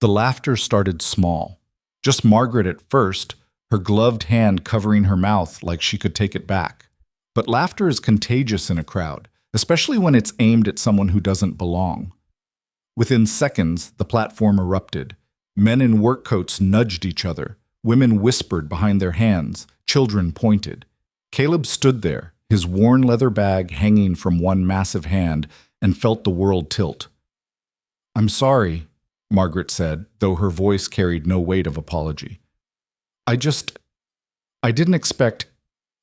The laughter started small. Just Margaret at first, her gloved hand covering her mouth like she could take it back. But laughter is contagious in a crowd, especially when it's aimed at someone who doesn't belong. Within seconds, the platform erupted. Men in work coats nudged each other. Women whispered behind their hands. Children pointed. Caleb stood there, his worn leather bag hanging from one massive hand, and felt the world tilt. "I'm sorry," Margaret said, though her voice carried no weight of apology. I didn't expect."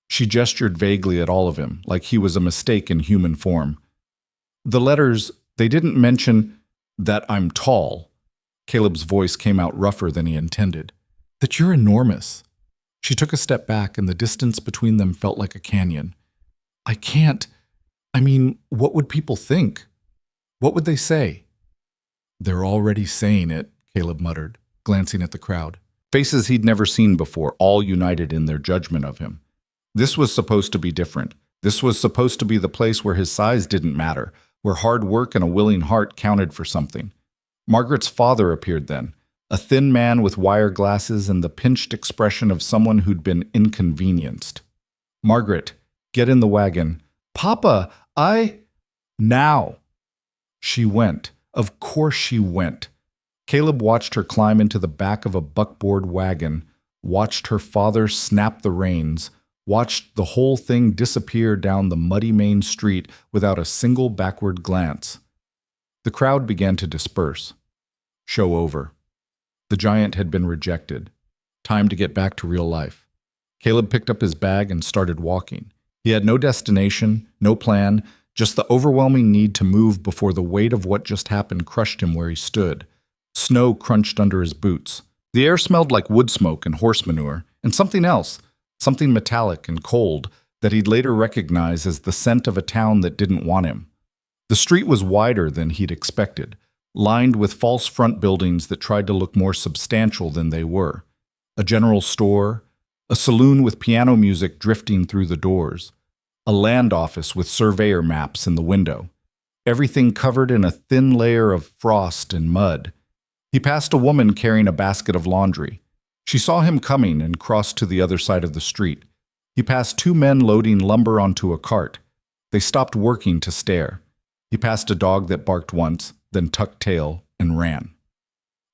She gestured vaguely at all of him, like he was a mistake in human form. "The letters, they didn't mention that I'm tall." Caleb's voice came out rougher than he intended. "That you're enormous." She took a step back, and the distance between them felt like a canyon. "I can't. What would people think? What would they say?" "They're already saying it," Caleb muttered, glancing at the crowd. Faces he'd never seen before, all united in their judgment of him. This was supposed to be different. This was supposed to be the place where his size didn't matter, where hard work and a willing heart counted for something. Margaret's father appeared then, a thin man with wire glasses and the pinched expression of someone who'd been inconvenienced. "Margaret, get in the wagon." "Papa, Now." She went. Of course she went. Caleb watched her climb into the back of a buckboard wagon, watched her father snap the reins, watched the whole thing disappear down the muddy main street without a single backward glance. The crowd began to disperse. Show over. The giant had been rejected. Time to get back to real life. Caleb picked up his bag and started walking. He had no destination, no plan, just the overwhelming need to move before the weight of what just happened crushed him where he stood. Snow crunched under his boots. The air smelled like wood smoke and horse manure, and something else, something metallic and cold, that he'd later recognize as the scent of a town that didn't want him. The street was wider than he'd expected, lined with false front buildings that tried to look more substantial than they were. A general store, a saloon with piano music drifting through the doors, a land office with surveyor maps in the window, everything covered in a thin layer of frost and mud. He passed a woman carrying a basket of laundry. She saw him coming and crossed to the other side of the street. He passed two men loading lumber onto a cart. They stopped working to stare. He passed a dog that barked once, then tucked tail and ran.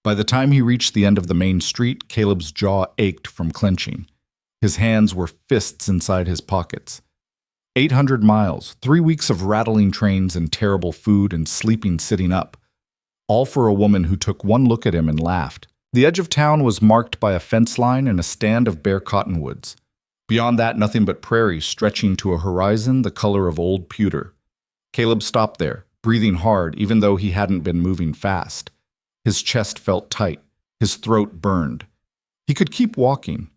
By the time he reached the end of the main street, Caleb's jaw ached from clenching. His hands were fists inside his pockets. 800 miles, 3 weeks of rattling trains and terrible food and sleeping sitting up. All for a woman who took one look at him and laughed. The edge of town was marked by a fence line and a stand of bare cottonwoods. Beyond that, nothing but prairie stretching to a horizon the color of old pewter. Caleb stopped there, breathing hard even though he hadn't been moving fast. His chest felt tight. His throat burned. He could keep walking.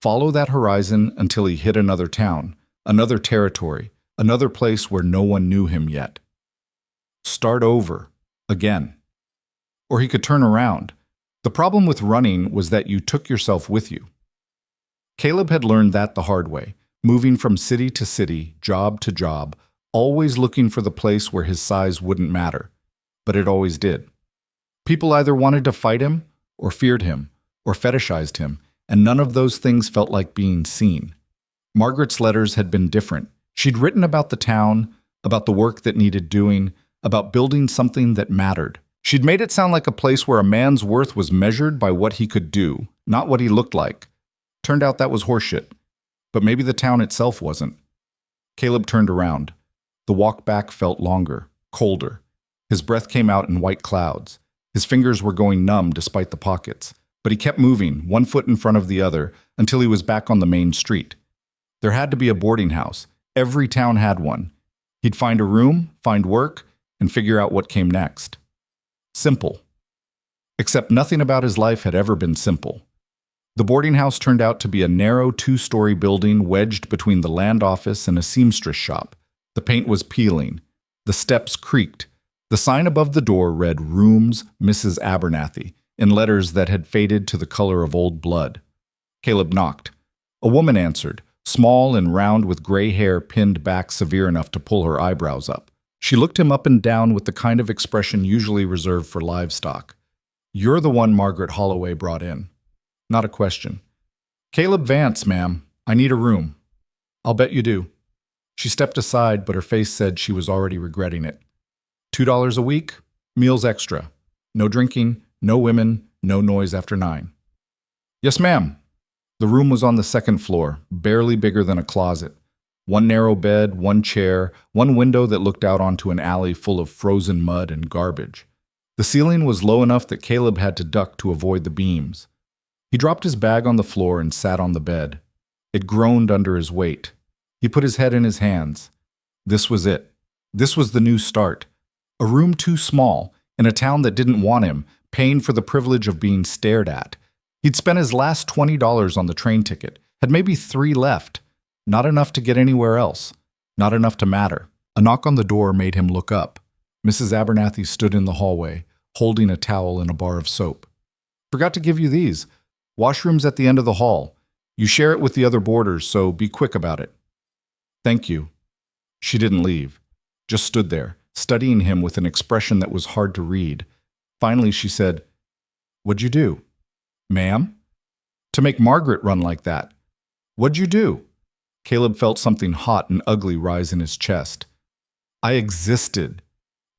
Follow that horizon until he hit another town, another territory, another place where no one knew him yet. Start over, again. Or he could turn around. The problem with running was that you took yourself with you. Caleb had learned that the hard way, moving from city to city, job to job, always looking for the place where his size wouldn't matter. But it always did. People either wanted to fight him, or feared him, or fetishized him, and none of those things felt like being seen. Margaret's letters had been different. She'd written about the town, about the work that needed doing, about building something that mattered. She'd made it sound like a place where a man's worth was measured by what he could do, not what he looked like. Turned out that was horseshit. But maybe the town itself wasn't. Caleb turned around. The walk back felt longer, colder. His breath came out in white clouds. His fingers were going numb despite the pockets. But he kept moving, one foot in front of the other, until he was back on the main street. There had to be a boarding house. Every town had one. He'd find a room, find work, and figure out what came next. Simple. Except nothing about his life had ever been simple. The boarding house turned out to be a narrow 2-story building wedged between the land office and a seamstress shop. The paint was peeling. The steps creaked. The sign above the door read Rooms Mrs. Abernathy in letters that had faded to the color of old blood. Caleb knocked. A woman answered, small and round with gray hair pinned back severe enough to pull her eyebrows up. She looked him up and down with the kind of expression usually reserved for livestock. You're the one Margaret Holloway brought in. Not a question. Caleb Vance, ma'am. I need a room. I'll bet you do. She stepped aside, but her face said she was already regretting it. $2 a week, meals extra. No drinking, no women, no noise after 9. Yes, ma'am. The room was on the second floor, barely bigger than a closet. One narrow bed, one chair, one window that looked out onto an alley full of frozen mud and garbage. The ceiling was low enough that Caleb had to duck to avoid the beams. He dropped his bag on the floor and sat on the bed. It groaned under his weight. He put his head in his hands. This was it. This was the new start. A room too small, in a town that didn't want him, paying for the privilege of being stared at. He'd spent his last $20 on the train ticket, had maybe 3 left. Not enough to get anywhere else. Not enough to matter. A knock on the door made him look up. Mrs. Abernathy stood in the hallway, holding a towel and a bar of soap. Forgot to give you these. Washroom's at the end of the hall. You share it with the other boarders, so be quick about it. Thank you. She didn't leave, just stood there, studying him with an expression that was hard to read. Finally, she said, What'd you do? Ma'am? To make Margaret run like that. What'd you do? Caleb felt something hot and ugly rise in his chest. I existed,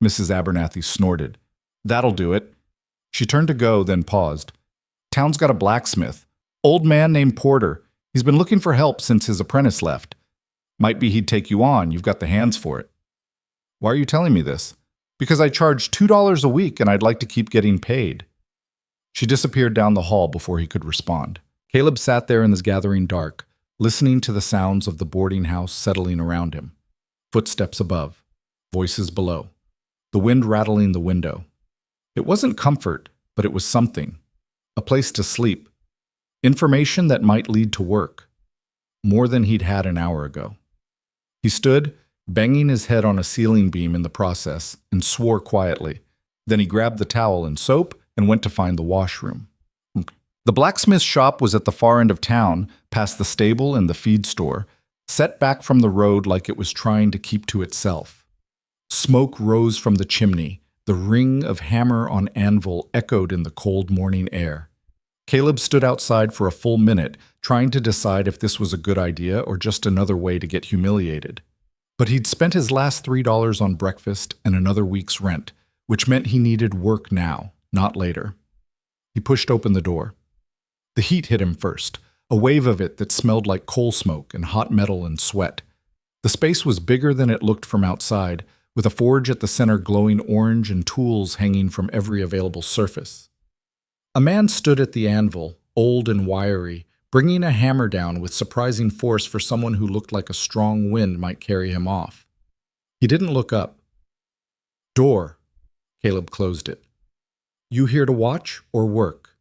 Mrs. Abernathy snorted. That'll do it. She turned to go, then paused. Town's got a blacksmith. Old man named Porter. He's been looking for help since his apprentice left. Might be he'd take you on. You've got the hands for it. Why are you telling me this? Because I charge $2 a week and I'd like to keep getting paid. She disappeared down the hall before he could respond. Caleb sat there in the gathering dark, listening to the sounds of the boarding house settling around him. Footsteps above, voices below, the wind rattling the window. It wasn't comfort, but it was something. A place to sleep. Information that might lead to work. More than he'd had an hour ago. He stood, banging his head on a ceiling beam in the process, and swore quietly. Then he grabbed the towel and soap and went to find the washroom. The blacksmith's shop was at the far end of town, past the stable and the feed store, set back from the road like it was trying to keep to itself. Smoke rose from the chimney. The ring of hammer on anvil echoed in the cold morning air. Caleb stood outside for a full minute, trying to decide if this was a good idea or just another way to get humiliated. But he'd spent his last $3 on breakfast and another week's rent, which meant he needed work now, not later. He pushed open the door. The heat hit him first, a wave of it that smelled like coal smoke and hot metal and sweat. The space was bigger than it looked from outside, with a forge at the center glowing orange and tools hanging from every available surface. A man stood at the anvil, old and wiry, bringing a hammer down with surprising force for someone who looked like a strong wind might carry him off. He didn't look up. Door. Caleb closed it. You here to watch or work?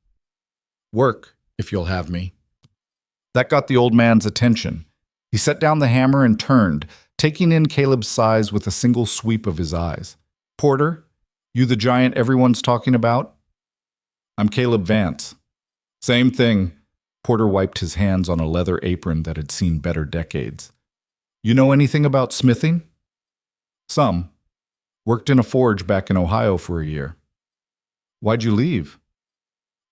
Work, if you'll have me. That got the old man's attention. He set down the hammer and turned, taking in Caleb's size with a single sweep of his eyes. Porter, you the giant everyone's talking about? I'm Caleb Vance. Same thing. Porter wiped his hands on a leather apron that had seen better decades. You know anything about smithing? Some. Worked in a forge back in Ohio for a year. Why'd you leave?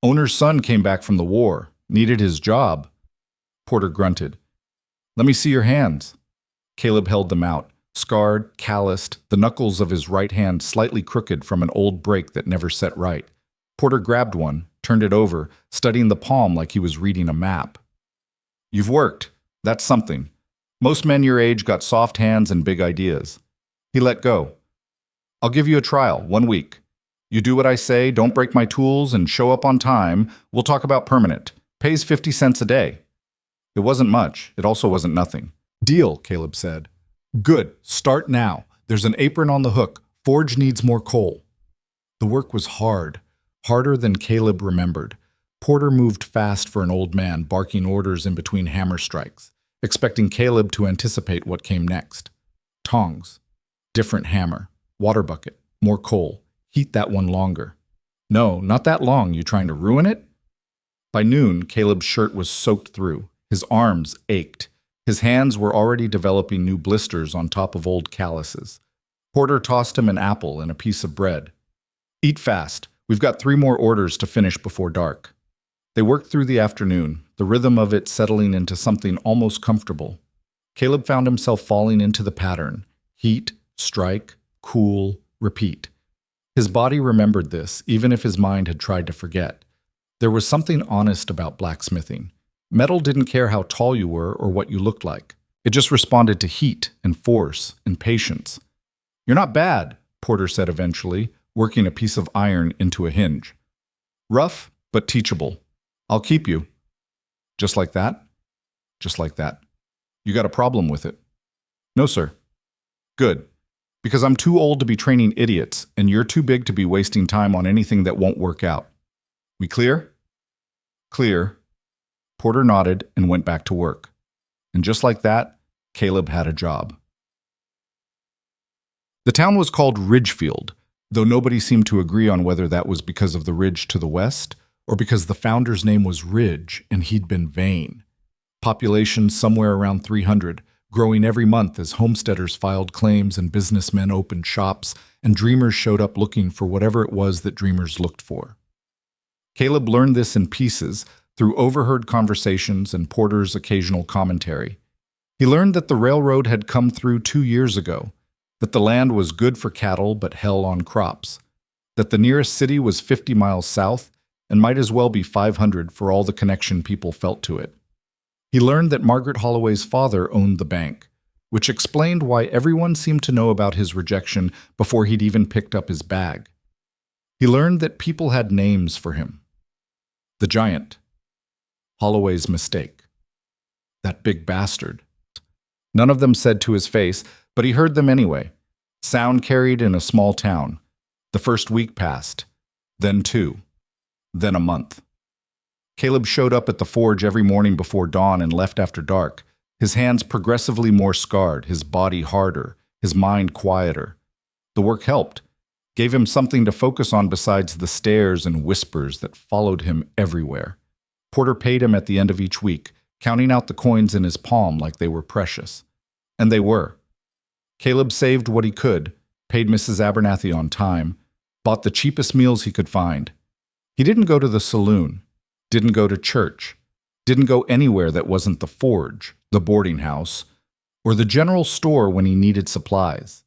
Owner's son came back from the war. Needed his job. Porter grunted. Let me see your hands. Caleb held them out, scarred, calloused, the knuckles of his right hand slightly crooked from an old break that never set right. Porter grabbed one, turned it over, studying the palm like he was reading a map. You've worked. That's something. Most men your age got soft hands and big ideas. He let go. I'll give you a trial, 1 week. You do what I say, don't break my tools, and show up on time. We'll talk about permanent. Pays 50 cents a day. It wasn't much. It also wasn't nothing. Deal, Caleb said. Good. Start now. There's an apron on the hook. Forge needs more coal. The work was hard. Harder than Caleb remembered. Porter moved fast for an old man, barking orders in between hammer strikes, expecting Caleb to anticipate what came next. Tongs. Different hammer. Water bucket. More coal. Heat that one longer. No, not that long. You trying to ruin it? By noon, Caleb's shirt was soaked through. His arms ached. His hands were already developing new blisters on top of old calluses. Porter tossed him an apple and a piece of bread. Eat fast. We've got 3 more orders to finish before dark." They worked through the afternoon, the rhythm of it settling into something almost comfortable. Caleb found himself falling into the pattern: heat, strike, cool, repeat. His body remembered this, even if his mind had tried to forget. There was something honest about blacksmithing. Metal didn't care how tall you were or what you looked like. It just responded to heat and force and patience. "You're not bad," Porter said eventually, working a piece of iron into a hinge. "Rough, but teachable. I'll keep you." "Just like that?" "Just like that." "You got a problem with it?" "No, sir." "Good. Because I'm too old to be training idiots, and you're too big to be wasting time on anything that won't work out. We clear?" "Clear." Porter nodded and went back to work. And just like that, Caleb had a job. The town was called Ridgefield, though nobody seemed to agree on whether that was because of the ridge to the west or because the founder's name was Ridge and he'd been vain. Population somewhere around 300, growing every month as homesteaders filed claims and businessmen opened shops and dreamers showed up looking for whatever it was that dreamers looked for. Caleb learned this in pieces through overheard conversations and Porter's occasional commentary. He learned that the railroad had come through 2 years ago, that the land was good for cattle but hell on crops, that the nearest city was 50 miles south and might as well be 500 for all the connection people felt to it. He learned that Margaret Holloway's father owned the bank, which explained why everyone seemed to know about his rejection before he'd even picked up his bag. He learned that people had names for him. The Giant. Holloway's mistake. That big bastard. None of them said to his face, but he heard them anyway. Sound carried in a small town. The first week passed, then 2, then a month. Caleb showed up at the forge every morning before dawn and left after dark, his hands progressively more scarred, his body harder, his mind quieter. The work helped, gave him something to focus on besides the stares and whispers that followed him everywhere. Porter paid him at the end of each week, counting out the coins in his palm like they were precious. And they were. Caleb saved what he could, paid Mrs. Abernathy on time, bought the cheapest meals he could find. He didn't go to the saloon, didn't go to church, didn't go anywhere that wasn't the forge, the boarding house, or the general store when he needed supplies.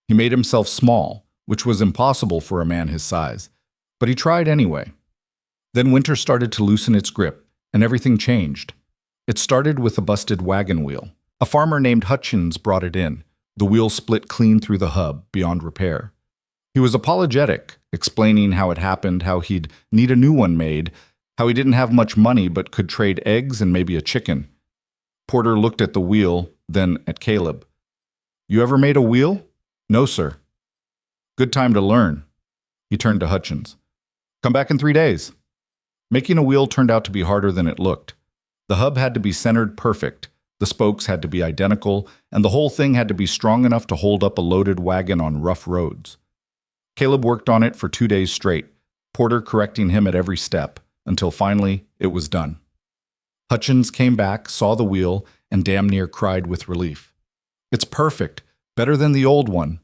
He made himself small, which was impossible for a man his size, but he tried anyway. Then winter started to loosen its grip, and everything changed. It started with a busted wagon wheel. A farmer named Hutchins brought it in. The wheel split clean through the hub, beyond repair. He was apologetic, explaining how it happened, how he'd need a new one made, how he didn't have much money but could trade eggs and maybe a chicken. Porter looked at the wheel, then at Caleb. "You ever made a wheel?" "No, sir." "Good time to learn." He turned to Hutchins. "Come back in 3 days." Making a wheel turned out to be harder than it looked. The hub had to be centered perfect, the spokes had to be identical, and the whole thing had to be strong enough to hold up a loaded wagon on rough roads. Caleb worked on it for 2 days straight, Porter correcting him at every step, until finally it was done. Hutchins came back, saw the wheel, and damn near cried with relief. "It's perfect, better than the old one."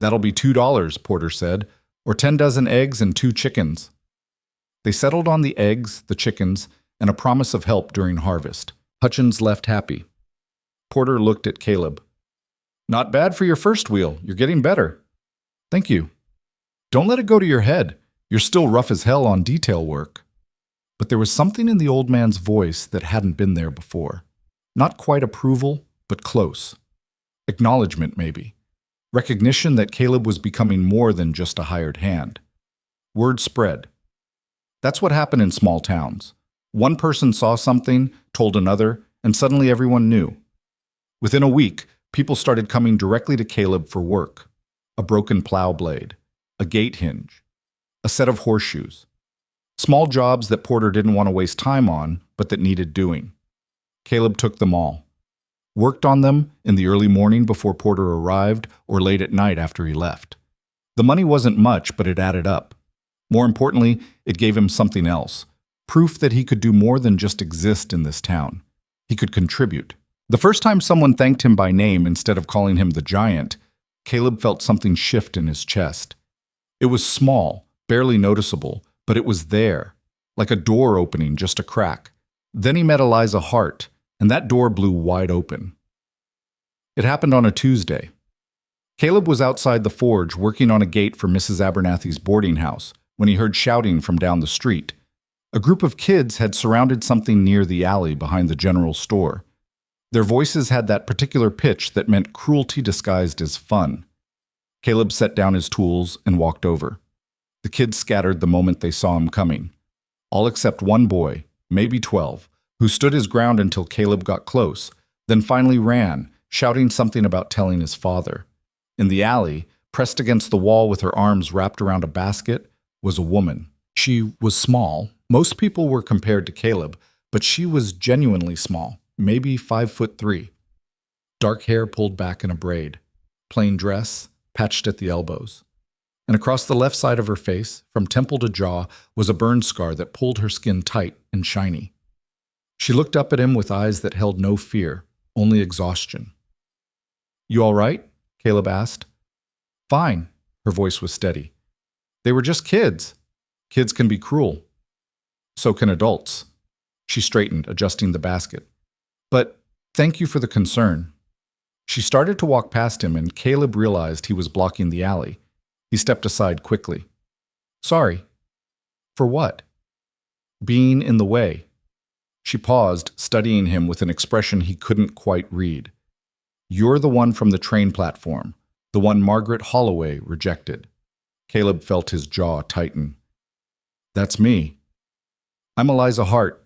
"That'll be $2, Porter said, "or 10 dozen eggs and 2 chickens." They settled on the eggs, the chickens, and a promise of help during harvest. Hutchins left happy. Porter looked at Caleb. "Not bad for your first wheel. You're getting better." "Thank you." "Don't let it go to your head. You're still rough as hell on detail work." But there was something in the old man's voice that hadn't been there before. Not quite approval, but close. Acknowledgement, maybe. Recognition that Caleb was becoming more than just a hired hand. Word spread. That's what happened in small towns. One person saw something, told another, and suddenly everyone knew. Within a week, people started coming directly to Caleb for work. A broken plow blade, a gate hinge, a set of horseshoes. Small jobs that Porter didn't want to waste time on, but that needed doing. Caleb took them all. Worked on them in the early morning before Porter arrived or late at night after he left. The money wasn't much, but it added up. More importantly, it gave him something else. Proof that he could do more than just exist in this town. He could contribute. The first time someone thanked him by name instead of calling him the Giant, Caleb felt something shift in his chest. It was small, barely noticeable, but it was there, like a door opening just a crack. Then he met Eliza Hart, and that door blew wide open. It happened on a Tuesday. Caleb was outside the forge working on a gate for Mrs. Abernathy's boarding house when he heard shouting from down the street. A group of kids had surrounded something near the alley behind the general store. Their voices had that particular pitch that meant cruelty disguised as fun. Caleb set down his tools and walked over. The kids scattered the moment they saw him coming, all except one boy, maybe 12, who stood his ground until Caleb got close, then finally ran, shouting something about telling his father. In the alley, pressed against the wall with her arms wrapped around a basket, was a woman. She was small. Most people were compared to Caleb, but she was genuinely small, maybe 5'3". Dark hair pulled back in a braid, plain dress, patched at the elbows. And across the left side of her face, from temple to jaw, was a burn scar that pulled her skin tight and shiny. She looked up at him with eyes that held no fear, only exhaustion. "You all right?" Caleb asked. "Fine." Her voice was steady. "They were just kids. Kids can be cruel. So can adults." She straightened, adjusting the basket. "But thank you for the concern." She started to walk past him, and Caleb realized he was blocking the alley. He stepped aside quickly. "Sorry." "For what?" "Being in the way." She paused, studying him with an expression he couldn't quite read. "You're the one from the train platform, the one Margaret Holloway rejected." Caleb felt his jaw tighten. "That's me." "I'm Eliza Hart."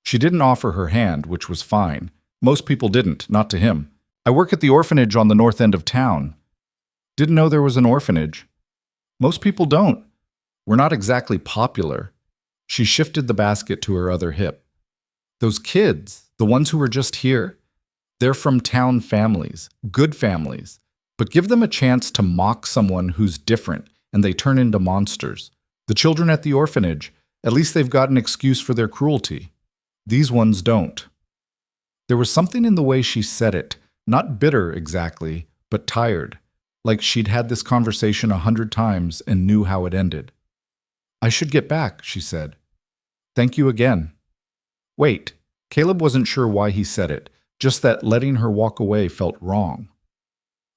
She didn't offer her hand, which was fine. Most people didn't, not to him. "I work at the orphanage on the north end of town." "Didn't know there was an orphanage." "Most people don't. We're not exactly popular." She shifted the basket to her other hip. "Those kids, the ones who were just here, they're from town families, good families. But give them a chance to mock someone who's different, and they turn into monsters. The children at the orphanage, at least they've got an excuse for their cruelty. These ones don't." There was something in the way she said it, not bitter exactly, but tired, like she'd had this conversation 100 times and knew how it ended. "I should get back," she said. "Thank you again." Wait, Caleb wasn't sure why he said it, just that letting her walk away felt wrong.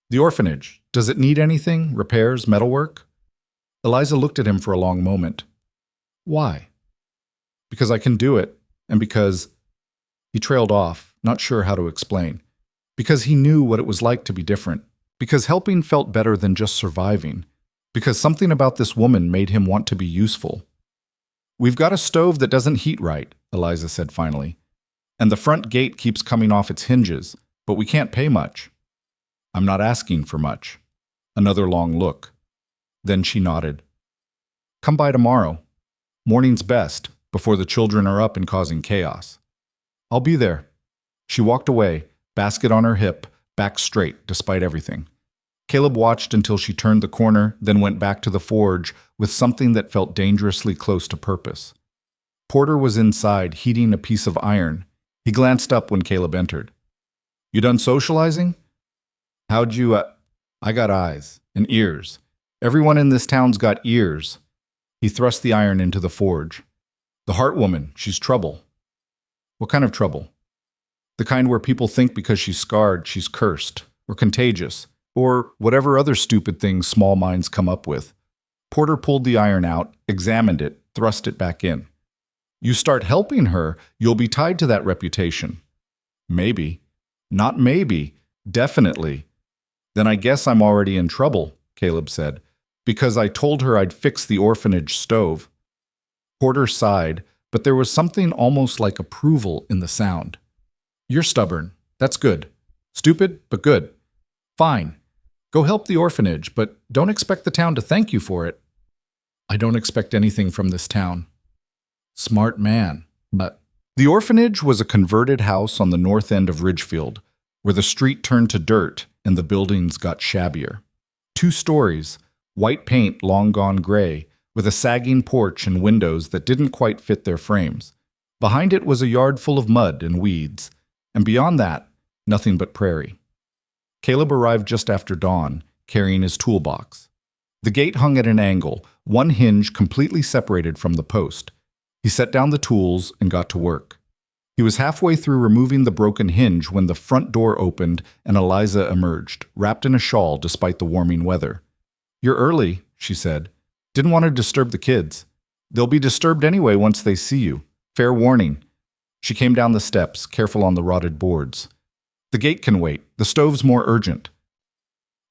"The orphanage, does it need anything? Repairs, metalwork?" Eliza looked at him for a long moment. "Why?" "Because I can do it, and because—" He trailed off, not sure how to explain. Because he knew what it was like to be different. Because helping felt better than just surviving. Because something about this woman made him want to be useful. "We've got a stove that doesn't heat right," Eliza said finally. "And the front gate keeps coming off its hinges, but we can't pay much." "I'm not asking for much." Another long look. Then she nodded. "Come by tomorrow. Morning's best, before the children are up and causing chaos." "I'll be there." She walked away, basket on her hip, back straight despite everything. Caleb watched until she turned the corner, then went back to the forge with something that felt dangerously close to purpose. Porter was inside, heating a piece of iron. He glanced up when Caleb entered. "You done socializing?" "How'd you, I got eyes and ears. Everyone in this town's got ears." He thrust the iron into the forge. "The Hart woman, she's trouble." "What kind of trouble?" "The kind where people think because she's scarred, she's cursed, or contagious, or whatever other stupid things small minds come up with." Porter pulled the iron out, examined it, thrust it back in. "You start helping her, you'll be tied to that reputation." "Maybe." "Not maybe. Definitely." "Then I guess I'm already in trouble," Caleb said, "because I told her I'd fix the orphanage stove." Porter sighed, but there was something almost like approval in the sound. "You're stubborn. That's good. Stupid, but good. Fine. Go help the orphanage, but don't expect the town to thank you for it." "I don't expect anything from this town." Smart man. But the orphanage was a converted house on the north end of Ridgefield, where the street turned to dirt and the buildings got shabbier. 2 stories, white paint long gone gray, with a sagging porch and windows that didn't quite fit their frames. Behind it was a yard full of mud and weeds, and beyond that, nothing but prairie. Caleb arrived just after dawn, carrying his toolbox. The gate hung at an angle, one hinge completely separated from the post. He set down the tools and got to work. He was halfway through removing the broken hinge when the front door opened and Eliza emerged, wrapped in a shawl despite the warming weather. "You're early," she said. "Didn't want to disturb the kids. They'll be disturbed anyway once they see you. Fair warning." She came down the steps, careful on the rotted boards. "The gate can wait. The stove's more urgent."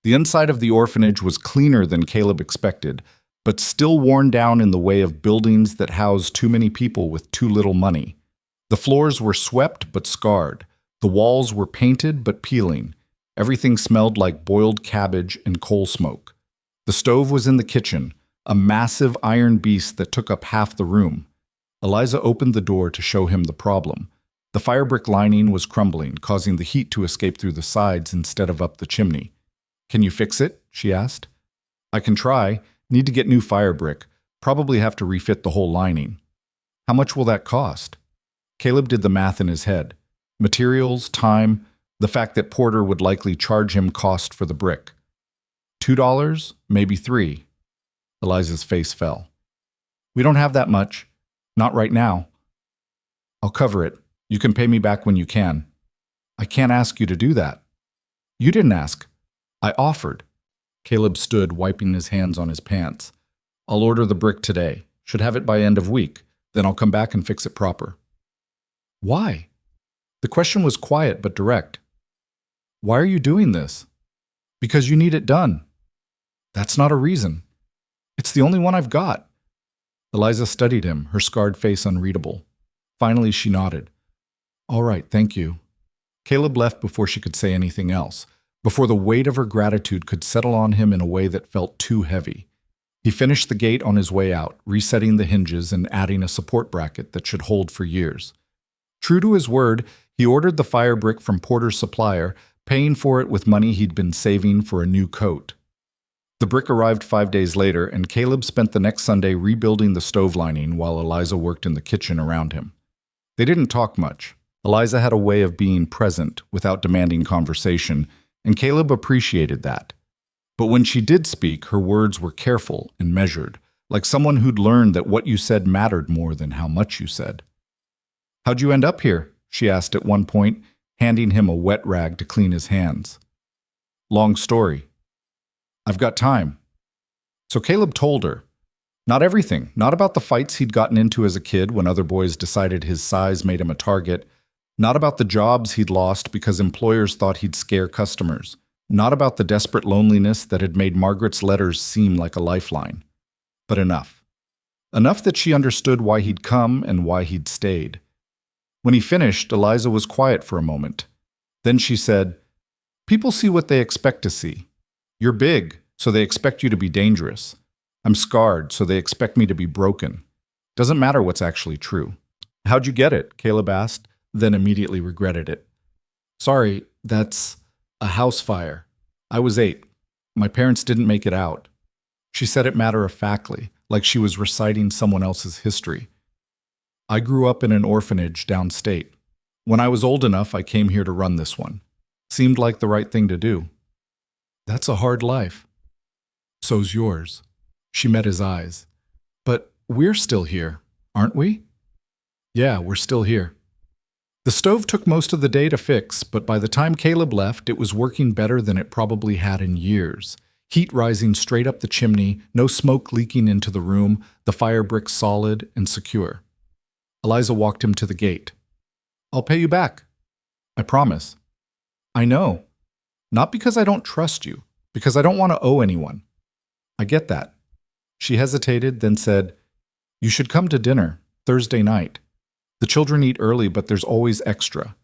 The inside of the orphanage was cleaner than Caleb expected, but still worn down in the way of buildings that housed too many people with too little money. The floors were swept but scarred. The walls were painted but peeling. Everything smelled like boiled cabbage and coal smoke. The stove was in the kitchen, a massive iron beast that took up half the room. Eliza opened the door to show him the problem. The fire brick lining was crumbling, causing the heat to escape through the sides instead of up the chimney. "Can you fix it?" she asked. "I can try. Need to get new fire brick. Probably have to refit the whole lining." "How much will that cost?" Caleb did the math in his head. Materials, time, the fact that Porter would likely charge him cost for the brick. $2, maybe $3. Eliza's face fell. "We don't have that much. Not right now." "I'll cover it. You can pay me back when you can." "I can't ask you to do that." "You didn't ask. I offered." Caleb stood, wiping his hands on his pants. "I'll order the brick today. Should have it by end of week. Then I'll come back and fix it proper." "Why?" The question was quiet but direct. "Why are you doing this?" "Because you need it done." "That's not a reason." "It's the only one I've got." Eliza studied him, her scarred face unreadable. Finally, she nodded. "All right, thank you." Caleb left before she could say anything else, before the weight of her gratitude could settle on him in a way that felt too heavy. He finished the gate on his way out, resetting the hinges and adding a support bracket that should hold for years. True to his word, he ordered the fire brick from Porter's supplier, paying for it with money he'd been saving for a new coat. The brick arrived 5 days later, and Caleb spent the next Sunday rebuilding the stove lining while Eliza worked in the kitchen around him. They didn't talk much. Eliza had a way of being present without demanding conversation, and Caleb appreciated that. But when she did speak, her words were careful and measured, like someone who'd learned that what you said mattered more than how much you said. "How'd you end up here?" she asked at one point, handing him a wet rag to clean his hands. "Long story." "I've got time." So Caleb told her. Not everything, not about the fights he'd gotten into as a kid when other boys decided his size made him a target, not about the jobs he'd lost because employers thought he'd scare customers, not about the desperate loneliness that had made Margaret's letters seem like a lifeline. But enough. Enough that she understood why he'd come and why he'd stayed. When he finished, Eliza was quiet for a moment. Then she said, "People see what they expect to see. You're big, so they expect you to be dangerous. I'm scarred, so they expect me to be broken. Doesn't matter what's actually true." "How'd you get it?" Caleb asked, then immediately regretted it. "Sorry, that's a house fire. I was 8. My parents didn't make it out." She said it matter-of-factly, like she was reciting someone else's history. "I grew up in an orphanage downstate. When I was old enough, I came here to run this one. Seemed like the right thing to do." "That's a hard life." "So's yours." She met his eyes. "But we're still here, aren't we?" "Yeah, we're still here." The stove took most of the day to fix, but by the time Caleb left, it was working better than it probably had in years. Heat rising straight up the chimney, no smoke leaking into the room, the fire brick solid and secure. Eliza walked him to the gate. "I'll pay you back." "I promise." "I know. Not because I don't trust you, because I don't want to owe anyone." "I get that." She hesitated, then said, "You should come to dinner, Thursday night. The children eat early, but there's always extra."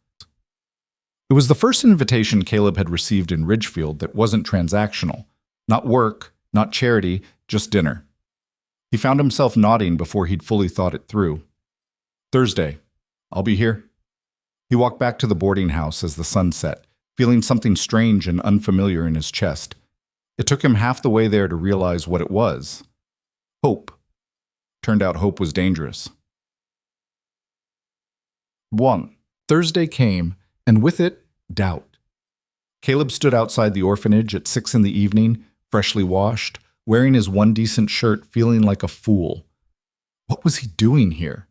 It was the first invitation Caleb had received in Ridgefield that wasn't transactional. Not work, not charity, just dinner. He found himself nodding before he'd fully thought it through. "Thursday. I'll be here." He walked back to the boarding house as the sun set, feeling something strange and unfamiliar in his chest. It took him half the way there to realize what it was. Hope. Turned out hope was dangerous. 1. Thursday came, and with it, doubt. Caleb stood outside the orphanage at 6 in the evening, freshly washed, wearing his one decent shirt, feeling like a fool. What was he doing here?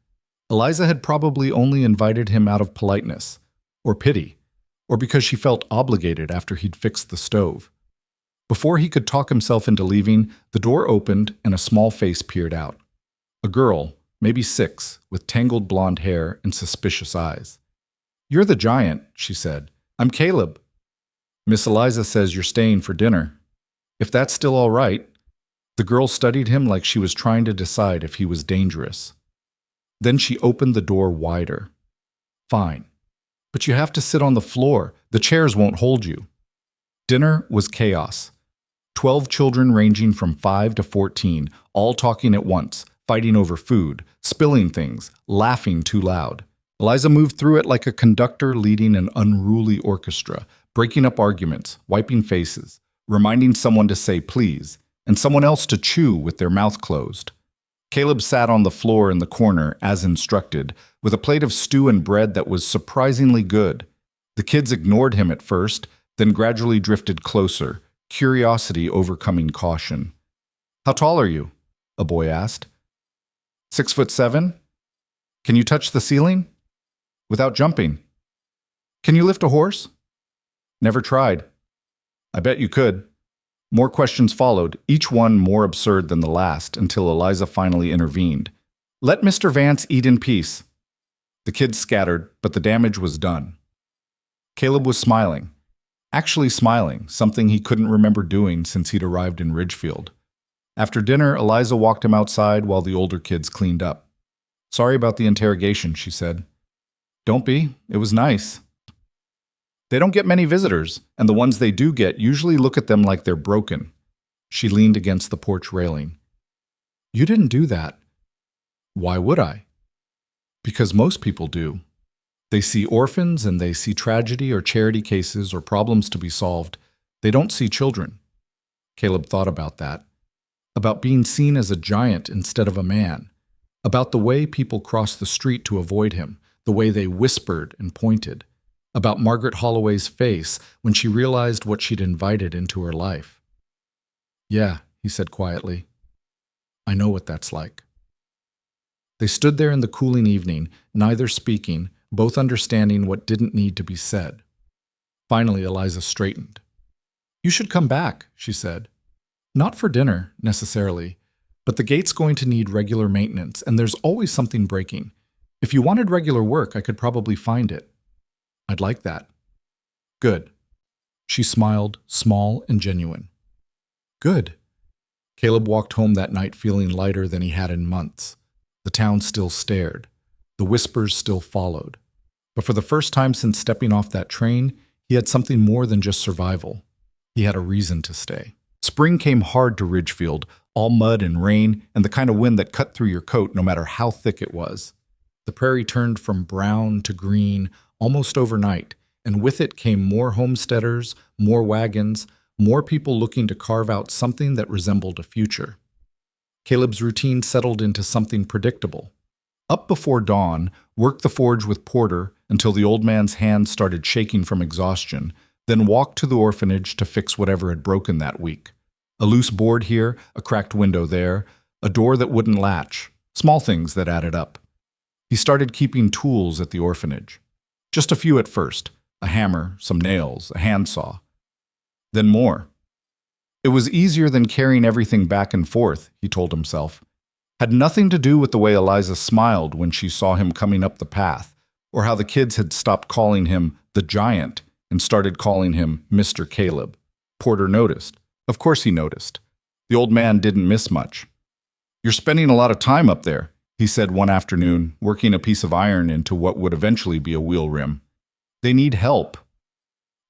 Eliza had probably only invited him out of politeness, or pity, or because she felt obligated after he'd fixed the stove. Before he could talk himself into leaving, the door opened and a small face peered out. A girl, maybe 6, with tangled blonde hair and suspicious eyes. "You're the giant," she said. "I'm Caleb. Miss Eliza says you're staying for dinner. If that's still all right." The girl studied him like she was trying to decide if he was dangerous. Then she opened the door wider. "Fine. But you have to sit on the floor. The chairs won't hold you." Dinner was chaos. 12 children ranging from 5 to 14, all talking at once, fighting over food, spilling things, laughing too loud. Eliza moved through it like a conductor leading an unruly orchestra, breaking up arguments, wiping faces, reminding someone to say please, and someone else to chew with their mouth closed. Caleb sat on the floor in the corner, as instructed, with a plate of stew and bread that was surprisingly good. The kids ignored him at first, then gradually drifted closer, curiosity overcoming caution. "How tall are you?" a boy asked. 6'7"? "Can you touch the ceiling?" "Without jumping." "Can you lift a horse?" "Never tried." "I bet you could." More questions followed, each one more absurd than the last, until Eliza finally intervened. "Let Mr. Vance eat in peace." The kids scattered, but the damage was done. Caleb was smiling. Actually smiling, something he couldn't remember doing since he'd arrived in Ridgefield. After dinner, Eliza walked him outside while the older kids cleaned up. "Sorry about the interrogation," she said. "Don't be. It was nice." "They don't get many visitors, and the ones they do get usually look at them like they're broken." She leaned against the porch railing. "You didn't do that." "Why would I?" "Because most people do. They see orphans and they see tragedy or charity cases or problems to be solved. They don't see children." Caleb thought about that. About being seen as a giant instead of a man. About the way people crossed the street to avoid him, the way they whispered and pointed. About Margaret Holloway's face when she realized what she'd invited into her life. "Yeah," he said quietly. "I know what that's like." They stood there in the cooling evening, neither speaking, both understanding what didn't need to be said. Finally, Eliza straightened. "You should come back," she said. "Not for dinner, necessarily, but the gate's going to need regular maintenance, and there's always something breaking. If you wanted regular work, I could probably find it." "I'd like that." "Good." She smiled, small and genuine. "Good." Caleb walked home that night feeling lighter than he had in months. The town still stared. The whispers still followed. But for the first time since stepping off that train, he had something more than just survival. He had a reason to stay. Spring came hard to Ridgefield, all mud and rain, and the kind of wind that cut through your coat no matter how thick it was. The prairie turned from brown to green almost overnight, and with it came more homesteaders, more wagons, more people looking to carve out something that resembled a future. Caleb's routine settled into something predictable. Up before dawn, work the forge with Porter until the old man's hands started shaking from exhaustion, then walk to the orphanage to fix whatever had broken that week. A loose board here, a cracked window there, a door that wouldn't latch, small things that added up. He started keeping tools at the orphanage. Just a few at first, a hammer, some nails, a handsaw. Then more. It was easier than carrying everything back and forth, he told himself. Had nothing to do with the way Eliza smiled when she saw him coming up the path, or how the kids had stopped calling him the giant and started calling him Mr. Caleb. Porter noticed. Of course he noticed. The old man didn't miss much. "You're spending a lot of time up there," he said one afternoon, working a piece of iron into what would eventually be a wheel rim. "They need help."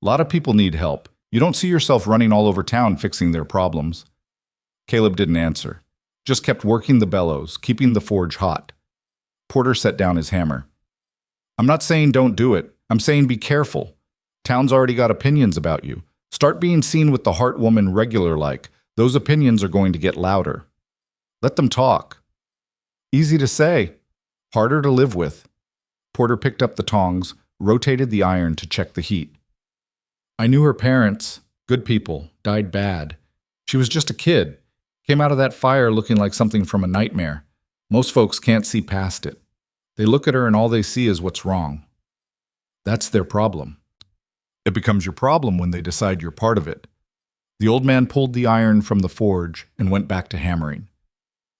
"A lot of people need help. You don't see yourself running all over town fixing their problems." Caleb didn't answer, just kept working the bellows, keeping the forge hot. Porter set down his hammer. "I'm not saying don't do it. I'm saying be careful. Town's already got opinions about you. Start being seen with the Hart woman regular-like. Those opinions are going to get louder. Let them talk." "Easy to say, harder to live with." Porter picked up the tongs, rotated the iron to check the heat. "I knew her parents, good people, died bad. She was just a kid. Came out of that fire looking like something from a nightmare. Most folks can't see past it. They look at her and all they see is what's wrong. That's their problem. It becomes your problem when they decide you're part of it. The old man pulled the iron from the forge and went back to hammering.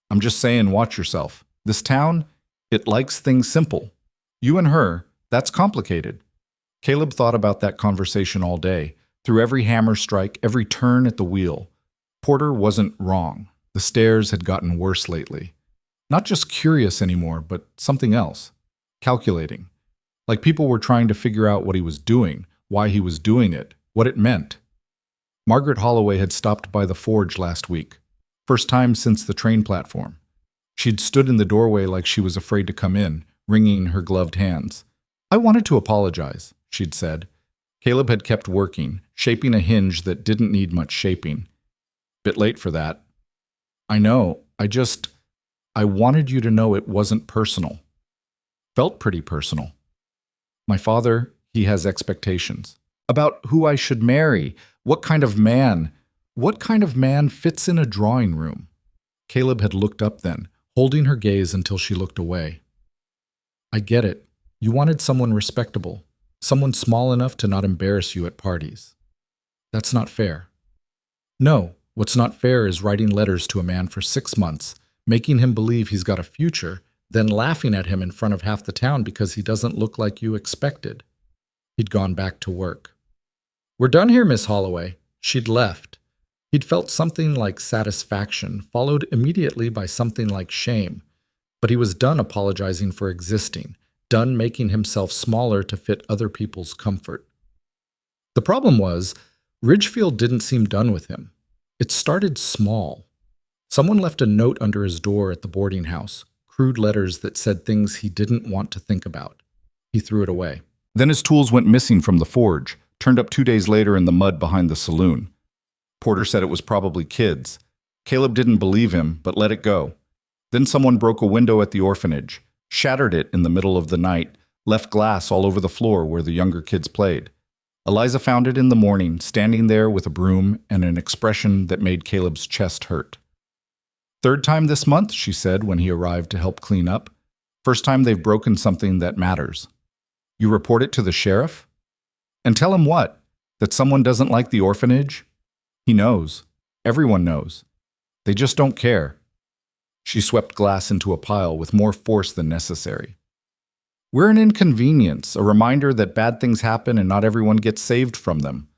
I'm just saying, watch yourself. This town, it likes things simple. You and her, that's complicated. Caleb thought about that conversation all day, through every hammer strike, every turn at the wheel. Porter wasn't wrong. The stairs had gotten worse lately. Not just curious anymore, but something else. Calculating. Like people were trying to figure out what he was doing, why he was doing it, what it meant. Margaret Holloway had stopped by the forge last week. First time since the train platform. She'd stood in the doorway like she was afraid to come in, wringing her gloved hands. I wanted to apologize, she'd said. Caleb had kept working, shaping a hinge that didn't need much shaping. Bit late for that. I know, I wanted you to know it wasn't personal. Felt pretty personal. My father, he has expectations. About who I should marry, what kind of man fits in a drawing room? Caleb had looked up then, holding her gaze until she looked away. I get it. You wanted someone respectable, someone small enough to not embarrass you at parties. That's not fair. No, what's not fair is writing letters to a man for 6 months, making him believe he's got a future, then laughing at him in front of half the town because he doesn't look like you expected. He'd gone back to work. We're done here, Miss Holloway. She'd left. He'd felt something like satisfaction, followed immediately by something like shame. But he was done apologizing for existing, done making himself smaller to fit other people's comfort. The problem was, Ridgefield didn't seem done with him. It started small. Someone left a note under his door at the boarding house, crude letters that said things he didn't want to think about. He threw it away. Then his tools went missing from the forge, turned up 2 days later in the mud behind the saloon. Porter said it was probably kids. Caleb didn't believe him, but let it go. Then someone broke a window at the orphanage, shattered it in the middle of the night, left glass all over the floor where the younger kids played. Eliza found it in the morning, standing there with a broom and an expression that made Caleb's chest hurt. Third time this month, she said when he arrived to help clean up. First time they've broken something that matters. You report it to the sheriff? And tell him what? That someone doesn't like the orphanage? He knows. Everyone knows. They just don't care. She swept glass into a pile with more force than necessary. We're an inconvenience, a reminder that bad things happen and not everyone gets saved from them.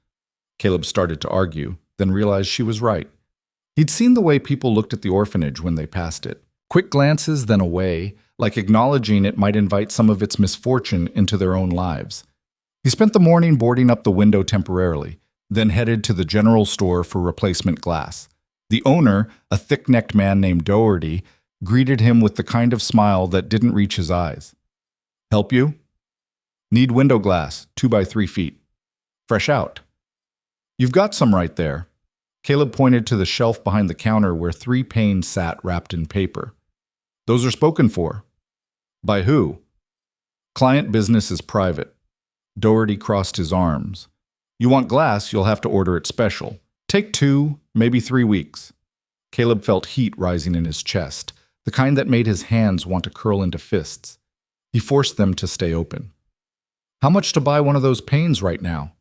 Caleb started to argue, then realized she was right. He'd seen the way people looked at the orphanage when they passed it. Quick glances, then away, like acknowledging it might invite some of its misfortune into their own lives. He spent the morning boarding up the window temporarily, then headed to the general store for replacement glass. The owner, a thick-necked man named Doherty, greeted him with the kind of smile that didn't reach his eyes. Help you? Need window glass, 2 by 3 feet. Fresh out. You've got some right there. Caleb pointed to the shelf behind the counter where 3 panes sat wrapped in paper. Those are spoken for. By who? Client business is private. Doherty crossed his arms. You want glass, you'll have to order it special. Take 2, maybe 3 weeks. Caleb felt heat rising in his chest, the kind that made his hands want to curl into fists. He forced them to stay open. How much to buy one of those panes right now?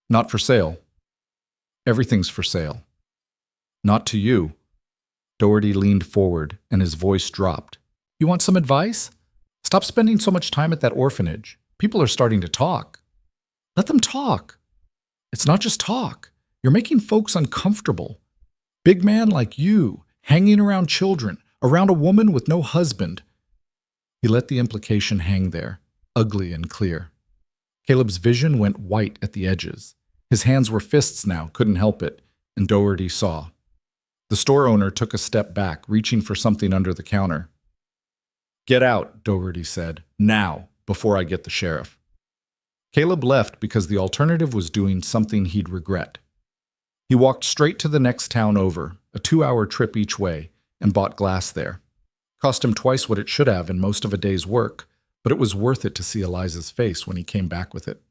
Not for sale. Everything's for sale. Not to you. Doherty leaned forward, and his voice dropped. You want some advice? Stop spending so much time at that orphanage. People are starting to talk. Let them talk. It's not just talk. You're making folks uncomfortable. Big man like you, hanging around children, around a woman with no husband. He let the implication hang there, ugly and clear. Caleb's vision went white at the edges. His hands were fists now, couldn't help it, and Doherty saw. The store owner took a step back, reaching for something under the counter. Get out, Doherty said, now, before I get the sheriff. Caleb left because the alternative was doing something he'd regret. He walked straight to the next town over, a 2-hour trip each way, and bought glass there. Cost him twice what it should have in most of a day's work, but it was worth it to see Eliza's face when he came back with it.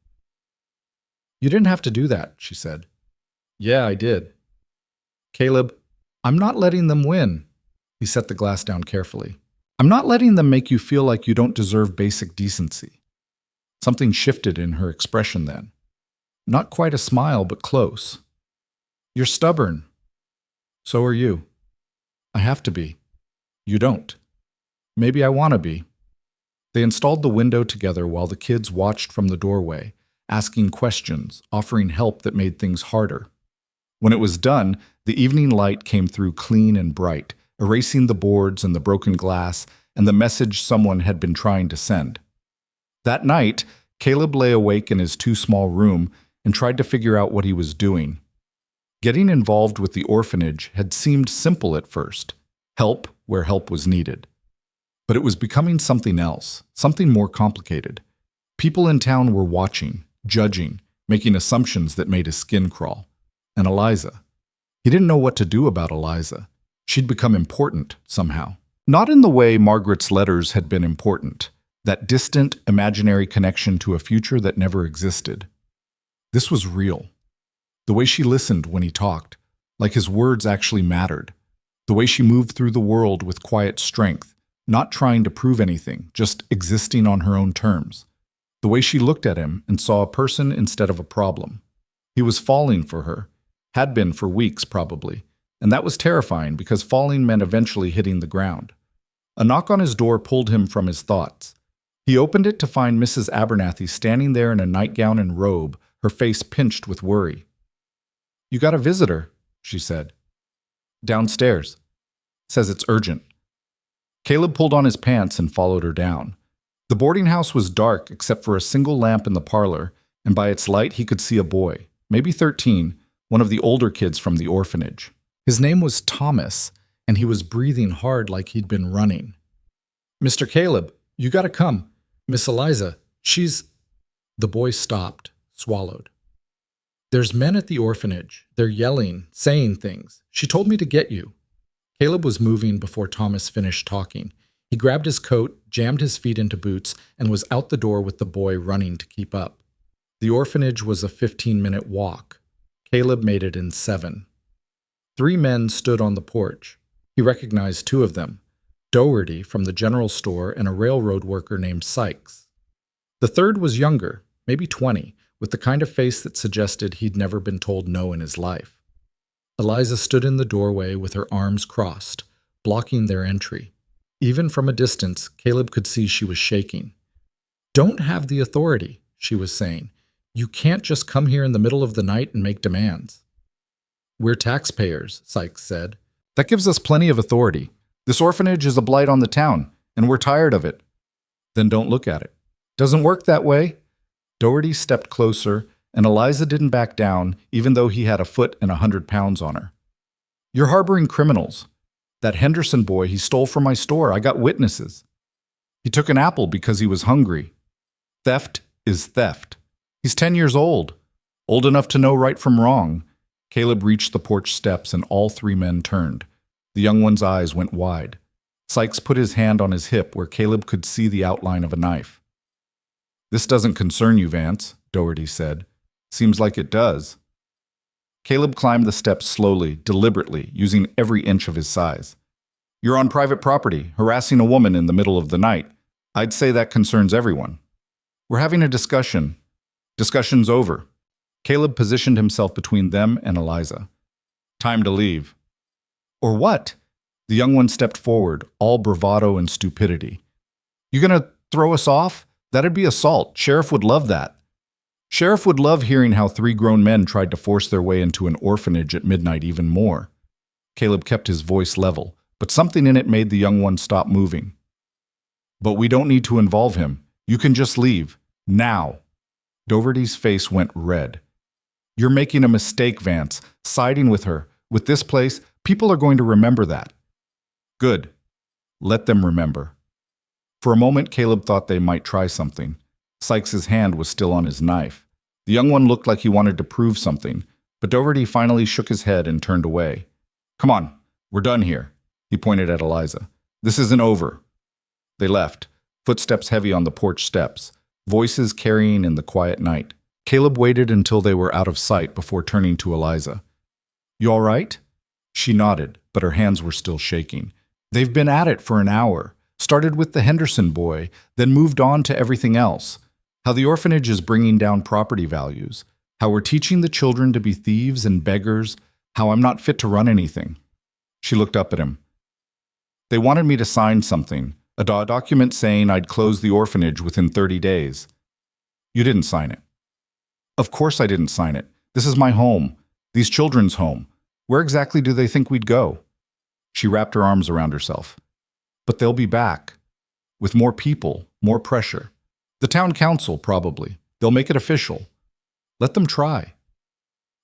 You didn't have to do that, she said. Yeah, I did. Caleb, I'm not letting them win. He set the glass down carefully. I'm not letting them make you feel like you don't deserve basic decency. Something shifted in her expression then. Not quite a smile, but close. You're stubborn. So are you. I have to be. You don't. Maybe I want to be. They installed the window together while the kids watched from the doorway, asking questions, offering help that made things harder. When it was done, the evening light came through clean and bright, erasing the boards and the broken glass and the message someone had been trying to send. That night, Caleb lay awake in his too-small room and tried to figure out what he was doing. Getting involved with the orphanage had seemed simple at first, help where help was needed. But it was becoming something else, something more complicated. People in town were watching, judging, making assumptions that made his skin crawl. And Eliza. He didn't know what to do about Eliza. She'd become important somehow. Not in the way Margaret's letters had been important, that distant, imaginary connection to a future that never existed. This was real. The way she listened when he talked, like his words actually mattered. The way she moved through the world with quiet strength, not trying to prove anything, just existing on her own terms. The way she looked at him and saw a person instead of a problem. He was falling for her, had been for weeks probably, and that was terrifying because falling meant eventually hitting the ground. A knock on his door pulled him from his thoughts. He opened it to find Mrs. Abernathy standing there in a nightgown and robe, her face pinched with worry. "You got a visitor," she said. "Downstairs. Says it's urgent." Caleb pulled on his pants and followed her down. The boarding house was dark except for a single lamp in the parlor, and by its light he could see a boy, maybe 13, one of the older kids from the orphanage. His name was Thomas, and he was breathing hard like he'd been running. "Mr. Caleb, you gotta come. Miss Eliza, she's—" The boy stopped, swallowed. "There's men at the orphanage. They're yelling, saying things. She told me to get you." Caleb was moving before Thomas finished talking. He grabbed his coat, jammed his feet into boots, and was out the door with the boy running to keep up. The orphanage was a 15-minute walk. Caleb made it in 7. 3 men stood on the porch. He recognized 2 of them, Doherty from the general store and a railroad worker named Sykes. The third was younger, maybe 20, with the kind of face that suggested he'd never been told no in his life. Eliza stood in the doorway with her arms crossed, blocking their entry. Even from a distance, Caleb could see she was shaking. "Don't have the authority," she was saying. "You can't just come here in the middle of the night and make demands." "We're taxpayers," Sykes said. "That gives us plenty of authority. This orphanage is a blight on the town, and we're tired of it." "Then don't look at it." "Doesn't work that way." Doherty stepped closer, and Eliza didn't back down, even though he had a foot and 100 pounds on her. "You're harboring criminals. That Henderson boy, he stole from my store. I got witnesses. He took an apple because he was hungry. Theft is theft. He's 10 years old enough to know right from wrong." Caleb reached the porch steps and all 3 men turned. The young one's eyes went wide. Sykes put his hand on his hip where Caleb could see the outline of a knife. "This doesn't concern you, Vance," Doherty said. "Seems like it does." Caleb climbed the steps slowly, deliberately, using every inch of his size. "You're on private property, harassing a woman in the middle of the night. I'd say that concerns everyone. We're having a discussion. Discussion's over." Caleb positioned himself between them and Eliza. "Time to leave." "Or what?" The young one stepped forward, all bravado and stupidity. "You gonna throw us off? That'd be assault. Sheriff would love that." Sheriff would love hearing how 3 grown men tried to force their way into an orphanage at midnight even more. Caleb kept his voice level, but something in it made the young one stop moving. "But we don't need to involve him. You can just leave. Now." Doherty's face went red. "You're making a mistake, Vance. Siding with her. With this place, people are going to remember that." "Good. Let them remember." For a moment, Caleb thought they might try something. Sykes' hand was still on his knife. The young one looked like he wanted to prove something, but Doherty finally shook his head and turned away. "Come on, we're done here." He pointed at Eliza. "This isn't over." They left, footsteps heavy on the porch steps, voices carrying in the quiet night. Caleb waited until they were out of sight before turning to Eliza. "You all right?" She nodded, but her hands were still shaking. They've been at it for an hour. Started with the Henderson boy, then moved on to everything else. How the orphanage is bringing down property values. How we're teaching the children to be thieves and beggars. How I'm not fit to run anything. She looked up at him. They wanted me to sign something, a document saying I'd close the orphanage within 30 days. You didn't sign it. Of course I didn't sign it. This is my home. These children's home. Where exactly do they think we'd go? She wrapped her arms around herself. But they'll be back. With more people, more pressure. The town council, probably. They'll make it official. Let them try.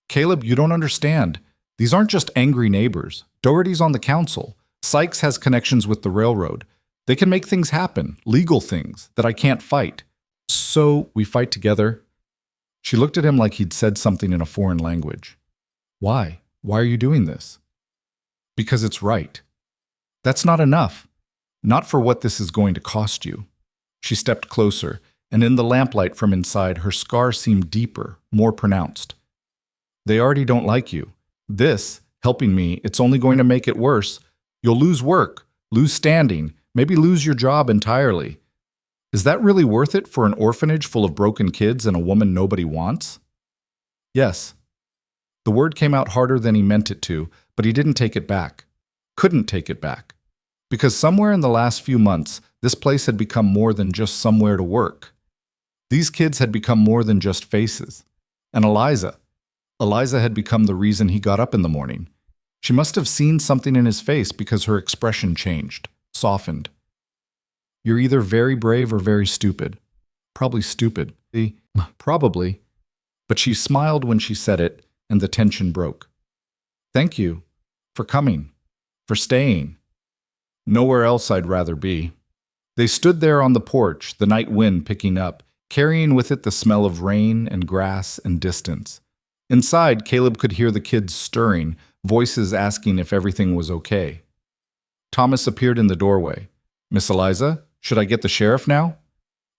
Caleb, you don't understand. These aren't just angry neighbors. Doherty's on the council. Sykes has connections with the railroad. They can make things happen, legal things, that I can't fight. So we fight together. She looked at him like he'd said something in a foreign language. Why? Why are you doing this? Because it's right. That's not enough. Not for what this is going to cost you. She stepped closer, and in the lamplight from inside, her scar seemed deeper, more pronounced. They already don't like you. This, helping me, it's only going to make it worse. You'll lose work, lose standing, maybe lose your job entirely. Is that really worth it for an orphanage full of broken kids and a woman nobody wants? Yes. The word came out harder than he meant it to, but he didn't take it back. Couldn't take it back. Because somewhere in the last few months, this place had become more than just somewhere to work. These kids had become more than just faces. And Eliza had become the reason he got up in the morning. She must have seen something in his face because her expression changed, softened. You're either very brave or very stupid. Probably stupid. Probably. But she smiled when she said it, and the tension broke. Thank you. For coming. For staying. Nowhere else I'd rather be. They stood there on the porch, the night wind picking up, carrying with it the smell of rain and grass and distance. Inside, Caleb could hear the kids stirring, voices asking if everything was okay. Thomas appeared in the doorway. Miss Eliza, should I get the sheriff now?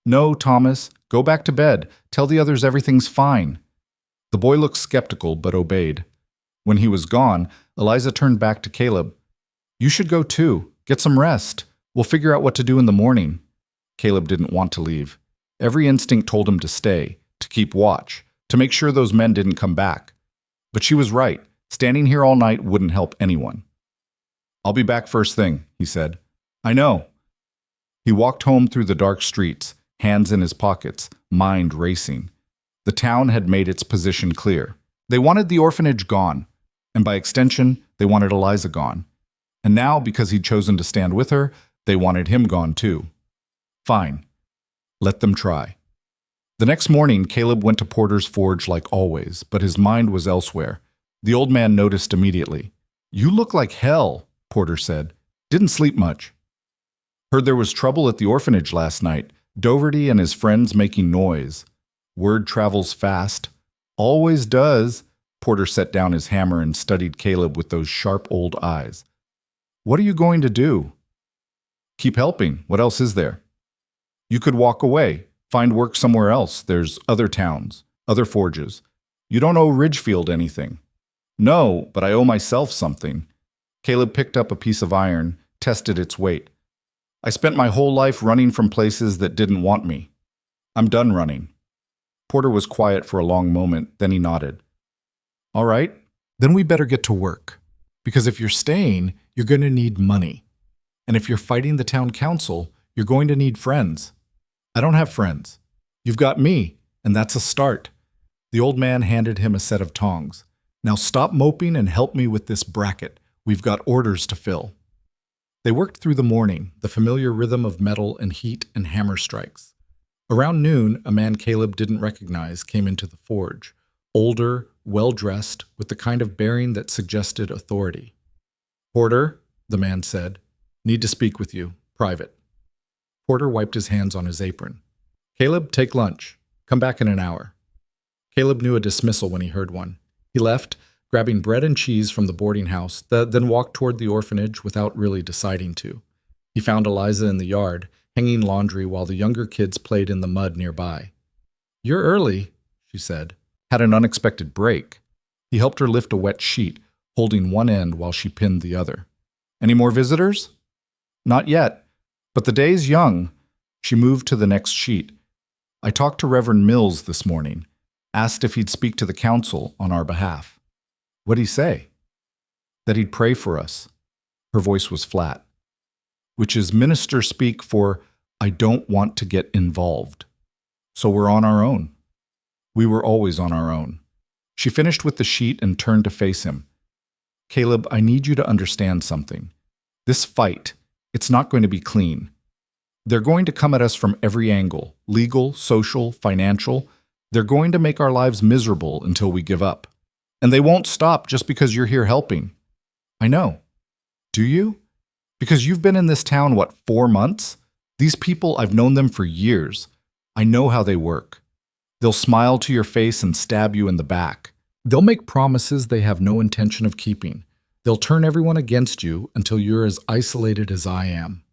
No, Thomas. Go back to bed. Tell the others everything's fine. The boy looked skeptical, but obeyed. When he was gone, Eliza turned back to Caleb. You should go too. Get some rest. We'll figure out what to do in the morning. Caleb didn't want to leave. Every instinct told him to stay, to keep watch, to make sure those men didn't come back. But she was right. Standing here all night wouldn't help anyone. I'll be back first thing, he said. I know. He walked home through the dark streets, hands in his pockets, mind racing. The town had made its position clear. They wanted the orphanage gone, and by extension, they wanted Eliza gone. And now, because he'd chosen to stand with her, they wanted him gone too. Fine. Let them try. The next morning, Caleb went to Porter's forge like always, but his mind was elsewhere. The old man noticed immediately. You look like hell, Porter said. Didn't sleep much. Heard there was trouble at the orphanage last night. Doherty and his friends making noise. Word travels fast. Always does. Porter set down his hammer and studied Caleb with those sharp old eyes. What are you going to do? Keep helping. What else is there? You could walk away, find work somewhere else. There's other towns, other forges. You don't owe Ridgefield anything. No, but I owe myself something. Caleb picked up a piece of iron, tested its weight. I spent my whole life running from places that didn't want me. I'm done running. Porter was quiet for a long moment, then he nodded. All right, then we better get to work. Because if you're staying, you're going to need money. And if you're fighting the town council, you're going to need friends. I don't have friends. You've got me, and that's a start. The old man handed him a set of tongs. Now stop moping and help me with this bracket. We've got orders to fill. They worked through the morning, the familiar rhythm of metal and heat and hammer strikes. Around noon, a man Caleb didn't recognize came into the forge. Older, well-dressed, with the kind of bearing that suggested authority. Porter, the man said, need to speak with you, private. Porter wiped his hands on his apron. Caleb, take lunch. Come back in an hour. Caleb knew a dismissal when he heard one. He left, grabbing bread and cheese from the boarding house, then walked toward the orphanage without really deciding to. He found Eliza in the yard, hanging laundry while the younger kids played in the mud nearby. You're early, she said. Had an unexpected break. He helped her lift a wet sheet, holding one end while she pinned the other. Any more visitors? Not yet, but the day's young. She moved to the next sheet. I talked to Reverend Mills this morning, asked if he'd speak to the council on our behalf. What'd he say? That he'd pray for us. Her voice was flat, which is minister speak for I don't want to get involved. So we're on our own. We were always on our own. She finished with the sheet and turned to face him. Caleb, I need you to understand something. This fight, it's not going to be clean. They're going to come at us from every angle, legal, social, financial. They're going to make our lives miserable until we give up. And they won't stop just because you're here helping. I know. Do you? Because you've been in this town, 4 months? These people, I've known them for years. I know how they work. They'll smile to your face and stab you in the back. They'll make promises they have no intention of keeping. They'll turn everyone against you until you're as isolated as I am.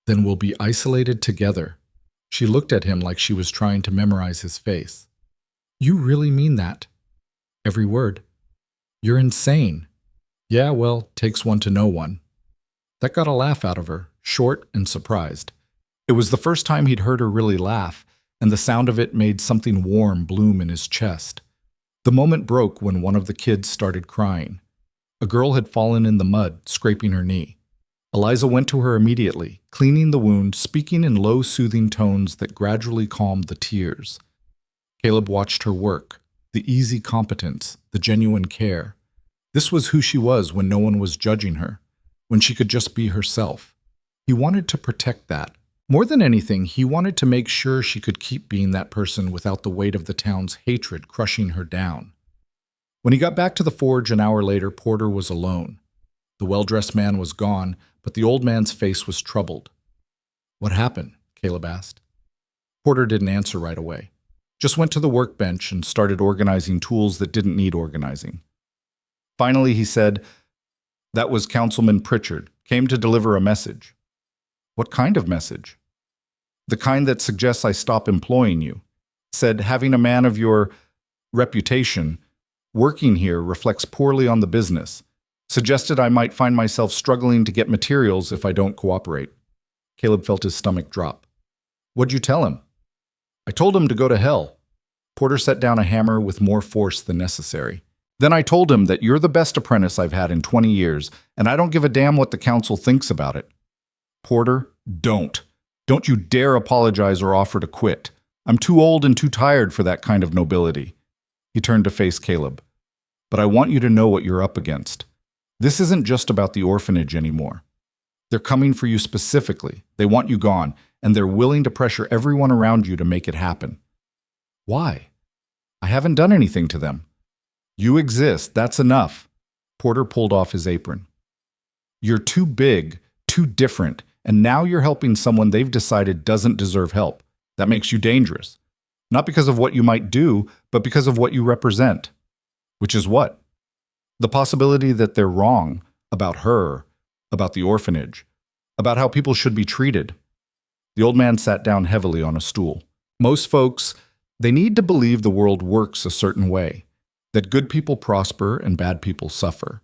Then we'll be isolated together. She looked at him like she was trying to memorize his face. You really mean that? Every word. You're insane. Yeah, well, takes one to know one. That got a laugh out of her, short and surprised. It was the first time he'd heard her really laugh, and the sound of it made something warm bloom in his chest. The moment broke when one of the kids started crying. A girl had fallen in the mud, scraping her knee. Eliza went to her immediately, cleaning the wound, speaking in low, soothing tones that gradually calmed the tears. Caleb watched her work, the easy competence, the genuine care. This was who she was when no one was judging her, when she could just be herself. He wanted to protect that. More than anything, he wanted to make sure she could keep being that person without the weight of the town's hatred crushing her down. When he got back to the forge an hour later, Porter was alone. The well-dressed man was gone, but the old man's face was troubled. What happened? Caleb asked. Porter didn't answer right away. Just went to the workbench and started organizing tools that didn't need organizing. Finally, he said, that was Councilman Pritchard, came to deliver a message. What kind of message? The kind that suggests I stop employing you. Said having a man of your reputation working here reflects poorly on the business. Suggested I might find myself struggling to get materials if I don't cooperate. Caleb felt his stomach drop. What'd you tell him? I told him to go to hell. Porter set down a hammer with more force than necessary. Then I told him that you're the best apprentice I've had in 20 years, and I don't give a damn what the council thinks about it. Porter, don't. Don't you dare apologize or offer to quit. I'm too old and too tired for that kind of nobility. He turned to face Caleb. But I want you to know what you're up against. This isn't just about the orphanage anymore. They're coming for you specifically. They want you gone, and they're willing to pressure everyone around you to make it happen. Why? I haven't done anything to them. You exist, that's enough. Porter pulled off his apron. You're too big, too different, and now you're helping someone they've decided doesn't deserve help. That makes you dangerous. Not because of what you might do, but because of what you represent. Which is what? The possibility that they're wrong about her, about the orphanage, about how people should be treated. The old man sat down heavily on a stool. Most folks, they need to believe the world works a certain way, that good people prosper and bad people suffer,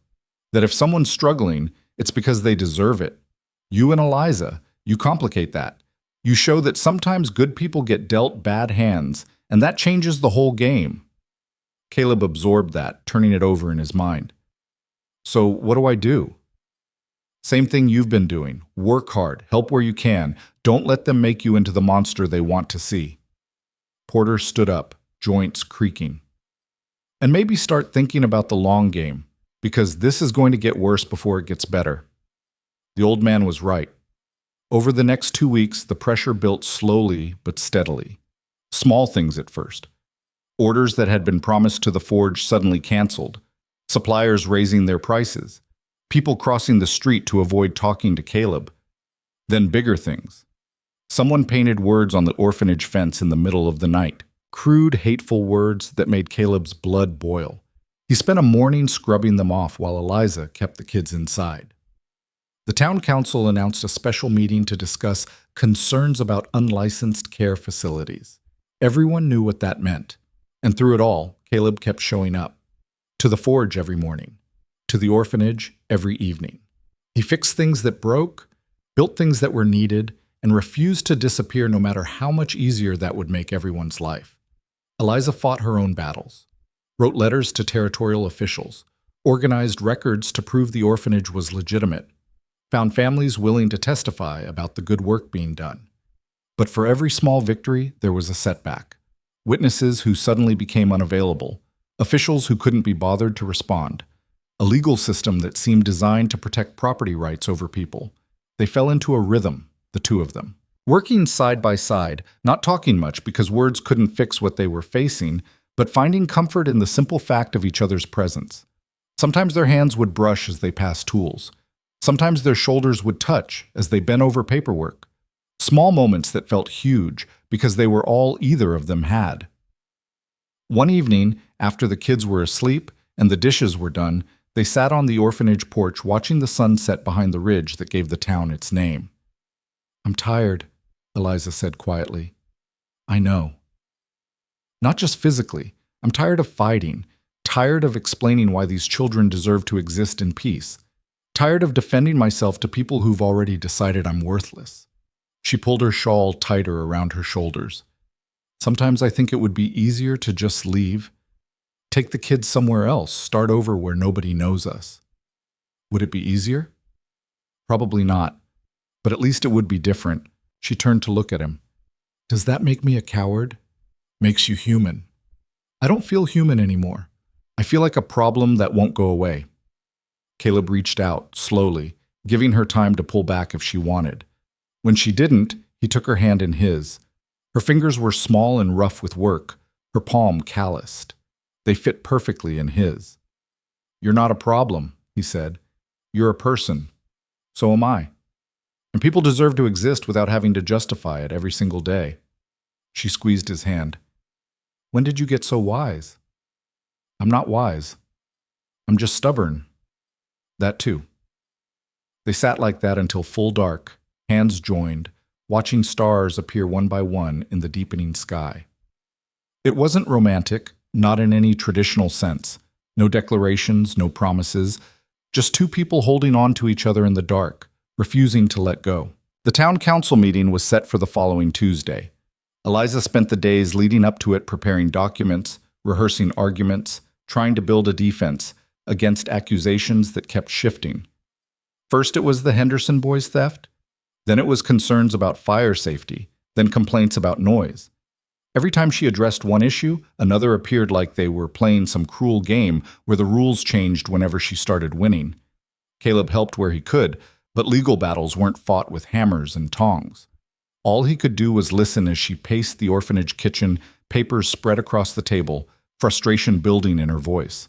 that if someone's struggling, it's because they deserve it. You and Eliza, you complicate that. You show that sometimes good people get dealt bad hands, and that changes the whole game. Caleb absorbed that, turning it over in his mind. So what do I do? Same thing you've been doing. Work hard, help where you can. Don't let them make you into the monster they want to see. Porter stood up, joints creaking. And maybe start thinking about the long game, because this is going to get worse before it gets better. The old man was right. Over the next 2 weeks, the pressure built slowly but steadily. Small things at first. Orders that had been promised to the forge suddenly canceled. Suppliers raising their prices. People crossing the street to avoid talking to Caleb. Then bigger things. Someone painted words on the orphanage fence in the middle of the night. Crude, hateful words that made Caleb's blood boil. He spent a morning scrubbing them off while Eliza kept the kids inside. The town council announced a special meeting to discuss concerns about unlicensed care facilities. Everyone knew what that meant. And through it all, Caleb kept showing up. To the forge every morning. to the orphanage every evening. He fixed things that broke, built things that were needed, and refused to disappear no matter how much easier that would make everyone's life. Eliza fought her own battles, wrote letters to territorial officials, organized records to prove the orphanage was legitimate, found families willing to testify about the good work being done. But for every small victory, there was a setback. Witnesses who suddenly became unavailable, officials who couldn't be bothered to respond, a legal system that seemed designed to protect property rights over people. They fell into a rhythm, the two of them. Working side by side, not talking much because words couldn't fix what they were facing, but finding comfort in the simple fact of each other's presence. Sometimes their hands would brush as they passed tools. Sometimes their shoulders would touch as they bent over paperwork. Small moments that felt huge because they were all either of them had. One evening, after the kids were asleep and the dishes were done, they sat on the orphanage porch watching the sun set behind the ridge that gave the town its name. "I'm tired," Eliza said quietly. "I know. Not just physically. I'm tired of fighting, tired of explaining why these children deserve to exist in peace, tired of defending myself to people who've already decided I'm worthless." She pulled her shawl tighter around her shoulders. "Sometimes I think it would be easier to just leave. Take the kids somewhere else, start over where nobody knows us." Would it be easier? Probably not, but at least it would be different. She turned to look at him. "Does that make me a coward?" "Makes you human." "I don't feel human anymore. I feel like a problem that won't go away." Caleb reached out, slowly, giving her time to pull back if she wanted. When she didn't, he took her hand in his. Her fingers were small and rough with work, her palm calloused. They fit perfectly in his. "You're not a problem," he said. "You're a person. So am I. And people deserve to exist without having to justify it every single day." She squeezed his hand. "When did you get so wise?" "I'm not wise. I'm just stubborn." "That too." They sat like that until full dark, hands joined, watching stars appear one by one in the deepening sky. It wasn't romantic, not in any traditional sense. No declarations, no promises, just two people holding on to each other in the dark, refusing to let go. The town council meeting was set for the following Tuesday. Eliza spent the days leading up to it preparing documents, rehearsing arguments, trying to build a defense against accusations that kept shifting. First it was the Henderson boys' theft, then it was concerns about fire safety, then complaints about noise. Every time she addressed one issue, another appeared like they were playing some cruel game where the rules changed whenever she started winning. Caleb helped where he could, but legal battles weren't fought with hammers and tongs. All he could do was listen as she paced the orphanage kitchen, papers spread across the table, frustration building in her voice.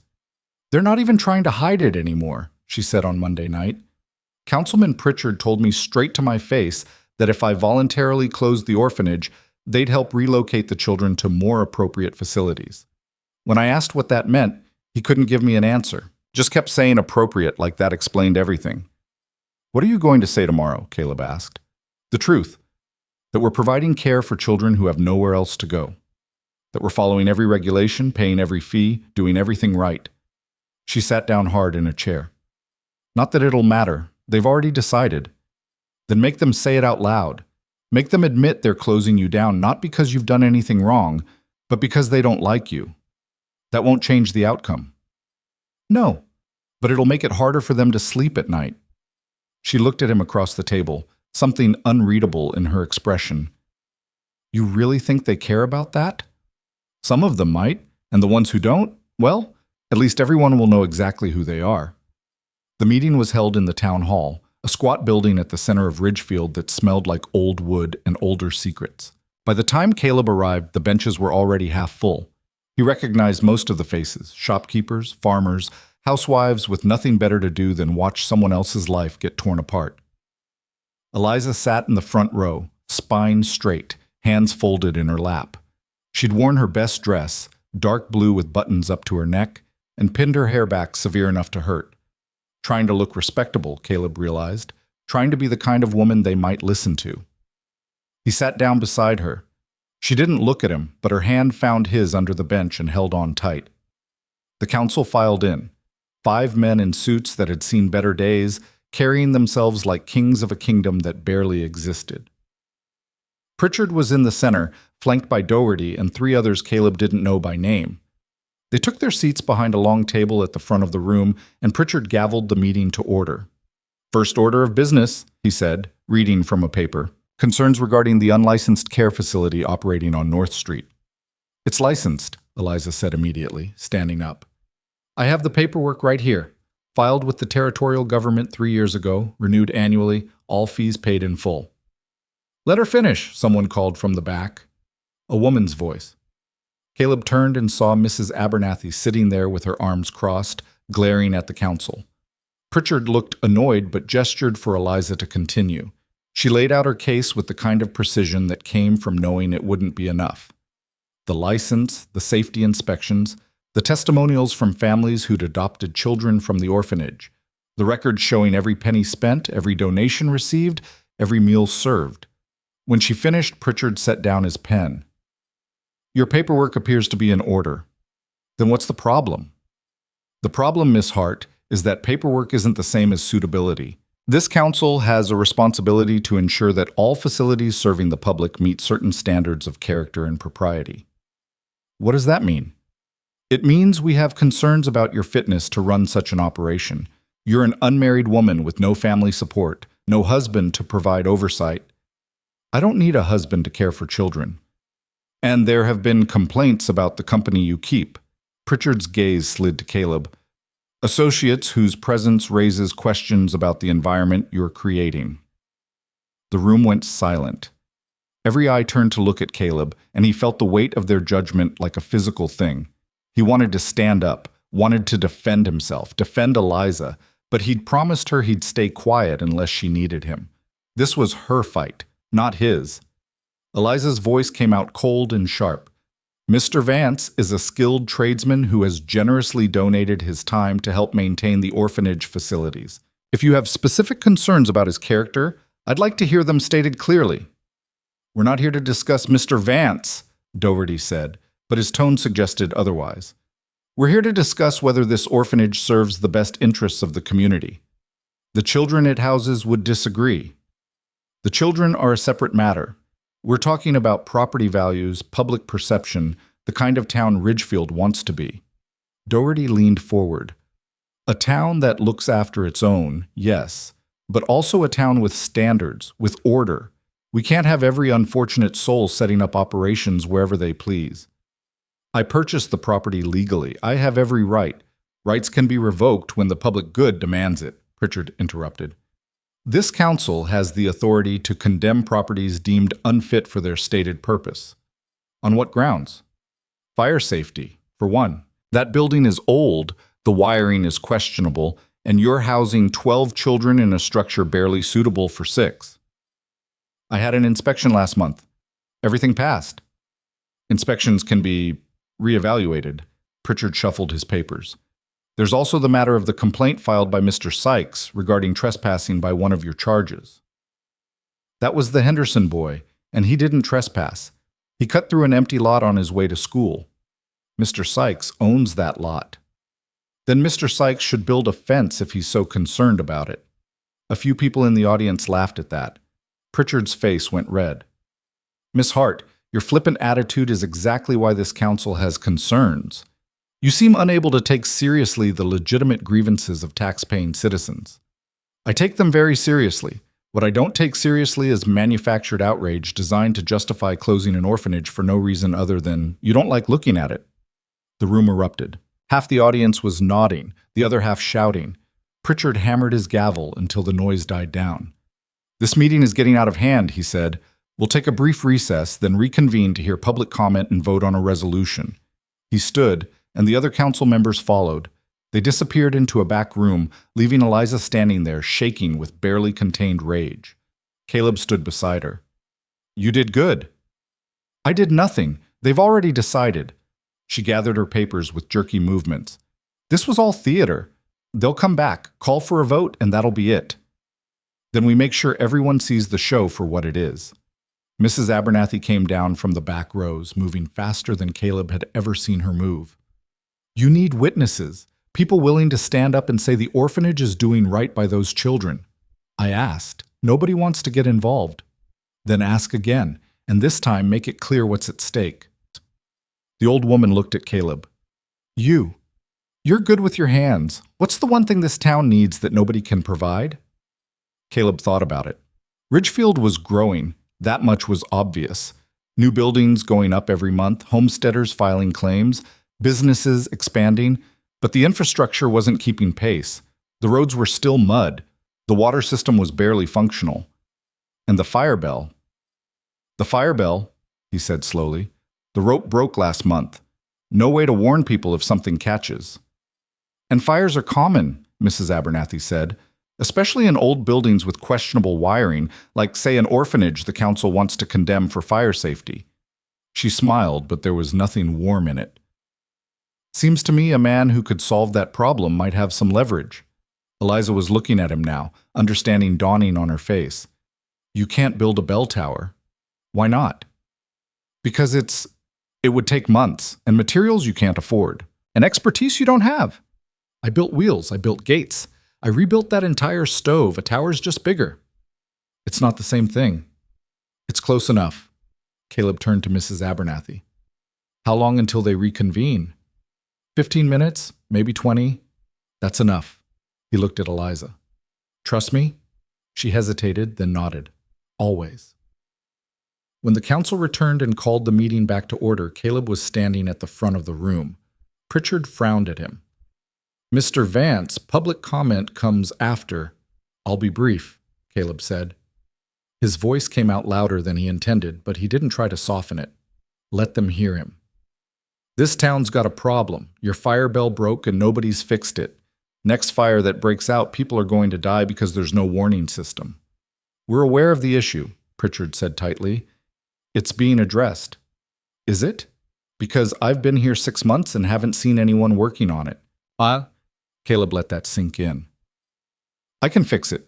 "They're not even trying to hide it anymore," she said on Monday night. "Councilman Pritchard told me straight to my face that if I voluntarily closed the orphanage, they'd help relocate the children to more appropriate facilities. When I asked what that meant, he couldn't give me an answer. Just kept saying appropriate like that explained everything." "What are you going to say tomorrow?" Caleb asked. "The truth. That we're providing care for children who have nowhere else to go. That we're following every regulation, paying every fee, doing everything right." She sat down hard in a chair. "Not that it'll matter. They've already decided." "Then make them say it out loud. Make them admit they're closing you down not because you've done anything wrong, but because they don't like you. That won't change the outcome." "No, but it'll make it harder for them to sleep at night." She looked at him across the table, something unreadable in her expression. "You really think they care about that?" "Some of them might, and the ones who don't, well, at least everyone will know exactly who they are." The meeting was held in the town hall, a squat building at the center of Ridgefield that smelled like old wood and older secrets. By the time Caleb arrived, the benches were already half full. He recognized most of the faces: shopkeepers, farmers, housewives with nothing better to do than watch someone else's life get torn apart. Eliza sat in the front row, spine straight, hands folded in her lap. She'd worn her best dress, dark blue with buttons up to her neck, and pinned her hair back severe enough to hurt. Trying to look respectable, Caleb realized, trying to be the kind of woman they might listen to. He sat down beside her. She didn't look at him, but her hand found his under the bench and held on tight. The council filed in. 5 men in suits that had seen better days, carrying themselves like kings of a kingdom that barely existed. Pritchard was in the center, flanked by Doherty and 3 others Caleb didn't know by name. They took their seats behind a long table at the front of the room, and Pritchard gavelled the meeting to order. "First order of business," he said, reading from a paper. "Concerns regarding the unlicensed care facility operating on North Street." "It's licensed," Eliza said immediately, standing up. "I have the paperwork right here. Filed with the territorial government 3 years ago, renewed annually, all fees paid in full." "Let her finish," someone called from the back. A woman's voice. Caleb turned and saw Mrs. Abernathy sitting there with her arms crossed, glaring at the council. Pritchard looked annoyed but gestured for Eliza to continue. She laid out her case with the kind of precision that came from knowing it wouldn't be enough. The license, the safety inspections, the testimonials from families who'd adopted children from the orphanage, the records showing every penny spent, every donation received, every meal served. When she finished, Pritchard set down his pen. "Your paperwork appears to be in order. Then what's the problem?" "The problem, Miss Hart, is that paperwork isn't the same as suitability. This council has a responsibility to ensure that all facilities serving the public meet certain standards of character and propriety." "What does that mean?" "It means we have concerns about your fitness to run such an operation. You're an unmarried woman with no family support, no husband to provide oversight." "I don't need a husband to care for children." "And there have been complaints about the company you keep." Pritchard's gaze slid to Caleb. "Associates whose presence raises questions about the environment you're creating." The room went silent. Every eye turned to look at Caleb, and he felt the weight of their judgment like a physical thing. He wanted to stand up, wanted to defend himself, defend Eliza, but he'd promised her he'd stay quiet unless she needed him. This was her fight, not his. Eliza's voice came out cold and sharp. "Mr. Vance is a skilled tradesman who has generously donated his time to help maintain the orphanage facilities. If you have specific concerns about his character, I'd like to hear them stated clearly." "We're not here to discuss Mr. Vance," Doherty said, but his tone suggested otherwise. "We're here to discuss whether this orphanage serves the best interests of the community. The children it houses would disagree. The children are a separate matter. We're talking about property values, public perception, the kind of town Ridgefield wants to be." Doherty leaned forward. "A town that looks after its own, yes, but also a town with standards, with order. We can't have every unfortunate soul setting up operations wherever they please." "I purchased the property legally. I have every right. Rights can be revoked when the public good demands it," Pritchard interrupted. "This council has the authority to condemn properties deemed unfit for their stated purpose." "On what grounds?" "Fire safety, for one. That building is old, the wiring is questionable, and you're housing 12 children in a structure barely suitable for 6. "I had an inspection last month. Everything passed." "Inspections can be reevaluated." Pritchard shuffled his papers. "There's also the matter of the complaint filed by Mr. Sykes regarding trespassing by one of your charges." "That was the Henderson boy, and he didn't trespass. He cut through an empty lot on his way to school. Mr. Sykes owns that lot." "Then Mr. Sykes should build a fence if he's so concerned about it." A few people in the audience laughed at that. Pritchard's face went red. "Miss Hart, your flippant attitude is exactly why this council has concerns. You seem unable to take seriously the legitimate grievances of tax-paying citizens." "I take them very seriously. What I don't take seriously is manufactured outrage designed to justify closing an orphanage for no reason other than you don't like looking at it." The room erupted. Half the audience was nodding, the other half shouting. Pritchard hammered his gavel until the noise died down. "This meeting is getting out of hand," he said. "We'll take a brief recess, then reconvene to hear public comment and vote on a resolution." He stood, and the other council members followed. They disappeared into a back room, leaving Eliza standing there, shaking with barely contained rage. Caleb stood beside her. "You did good." "I did nothing. They've already decided." She gathered her papers with jerky movements. "This was all theater. They'll come back, call for a vote, and that'll be it. Then we make sure everyone sees the show for what it is." Mrs. Abernathy came down from the back rows, moving faster than Caleb had ever seen her move. "You need witnesses. People willing to stand up and say the orphanage is doing right by those children. I asked. Nobody wants to get involved. Then ask again, and this time make it clear what's at stake. The old woman looked at Caleb. You're good with your hands. What's the one thing this town needs that nobody can provide? Caleb thought about it. Ridgefield was growing. That much was obvious. New buildings going up every month, homesteaders filing claims, businesses expanding, but the infrastructure wasn't keeping pace. The roads were still mud. The water system was barely functional. And the fire bell. The fire bell, he said slowly. The rope broke last month. No way to warn people if something catches. And fires are common, Mrs. Abernathy said, especially in old buildings with questionable wiring, like, say, an orphanage the council wants to condemn for fire safety. She smiled, but there was nothing warm in it. Seems to me a man who could solve that problem might have some leverage. Eliza was looking at him now, understanding dawning on her face. You can't build a bell tower. Why not? Because it would take months, and materials you can't afford, and expertise you don't have. I built wheels, I built gates. I rebuilt that entire stove. A tower's just bigger. It's not the same thing. It's close enough. Caleb turned to Mrs. Abernathy. How long until they reconvene? 15 minutes, maybe 20. That's enough. He looked at Eliza. Trust me? She hesitated, then nodded. Always. When the council returned and called the meeting back to order, Caleb was standing at the front of the room. Pritchard frowned at him. Mr. Vance, public comment comes after. I'll be brief, Caleb said. His voice came out louder than he intended, but he didn't try to soften it. Let them hear him. This town's got a problem. Your fire bell broke and nobody's fixed it. Next fire that breaks out, people are going to die because there's no warning system. We're aware of the issue, Pritchard said tightly. It's being addressed. Is it? Because I've been here 6 months and haven't seen anyone working on it. Caleb let that sink in. I can fix it.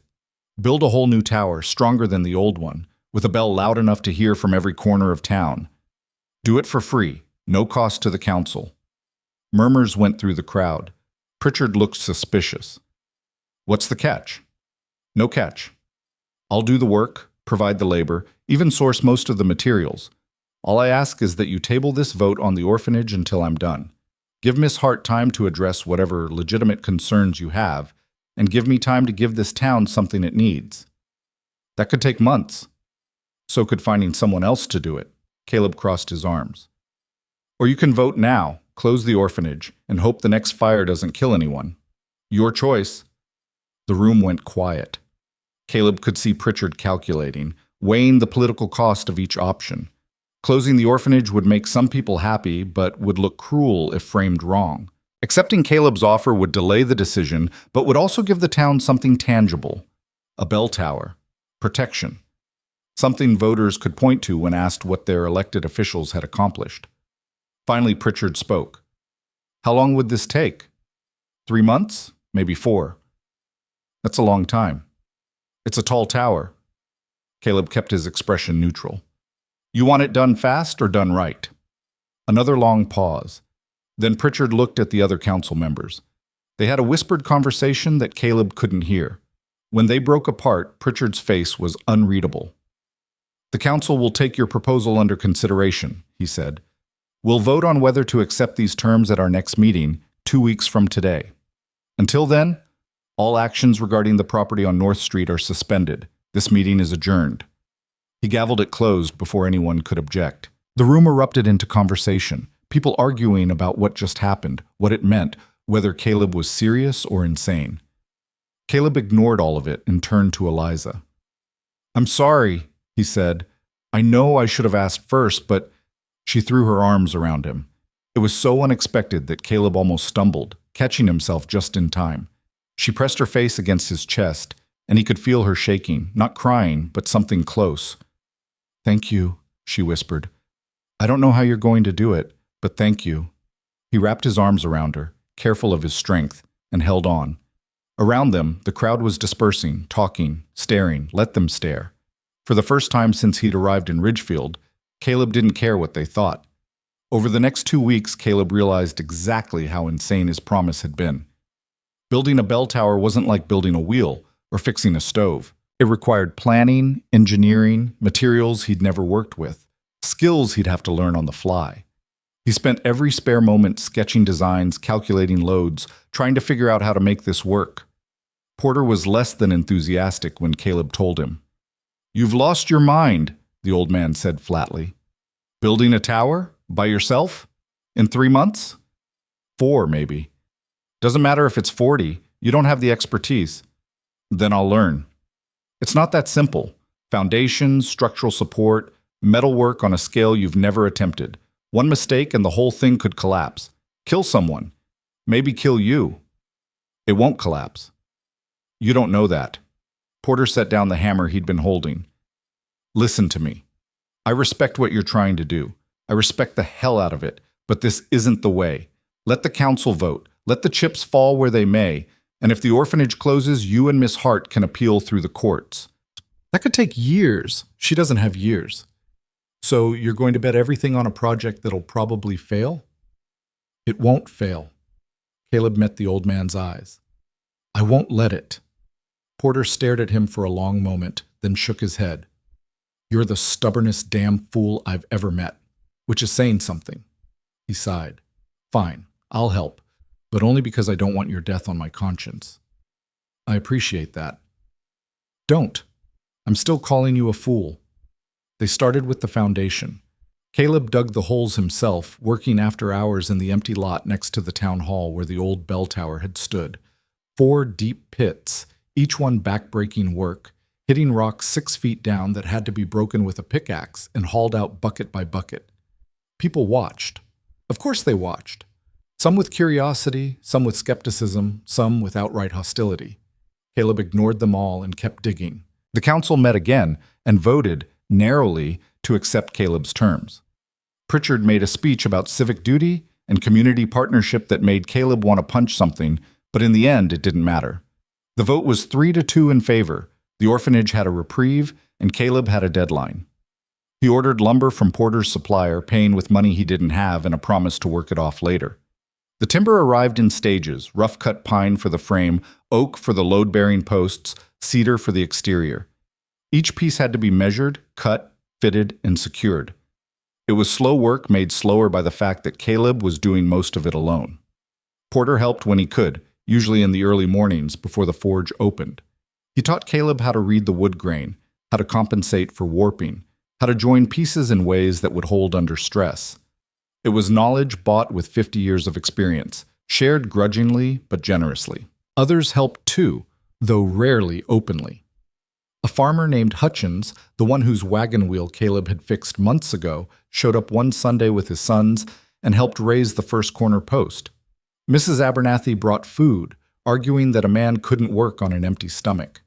Build a whole new tower, stronger than the old one, with a bell loud enough to hear from every corner of town. Do it for free, no cost to the council. Murmurs went through the crowd. Pritchard looked suspicious. What's the catch? No catch. I'll do the work, provide the labor, even source most of the materials. All I ask is that you table this vote on the orphanage until I'm done. Give Miss Hart time to address whatever legitimate concerns you have, and give me time to give this town something it needs. That could take months. So could finding someone else to do it. Caleb crossed his arms. Or you can vote now, close the orphanage, and hope the next fire doesn't kill anyone. Your choice. The room went quiet. Caleb could see Pritchard calculating, weighing the political cost of each option. Closing the orphanage would make some people happy, but would look cruel if framed wrong. Accepting Caleb's offer would delay the decision, but would also give the town something tangible. A bell tower. Protection. Something voters could point to when asked what their elected officials had accomplished. Finally, Pritchard spoke. How long would this take? 3 months? Maybe 4. That's a long time. It's a tall tower. Caleb kept his expression neutral. You want it done fast or done right? Another long pause. Then Pritchard looked at the other council members. They had a whispered conversation that Caleb couldn't hear. When they broke apart, Pritchard's face was unreadable. The council will take your proposal under consideration, he said. We'll vote on whether to accept these terms at our next meeting, 2 weeks from today. Until then, all actions regarding the property on North Street are suspended. This meeting is adjourned. He gavelled it closed before anyone could object. The room erupted into conversation, people arguing about what just happened, what it meant, whether Caleb was serious or insane. Caleb ignored all of it and turned to Eliza. I'm sorry, he said. I know I should have asked first, but she threw her arms around him. It was so unexpected that Caleb almost stumbled, catching himself just in time. She pressed her face against his chest, and he could feel her shaking, not crying, but something close. Thank you, she whispered. I don't know how you're going to do it, but thank you. He wrapped his arms around her, careful of his strength, and held on. Around them, the crowd was dispersing, talking, staring, let them stare. For the first time since he'd arrived in Ridgefield, Caleb didn't care what they thought. Over the next 2 weeks, Caleb realized exactly how insane his promise had been. Building a bell tower wasn't like building a wheel or fixing a stove. It required planning, engineering, materials he'd never worked with, skills he'd have to learn on the fly. He spent every spare moment sketching designs, calculating loads, trying to figure out how to make this work. Porter was less than enthusiastic when Caleb told him. "You've lost your mind," the old man said flatly. "Building a tower? By yourself? In 3 months? 4, maybe. Doesn't matter if it's 40, you don't have the expertise. Then I'll learn. It's not that simple. Foundations, structural support, metalwork on a scale you've never attempted. One mistake and the whole thing could collapse. Kill someone. Maybe kill you. It won't collapse. You don't know that." Porter set down the hammer he'd been holding. "Listen to me. I respect what you're trying to do. I respect the hell out of it, but this isn't the way. Let the council vote. Let the chips fall where they may, and if the orphanage closes, you and Miss Hart can appeal through the courts." "That could take years." "She doesn't have years." "So you're going to bet everything on a project that'll probably fail?" "It won't fail." Caleb met the old man's eyes. "I won't let it." Porter stared at him for a long moment, then shook his head. "You're the stubbornest damn fool I've ever met," which is saying something. He sighed. "Fine, I'll help, but only because I don't want your death on my conscience." "I appreciate that." "Don't. I'm still calling you a fool." They started with the foundation. Caleb dug the holes himself, working after hours in the empty lot next to the town hall where the old bell tower had stood. 4 deep pits, each one back-breaking work, hitting rocks 6 feet down that had to be broken with a pickaxe and hauled out bucket by bucket. People watched. Of course they watched. Some with curiosity, some with skepticism, some with outright hostility. Caleb ignored them all and kept digging. The council met again and voted, narrowly, to accept Caleb's terms. Pritchard made a speech about civic duty and community partnership that made Caleb want to punch something, but in the end it didn't matter. The vote was 3-2 in favor. The orphanage had a reprieve, and Caleb had a deadline. He ordered lumber from Porter's supplier, paying with money he didn't have and a promise to work it off later. The timber arrived in stages: rough-cut pine for the frame, oak for the load-bearing posts, cedar for the exterior. Each piece had to be measured, cut, fitted, and secured. It was slow work made slower by the fact that Caleb was doing most of it alone. Porter helped when he could, usually in the early mornings before the forge opened. He taught Caleb how to read the wood grain, how to compensate for warping, how to join pieces in ways that would hold under stress. It was knowledge bought with 50 years of experience, shared grudgingly but generously. Others helped too, though rarely openly. A farmer named Hutchins, the one whose wagon wheel Caleb had fixed months ago, showed up one Sunday with his sons and helped raise the first corner post. Mrs. Abernathy brought food, arguing that a man couldn't work on an empty stomach.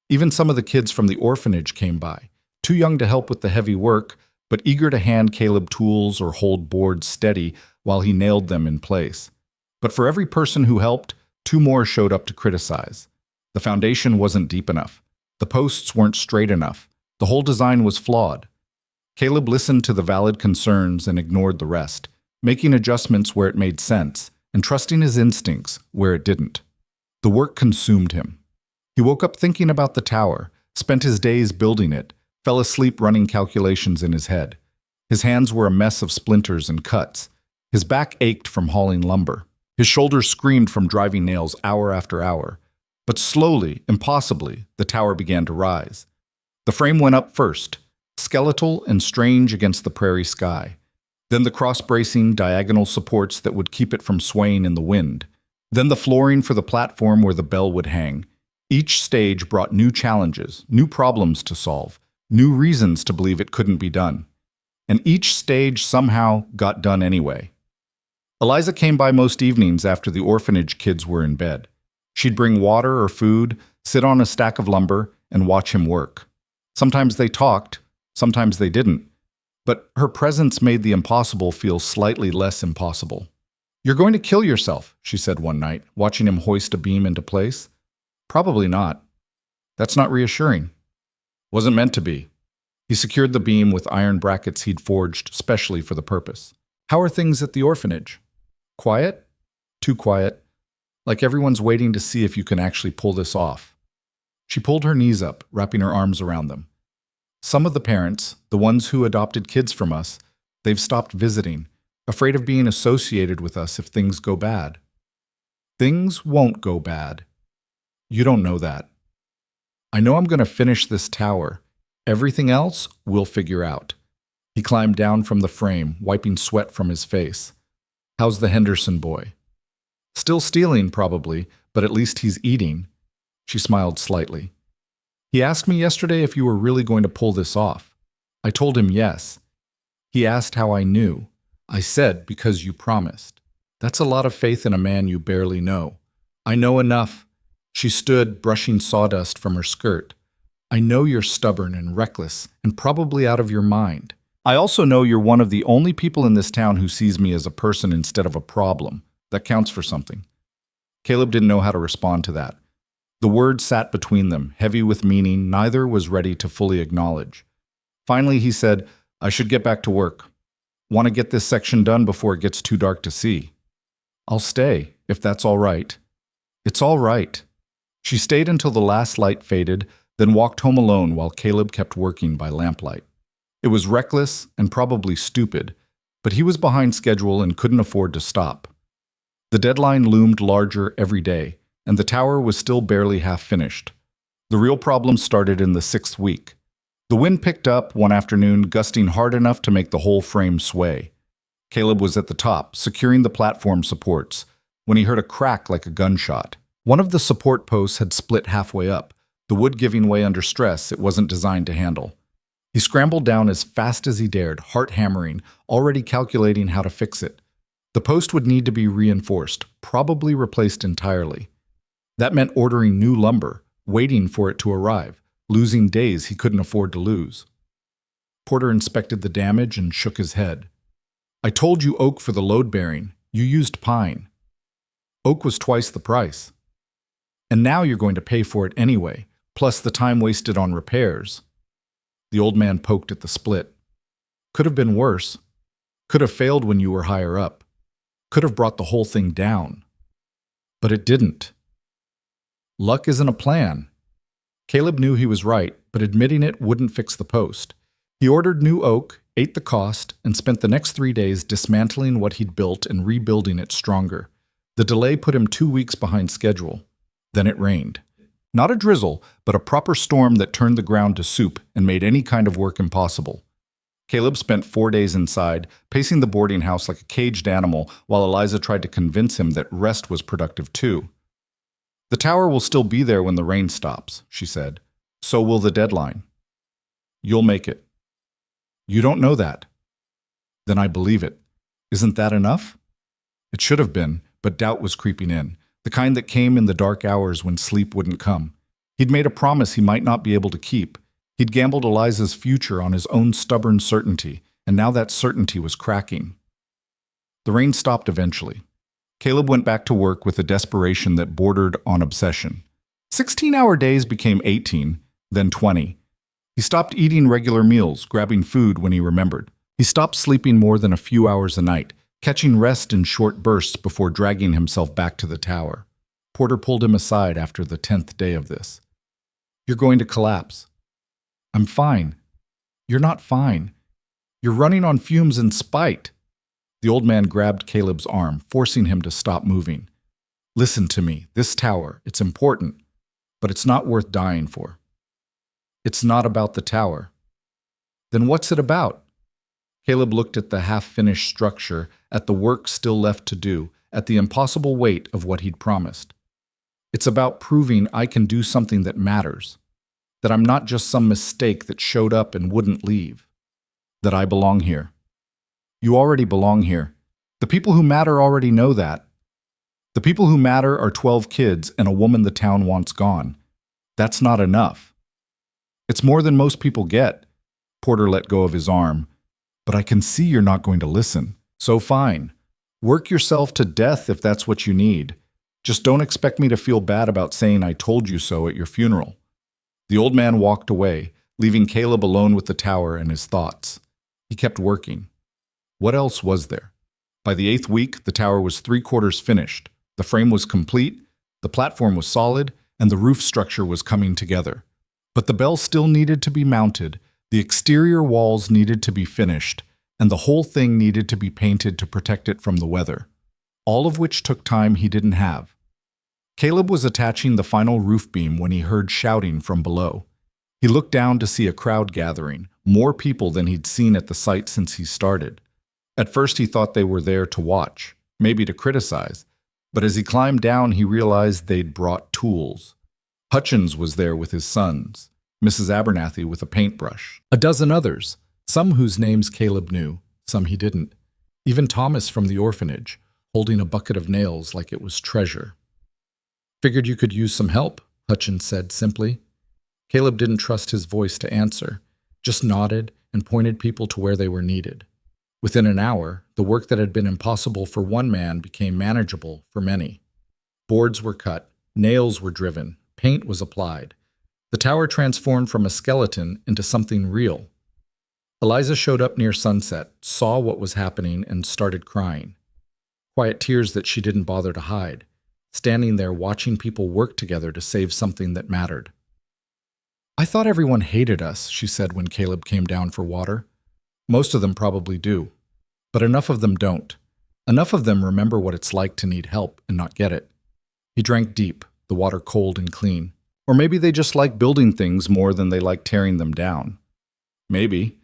Even some of the kids from the orphanage came by, too young to help with the heavy work, but eager to hand Caleb tools or hold boards steady while he nailed them in place. But for every person who helped, 2 more showed up to criticize. The foundation wasn't deep enough. The posts weren't straight enough. The whole design was flawed. Caleb listened to the valid concerns and ignored the rest, making adjustments where it made sense and trusting his instincts where it didn't. The work consumed him. He woke up thinking about the tower, spent his days building it, fell asleep running calculations in his head. His hands were a mess of splinters and cuts. His back ached from hauling lumber. His shoulders screamed from driving nails hour after hour. But slowly, impossibly, the tower began to rise. The frame went up first, skeletal and strange against the prairie sky. Then the cross-bracing diagonal supports that would keep it from swaying in the wind. Then the flooring for the platform where the bell would hang. Each stage brought new challenges, new problems to solve, new reasons to believe it couldn't be done. And each stage somehow got done anyway. Eliza came by most evenings after the orphanage kids were in bed. She'd bring water or food, sit on a stack of lumber, and watch him work. Sometimes they talked, sometimes they didn't. But her presence made the impossible feel slightly less impossible. "You're going to kill yourself," she said one night, watching him hoist a beam into place. "Probably not." "That's not reassuring." "Wasn't meant to be." He secured the beam with iron brackets he'd forged specially for the purpose. "How are things at the orphanage?" "Quiet?" "Too quiet. like everyone's waiting to see if you can actually pull this off. She pulled her knees up, wrapping her arms around them. Some of the parents, the ones who adopted kids from us, they've stopped visiting, afraid of being associated with us if things go bad. Things won't go bad. You don't know that. I know I'm going to finish this tower. Everything else we'll figure out. He climbed down from the frame, wiping sweat from his face. How's the Henderson boy? Still stealing, probably, but at least he's eating. She smiled slightly. He asked me yesterday if you were really going to pull this off. I told him yes. He asked how I knew. I said, because you promised. That's a lot of faith in a man you barely know. I know enough. She stood, brushing sawdust from her skirt. I know you're stubborn and reckless and probably out of your mind. I also know you're one of the only people in this town who sees me as a person instead of a problem. That counts for something. Caleb didn't know how to respond to that. The words sat between them, heavy with meaning neither was ready to fully acknowledge. Finally, he said, I should get back to work. Want to get this section done before it gets too dark to see. I'll stay, if that's all right. It's all right. She stayed until the last light faded, then walked home alone while Caleb kept working by lamplight. It was reckless and probably stupid, but he was behind schedule and couldn't afford to stop. The deadline loomed larger every day, and the tower was still barely half finished. The real problem started in the 6th week. The wind picked up one afternoon, gusting hard enough to make the whole frame sway. Caleb was at the top, securing the platform supports, when he heard a crack like a gunshot. One of the support posts had split halfway up, the wood giving way under stress it wasn't designed to handle. He scrambled down as fast as he dared, heart hammering, already calculating how to fix it. The post would need to be reinforced, probably replaced entirely. That meant ordering new lumber, waiting for it to arrive, losing days he couldn't afford to lose. Porter inspected the damage and shook his head. I told you oak for the load bearing. You used pine. Oak was twice the price. And now you're going to pay for it anyway, plus the time wasted on repairs. The old man poked at the split. Could have been worse. Could have failed when you were higher up. Could have brought the whole thing down. But it didn't. Luck isn't a plan. Caleb knew he was right, but admitting it wouldn't fix the post. He ordered new oak, ate the cost, and spent the next 3 days dismantling what he'd built and rebuilding it stronger. The delay put him 2 weeks behind schedule. Then it rained. Not a drizzle, but a proper storm that turned the ground to soup and made any kind of work impossible. Caleb spent 4 days inside, pacing the boarding house like a caged animal, while Eliza tried to convince him that rest was productive too. The tower will still be there when the rain stops, she said. So will the deadline. You'll make it. You don't know that. Then I believe it. Isn't that enough? It should have been, but doubt was creeping in, the kind that came in the dark hours when sleep wouldn't come. He'd made a promise he might not be able to keep. He'd gambled Eliza's future on his own stubborn certainty, and now that certainty was cracking. The rain stopped eventually. Caleb went back to work with a desperation that bordered on obsession. 16-hour days became 18, then 20. He stopped eating regular meals, grabbing food when he remembered. He stopped sleeping more than a few hours a night, catching rest in short bursts before dragging himself back to the tower. Porter pulled him aside after the 10th day of this. You're going to collapse. I'm fine. You're not fine. You're running on fumes in spite. The old man grabbed Caleb's arm, forcing him to stop moving. Listen to me. This tower, it's important, but it's not worth dying for. It's not about the tower. Then what's it about? Caleb looked at the half-finished structure, at the work still left to do, at the impossible weight of what he'd promised. It's about proving I can do something that matters, that I'm not just some mistake that showed up and wouldn't leave, that I belong here. You already belong here. The people who matter already know that. The people who matter are 12 kids and a woman the town wants gone. That's not enough. It's more than most people get. Porter let go of his arm. But I can see you're not going to listen. So fine. Work yourself to death if that's what you need. Just don't expect me to feel bad about saying I told you so at your funeral. The old man walked away, leaving Caleb alone with the tower and his thoughts. He kept working. What else was there? By the 8th week, the tower was 3/4 finished. The frame was complete, the platform was solid, and the roof structure was coming together. But the bell still needed to be mounted, the exterior walls needed to be finished, and the whole thing needed to be painted to protect it from the weather. All of which took time he didn't have. Caleb was attaching the final roof beam when he heard shouting from below. He looked down to see a crowd gathering, more people than he'd seen at the site since he started. At first he thought they were there to watch, maybe to criticize, but as he climbed down he realized they'd brought tools. Hutchins was there with his sons, Mrs. Abernathy with a paintbrush, a dozen others, some whose names Caleb knew, some he didn't. Even Thomas from the orphanage, holding a bucket of nails like it was treasure. "Figured you could use some help," Hutchins said simply. Caleb didn't trust his voice to answer, just nodded and pointed people to where they were needed. Within an hour, the work that had been impossible for one man became manageable for many. Boards were cut, nails were driven, paint was applied. The tower transformed from a skeleton into something real. Eliza showed up near sunset, saw what was happening, and started crying. Quiet tears that she didn't bother to hide, standing there watching people work together to save something that mattered. "I thought everyone hated us," she said when Caleb came down for water. "Most of them probably do, but enough of them don't. Enough of them remember what it's like to need help and not get it." He drank deep, the water cold and clean. Or maybe they just like building things more than they like tearing them down. Maybe.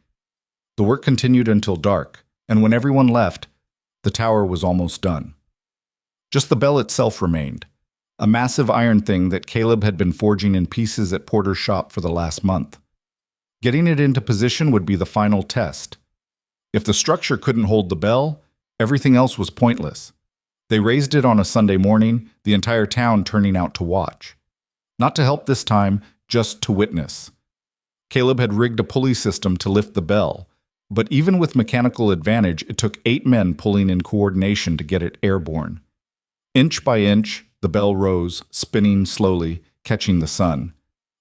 The work continued until dark, and when everyone left, the tower was almost done. Just the bell itself remained, a massive iron thing that Caleb had been forging in pieces at Porter's shop for the last month. Getting it into position would be the final test. If the structure couldn't hold the bell, everything else was pointless. They raised it on a Sunday morning, the entire town turning out to watch. Not to help this time, just to witness. Caleb had rigged a pulley system to lift the bell, but even with mechanical advantage, it took 8 men pulling in coordination to get it airborne. Inch by inch, the bell rose, spinning slowly, catching the sun.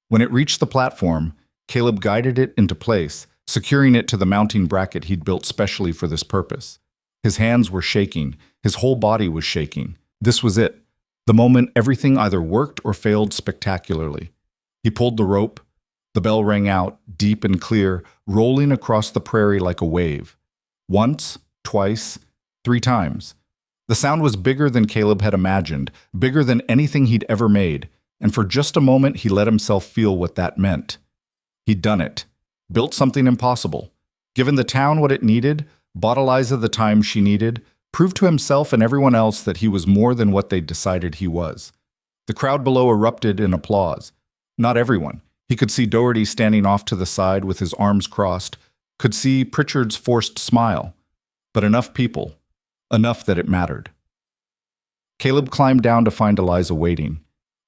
When it reached the platform, Caleb guided it into place, securing it to the mounting bracket he'd built specially for this purpose. His hands were shaking, his whole body was shaking. This was it. The moment everything either worked or failed spectacularly. He pulled the rope. The bell rang out, deep and clear, rolling across the prairie like a wave. Once, twice, 3 times. The sound was bigger than Caleb had imagined, bigger than anything he'd ever made, and for just a moment he let himself feel what that meant. He'd done it. Built something impossible. Given the town what it needed, bought Eliza the time she needed, proved to himself and everyone else that he was more than what they'd decided he was. The crowd below erupted in applause. Not everyone. He could see Doherty standing off to the side with his arms crossed, could see Pritchard's forced smile. But enough people. Enough that it mattered. Caleb climbed down to find Eliza waiting.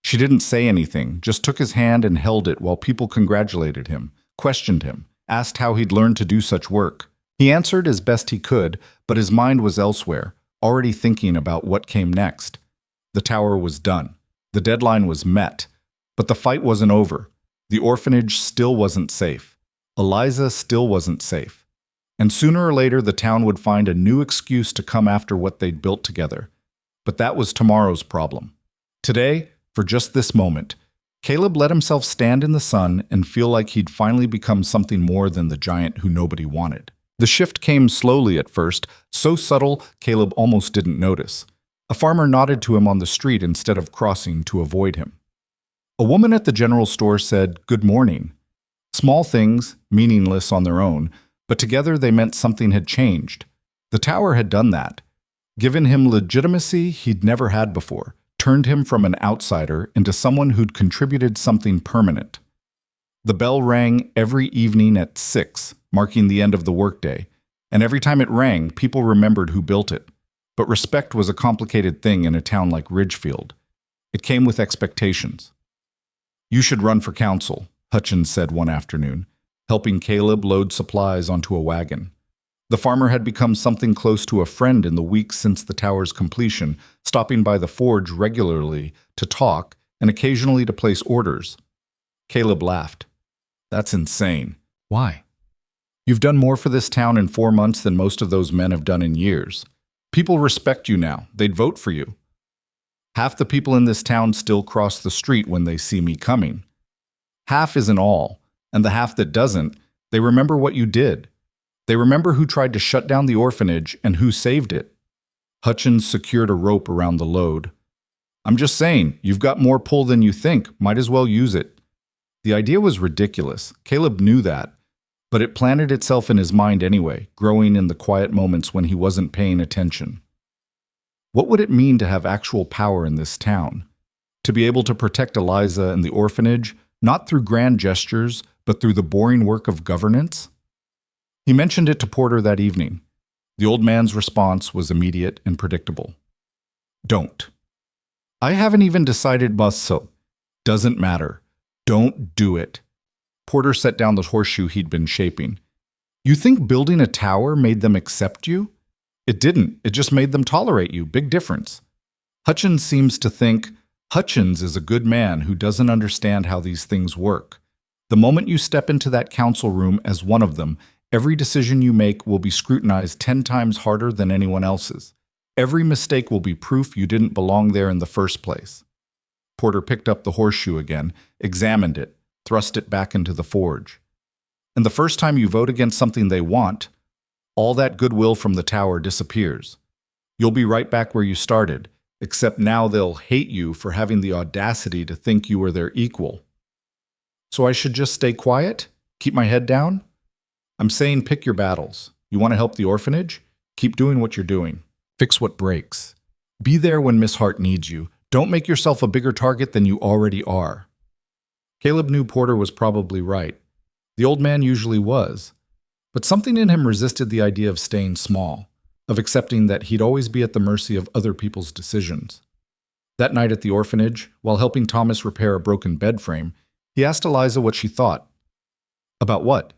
She didn't say anything, just took his hand and held it while people congratulated him, questioned him, asked how he'd learned to do such work. He answered as best he could, but his mind was elsewhere, already thinking about what came next. The tower was done. The deadline was met. But the fight wasn't over. The orphanage still wasn't safe. Eliza still wasn't safe. And sooner or later, the town would find a new excuse to come after what they'd built together. But that was tomorrow's problem. Today, for just this moment, Caleb let himself stand in the sun and feel like he'd finally become something more than the giant who nobody wanted. The shift came slowly at first, so subtle Caleb almost didn't notice. A farmer nodded to him on the street instead of crossing to avoid him. A woman at the general store said, "Good morning." Small things, meaningless on their own, but together they meant something had changed. The tower had done that. Given him legitimacy he'd never had before, turned him from an outsider into someone who'd contributed something permanent. The bell rang every evening at 6, marking the end of the workday, and every time it rang, people remembered who built it. But respect was a complicated thing in a town like Ridgefield. It came with expectations. "You should run for council," Hutchins said one afternoon, helping Caleb load supplies onto a wagon. The farmer had become something close to a friend in the weeks since the tower's completion, stopping by the forge regularly to talk and occasionally to place orders. Caleb laughed. "That's insane." "Why?" "You've done more for this town in 4 months than most of those men have done in years. People respect you now. They'd vote for you." Half the people in this town still cross the street when they see me coming. Half isn't all, and the half that doesn't, they remember what you did. They remember who tried to shut down the orphanage and who saved it. Hutchins secured a rope around the load. I'm just saying, you've got more pull than you think. Might as well use it. The idea was ridiculous. Caleb knew that. But it planted itself in his mind anyway, growing in the quiet moments when he wasn't paying attention. What would it mean to have actual power in this town? To be able to protect Eliza and the orphanage, not through grand gestures, but through the boring work of governance? He mentioned it to Porter that evening. The old man's response was immediate and predictable. Don't. I haven't even decided, boss, so doesn't matter. Don't do it. Porter set down the horseshoe he'd been shaping. You think building a tower made them accept you? It didn't. It just made them tolerate you. Big difference. Hutchins seems to think Hutchins is a good man who doesn't understand how these things work. The moment you step into that council room as one of them, every decision you make will be scrutinized 10 times harder than anyone else's. Every mistake will be proof you didn't belong there in the first place. Porter picked up the horseshoe again, examined it, thrust it back into the forge. And the first time you vote against something they want, all that goodwill from the tower disappears. You'll be right back where you started, except now they'll hate you for having the audacity to think you were their equal. So I should just stay quiet? Keep my head down? I'm saying pick your battles. You want to help the orphanage? Keep doing what you're doing. Fix what breaks. Be there when Miss Hart needs you. Don't make yourself a bigger target than you already are. Caleb knew Porter was probably right. The old man usually was. But something in him resisted the idea of staying small, of accepting that he'd always be at the mercy of other people's decisions. That night at the orphanage, while helping Thomas repair a broken bed frame, he asked Eliza what she thought. About what?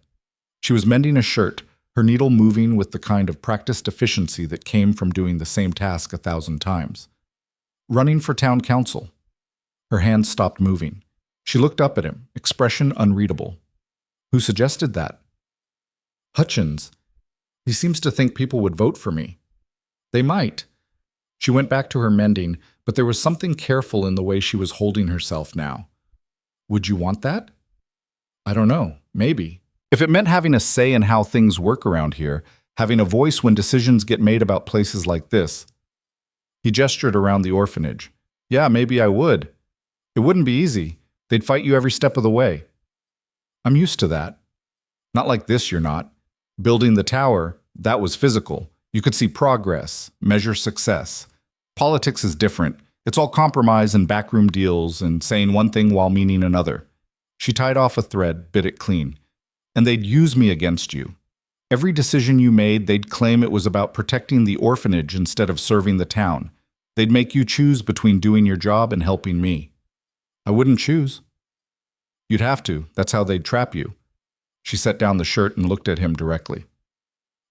She was mending a shirt, her needle moving with the kind of practiced efficiency that came from doing the same task 1,000 times. Running for town council. Her hands stopped moving. She looked up at him, expression unreadable. Who suggested that? Hutchins. He seems to think people would vote for me. They might. She went back to her mending, but there was something careful in the way she was holding herself now. Would you want that? I don't know. Maybe. If it meant having a say in how things work around here, having a voice when decisions get made about places like this. He gestured around the orphanage. Yeah, maybe I would. It wouldn't be easy. They'd fight you every step of the way. I'm used to that. Not like this, you're not. Building the tower, that was physical. You could see progress, measure success. Politics is different. It's all compromise and backroom deals and saying one thing while meaning another. She tied off a thread, bit it clean. And they'd use me against you. Every decision you made, they'd claim it was about protecting the orphanage instead of serving the town. They'd make you choose between doing your job and helping me. I wouldn't choose. You'd have to. That's how they'd trap you. She set down the shirt and looked at him directly.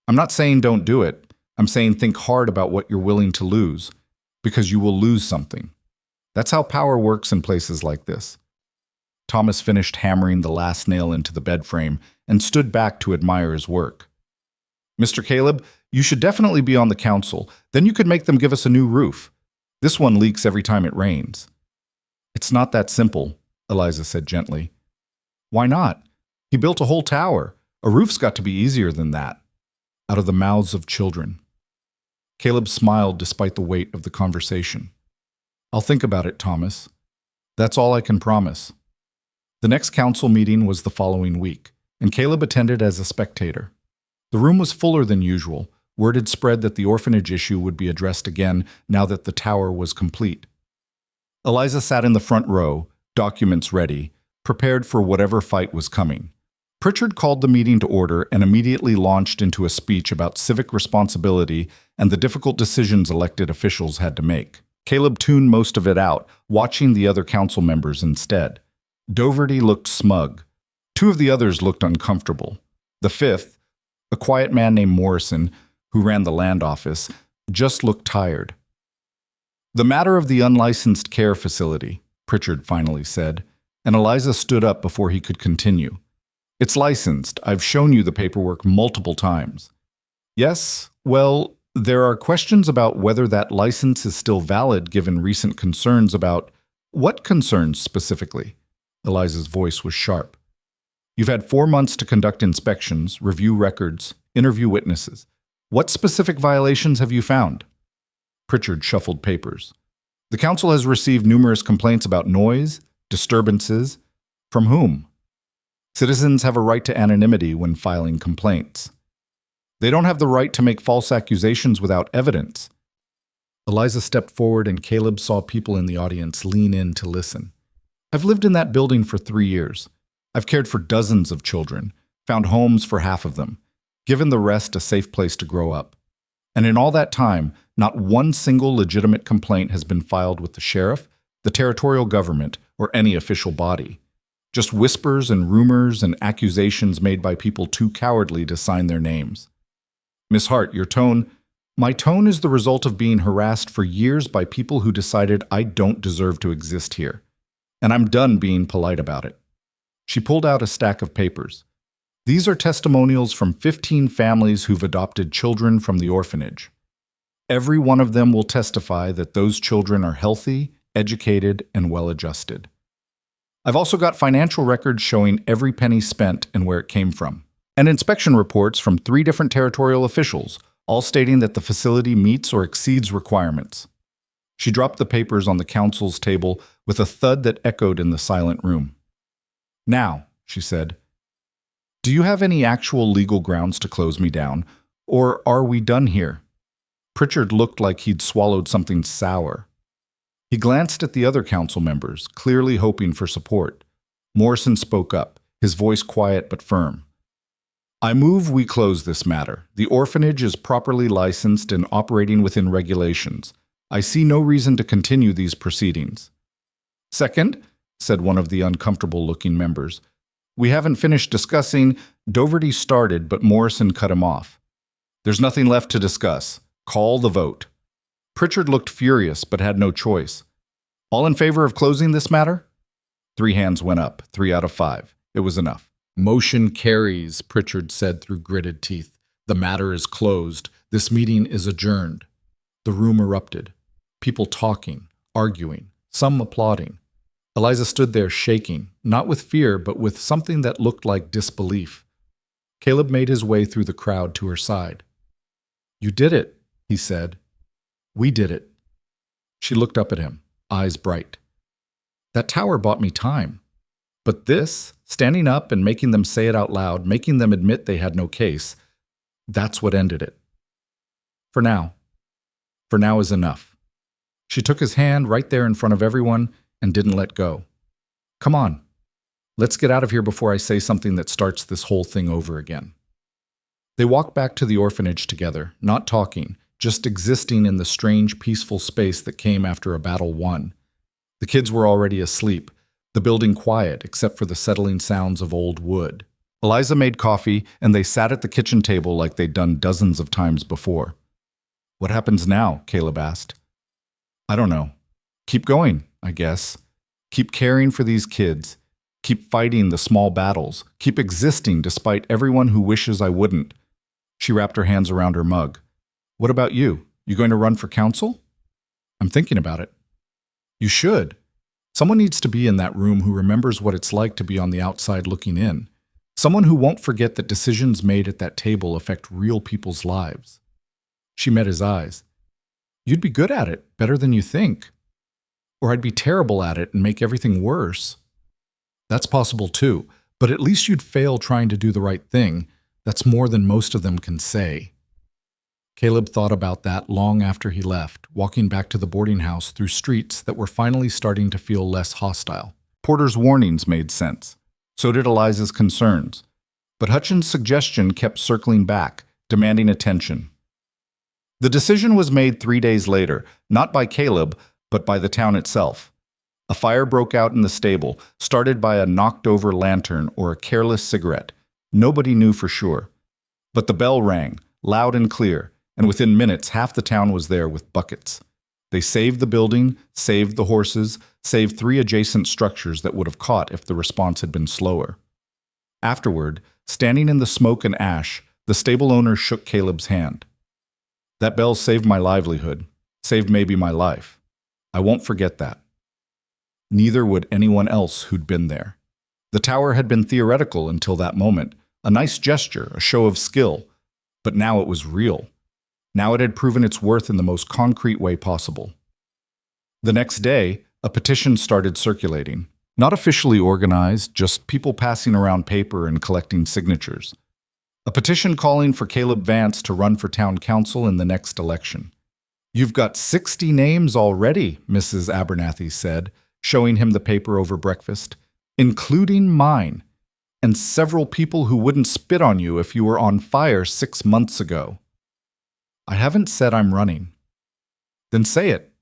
I'm not saying don't do it. I'm saying think hard about what you're willing to lose, because you will lose something. That's how power works in places like this. Thomas finished hammering the last nail into the bed frame and stood back to admire his work. Mr. Caleb, you should definitely be on the council. Then you could make them give us a new roof. This one leaks every time it rains. It's not that simple, Eliza said gently. Why not? He built a whole tower. A roof's got to be easier than that. Out of the mouths of children. Caleb smiled despite the weight of the conversation. I'll think about it, Thomas. That's all I can promise. The next council meeting was the following week, and Caleb attended as a spectator. The room was fuller than usual. Word had spread that the orphanage issue would be addressed again now that the tower was complete. Eliza sat in the front row, documents ready, prepared for whatever fight was coming. Pritchard called the meeting to order and immediately launched into a speech about civic responsibility and the difficult decisions elected officials had to make. Caleb tuned most of it out, watching the other council members instead. Dougherty looked smug. Two of the others looked uncomfortable. The fifth, a quiet man named Morrison, who ran the land office, just looked tired. The matter of the unlicensed care facility, Pritchard finally said, and Eliza stood up before he could continue. It's licensed. I've shown you the paperwork multiple times. Yes, well, There are questions about whether that license is still valid given recent concerns about— What concerns specifically? Eliza's voice was sharp. You've had 4 months to conduct inspections, review records, interview witnesses. What specific violations have you found? Pritchard shuffled papers. The council has received numerous complaints about noise, disturbances. From whom? Citizens have a right to anonymity when filing complaints. They don't have the right to make false accusations without evidence. Eliza stepped forward and Caleb saw people in the audience lean in to listen. I've lived in that building for 3 years. I've cared for dozens of children, found homes for half of them, given the rest a safe place to grow up. And in all that time, not one single legitimate complaint has been filed with the sheriff, the territorial government, or any official body. Just whispers and rumors and accusations made by people too cowardly to sign their names. Miss Hart, your tone— My tone is the result of being harassed for years by people who decided I don't deserve to exist here. And I'm done being polite about it. She pulled out a stack of papers. These are testimonials from 15 families who've adopted children from the orphanage. Every one of them will testify that those children are healthy, educated, and well-adjusted. I've also got financial records showing every penny spent and where it came from, and inspection reports from 3 different territorial officials, all stating that the facility meets or exceeds requirements. She dropped the papers on the council's table with a thud that echoed in the silent room. Now, she said, do you have any actual legal grounds to close me down, or are we done here? Pritchard looked like he'd swallowed something sour. He glanced at the other council members, clearly hoping for support. Morrison spoke up, his voice quiet but firm. I move we close this matter. The orphanage is properly licensed and operating within regulations. I see no reason to continue these proceedings. Second, said one of the uncomfortable-looking members, we haven't finished discussing— Doverty started, but Morrison cut him off. There's nothing left to discuss. Call the vote. Pritchard looked furious, but had no choice. All in favor of closing this matter? 3 hands went up, 3 out of 5. It was enough. Motion carries, Pritchard said through gritted teeth. The matter is closed. This meeting is adjourned. The room erupted. People talking, arguing, some applauding. Eliza stood there shaking, not with fear, but with something that looked like disbelief. Caleb made his way through the crowd to her side. You did it, he said. We did it. She looked up at him, eyes bright. That tower bought me time. But this, standing up and making them say it out loud, making them admit they had no case, that's what ended it. For now. For now is enough. She took his hand right there in front of everyone and didn't let go. Come on. Let's get out of here before I say something that starts this whole thing over again. They walked back to the orphanage together, not talking, just existing in the strange, peaceful space that came after a battle won. The kids were already asleep, the building quiet except for the settling sounds of old wood. Eliza made coffee, and they sat at the kitchen table like they'd done dozens of times before. What happens now? Caleb asked. I don't know. Keep going, I guess. Keep caring for these kids. Keep fighting the small battles. Keep existing despite everyone who wishes I wouldn't. She wrapped her hands around her mug. What about you? You going to run for council? I'm thinking about it. You should. Someone needs to be in that room who remembers what it's like to be on the outside looking in. Someone who won't forget that decisions made at that table affect real people's lives. She met his eyes. You'd be good at it, better than you think. Or I'd be terrible at it and make everything worse. That's possible too, but at least you'd fail trying to do the right thing. That's more than most of them can say. Caleb thought about that long after he left, walking back to the boarding house through streets that were finally starting to feel less hostile. Porter's warnings made sense. So did Eliza's concerns. But Hutchins' suggestion kept circling back, demanding attention. The decision was made 3 days later, not by Caleb, but by the town itself. A fire broke out in the stable, started by a knocked-over lantern or a careless cigarette. Nobody knew for sure. But the bell rang, loud and clear, and within minutes half the town was there with buckets. They saved the building, saved the horses, saved 3 adjacent structures that would have caught if the response had been slower. Afterward, standing in the smoke and ash, the stable owner shook Caleb's hand. That bell saved my livelihood, saved maybe my life. I won't forget that. Neither would anyone else who'd been there. The tower had been theoretical until that moment, a nice gesture, a show of skill, but now it was real. Now it had proven its worth in the most concrete way possible. The next day, a petition started circulating. Not officially organized, just people passing around paper and collecting signatures. A petition calling for Caleb Vance to run for town council in the next election. "You've got 60 names already," Mrs. Abernathy said, showing him the paper over breakfast, "including mine, and several people who wouldn't spit on you if you were on fire 6 months ago." "I haven't said I'm running." "Then say it.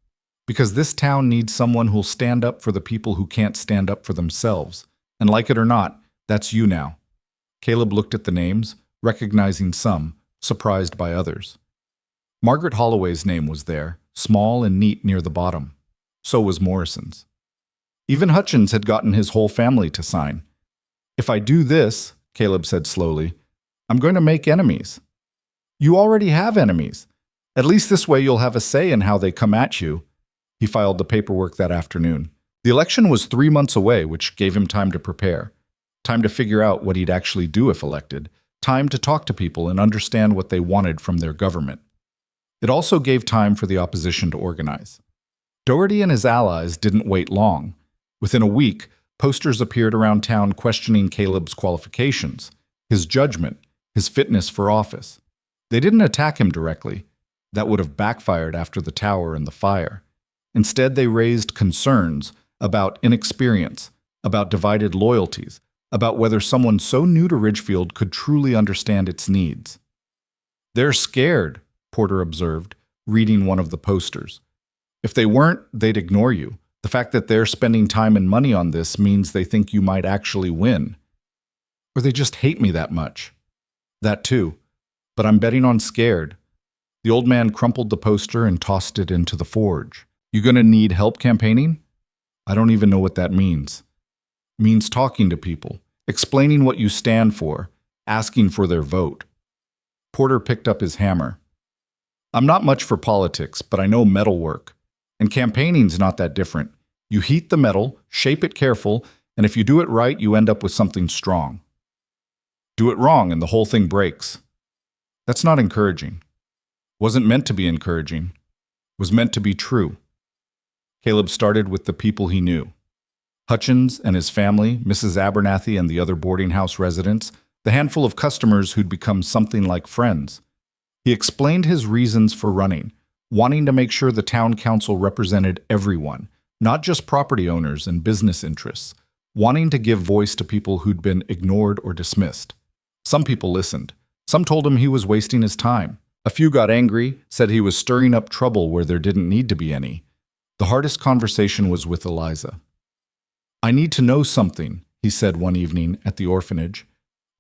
Because this town needs someone who'll stand up for the people who can't stand up for themselves. And like it or not, that's you now." Caleb looked at the names, recognizing some, surprised by others. Margaret Holloway's name was there, small and neat near the bottom. So was Morrison's. Even Hutchins had gotten his whole family to sign. "If I do this," Caleb said slowly, "I'm going to make enemies." "You already have enemies. At least this way you'll have a say in how they come at you." He filed the paperwork that afternoon. The election was 3 months away, which gave him time to prepare. Time to figure out what he'd actually do if elected. Time to talk to people and understand what they wanted from their government. It also gave time for the opposition to organize. Doherty and his allies didn't wait long. Within a week, posters appeared around town questioning Caleb's qualifications, his judgment, his fitness for office. They didn't attack him directly. That would have backfired after the tower and the fire. Instead, they raised concerns about inexperience, about divided loyalties, about whether someone so new to Ridgefield could truly understand its needs. "They're scared," Porter observed, reading one of the posters. "If they weren't, they'd ignore you. The fact that they're spending time and money on this means they think you might actually win. Or they just hate me that much." "That too. But I'm betting on scared." The old man crumpled the poster and tossed it into the forge. "You gonna need help campaigning?" "I don't even know what that means." "Means talking to people, explaining what you stand for, asking for their vote." Porter picked up his hammer. "I'm not much for politics, but I know metal work. And campaigning's not that different. You heat the metal, shape it careful, and if you do it right, you end up with something strong. Do it wrong and the whole thing breaks. That's not encouraging. Wasn't meant to be encouraging. Was meant to be true." Caleb started with the people he knew. Hutchins and his family, Mrs. Abernathy and the other boarding house residents, the handful of customers who'd become something like friends. He explained his reasons for running, wanting to make sure the town council represented everyone, not just property owners and business interests, wanting to give voice to people who'd been ignored or dismissed. Some people listened. Some told him he was wasting his time. A few got angry, said he was stirring up trouble where there didn't need to be any. The hardest conversation was with Eliza. "I need to know something," he said one evening at the orphanage.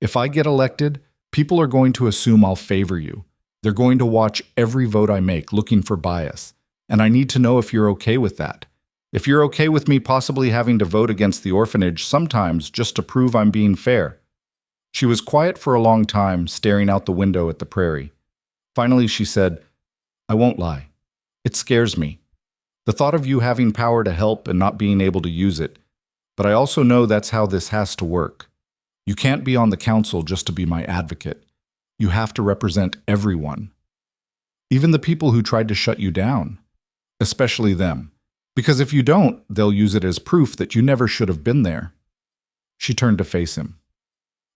"If I get elected, people are going to assume I'll favor you. They're going to watch every vote I make, looking for bias. And I need to know if you're okay with that. If you're okay with me possibly having to vote against the orphanage sometimes just to prove I'm being fair." She was quiet for a long time, staring out the window at the prairie. Finally, she said, "I won't lie. It scares me. The thought of you having power to help and not being able to use it. But I also know that's how this has to work. You can't be on the council just to be my advocate. You have to represent everyone. Even the people who tried to shut you down. Especially them. Because if you don't, they'll use it as proof that you never should have been there." She turned to face him.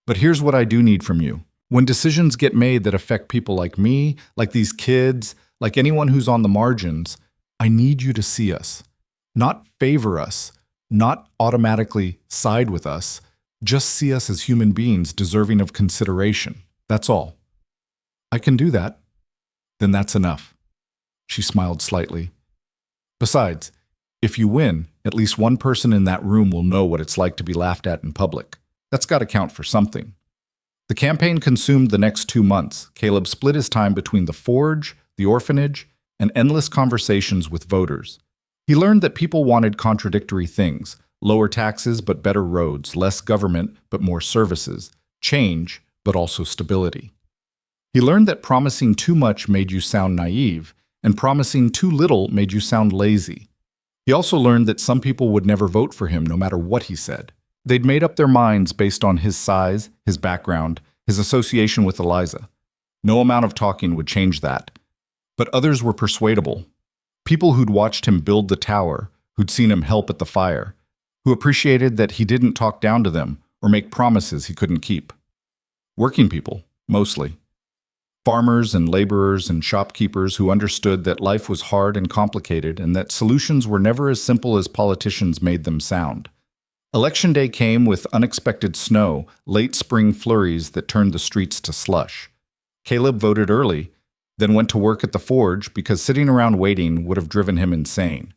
"But here's what I do need from you. When decisions get made that affect people like me, like these kids, like anyone who's on the margins, I need you to see us. Not favor us, not automatically side with us, just see us as human beings deserving of consideration. That's all." "I can do that." "Then that's enough." She smiled slightly. "Besides, if you win, at least one person in that room will know what it's like to be laughed at in public. That's got to count for something." The campaign consumed the next 2 months. Caleb split his time between the forge, the orphanage, and endless conversations with voters. He learned that people wanted contradictory things: lower taxes but better roads, less government but more services, change but also stability. He learned that promising too much made you sound naive, and promising too little made you sound lazy. He also learned that some people would never vote for him no matter what he said. They'd made up their minds based on his size, his background, his association with Eliza. No amount of talking would change that. But others were persuadable. People who'd watched him build the tower, who'd seen him help at the fire, who appreciated that he didn't talk down to them or make promises he couldn't keep. Working people, mostly. Farmers and laborers and shopkeepers who understood that life was hard and complicated and that solutions were never as simple as politicians made them sound. Election day came with unexpected snow, late spring flurries that turned the streets to slush. Caleb voted early, then went to work at the forge because sitting around waiting would have driven him insane.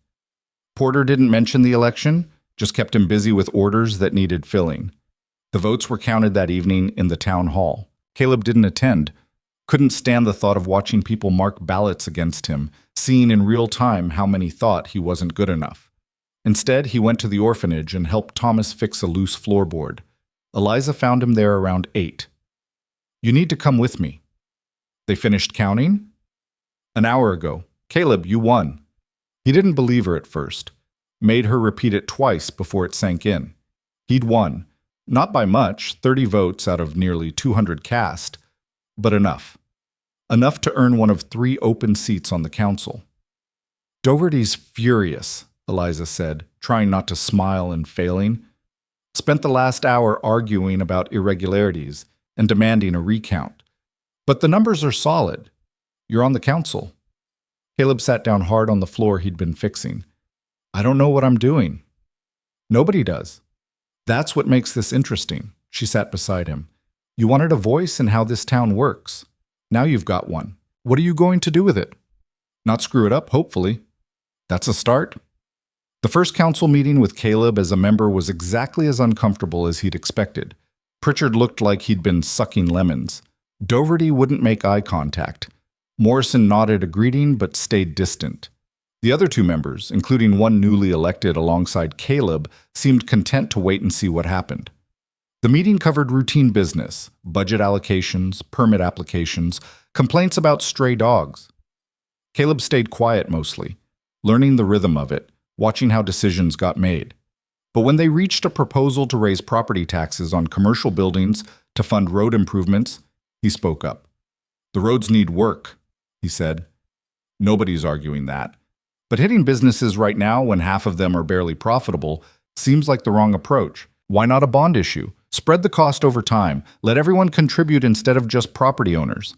Porter didn't mention the election, just kept him busy with orders that needed filling. The votes were counted that evening in the town hall. Caleb didn't attend, couldn't stand the thought of watching people mark ballots against him, seeing in real time how many thought he wasn't good enough. Instead, he went to the orphanage and helped Thomas fix a loose floorboard. Eliza found him there around 8. "You need to come with me." "They finished counting?" "An hour ago. Caleb, you won." He didn't believe her at first. Made her repeat it twice before it sank in. He'd won. Not by much, 30 votes out of nearly 200 cast, but enough. Enough to earn one of 3 open seats on the council. "Dougherty's furious," Eliza said, trying not to smile and failing. "Spent the last hour arguing about irregularities and demanding a recount. But the numbers are solid. You're on the council." Caleb sat down hard on the floor he'd been fixing. "I don't know what I'm doing." "Nobody does. That's what makes this interesting." She sat beside him. "You wanted a voice in how this town works. Now you've got one. What are you going to do with it?" "Not screw it up, hopefully." "That's a start." The first council meeting with Caleb as a member was exactly as uncomfortable as he'd expected. Pritchard looked like he'd been sucking lemons. Dougherty wouldn't make eye contact. Morrison nodded a greeting but stayed distant. The other 2 members, including one newly elected alongside Caleb, seemed content to wait and see what happened. The meeting covered routine business, budget allocations, permit applications, complaints about stray dogs. Caleb stayed quiet mostly, learning the rhythm of it, watching how decisions got made. But when they reached a proposal to raise property taxes on commercial buildings to fund road improvements, he spoke up. "The roads need work," he said. "Nobody's arguing that. But hitting businesses right now when half of them are barely profitable seems like the wrong approach. Why not a bond issue? Spread the cost over time. Let everyone contribute instead of just property owners."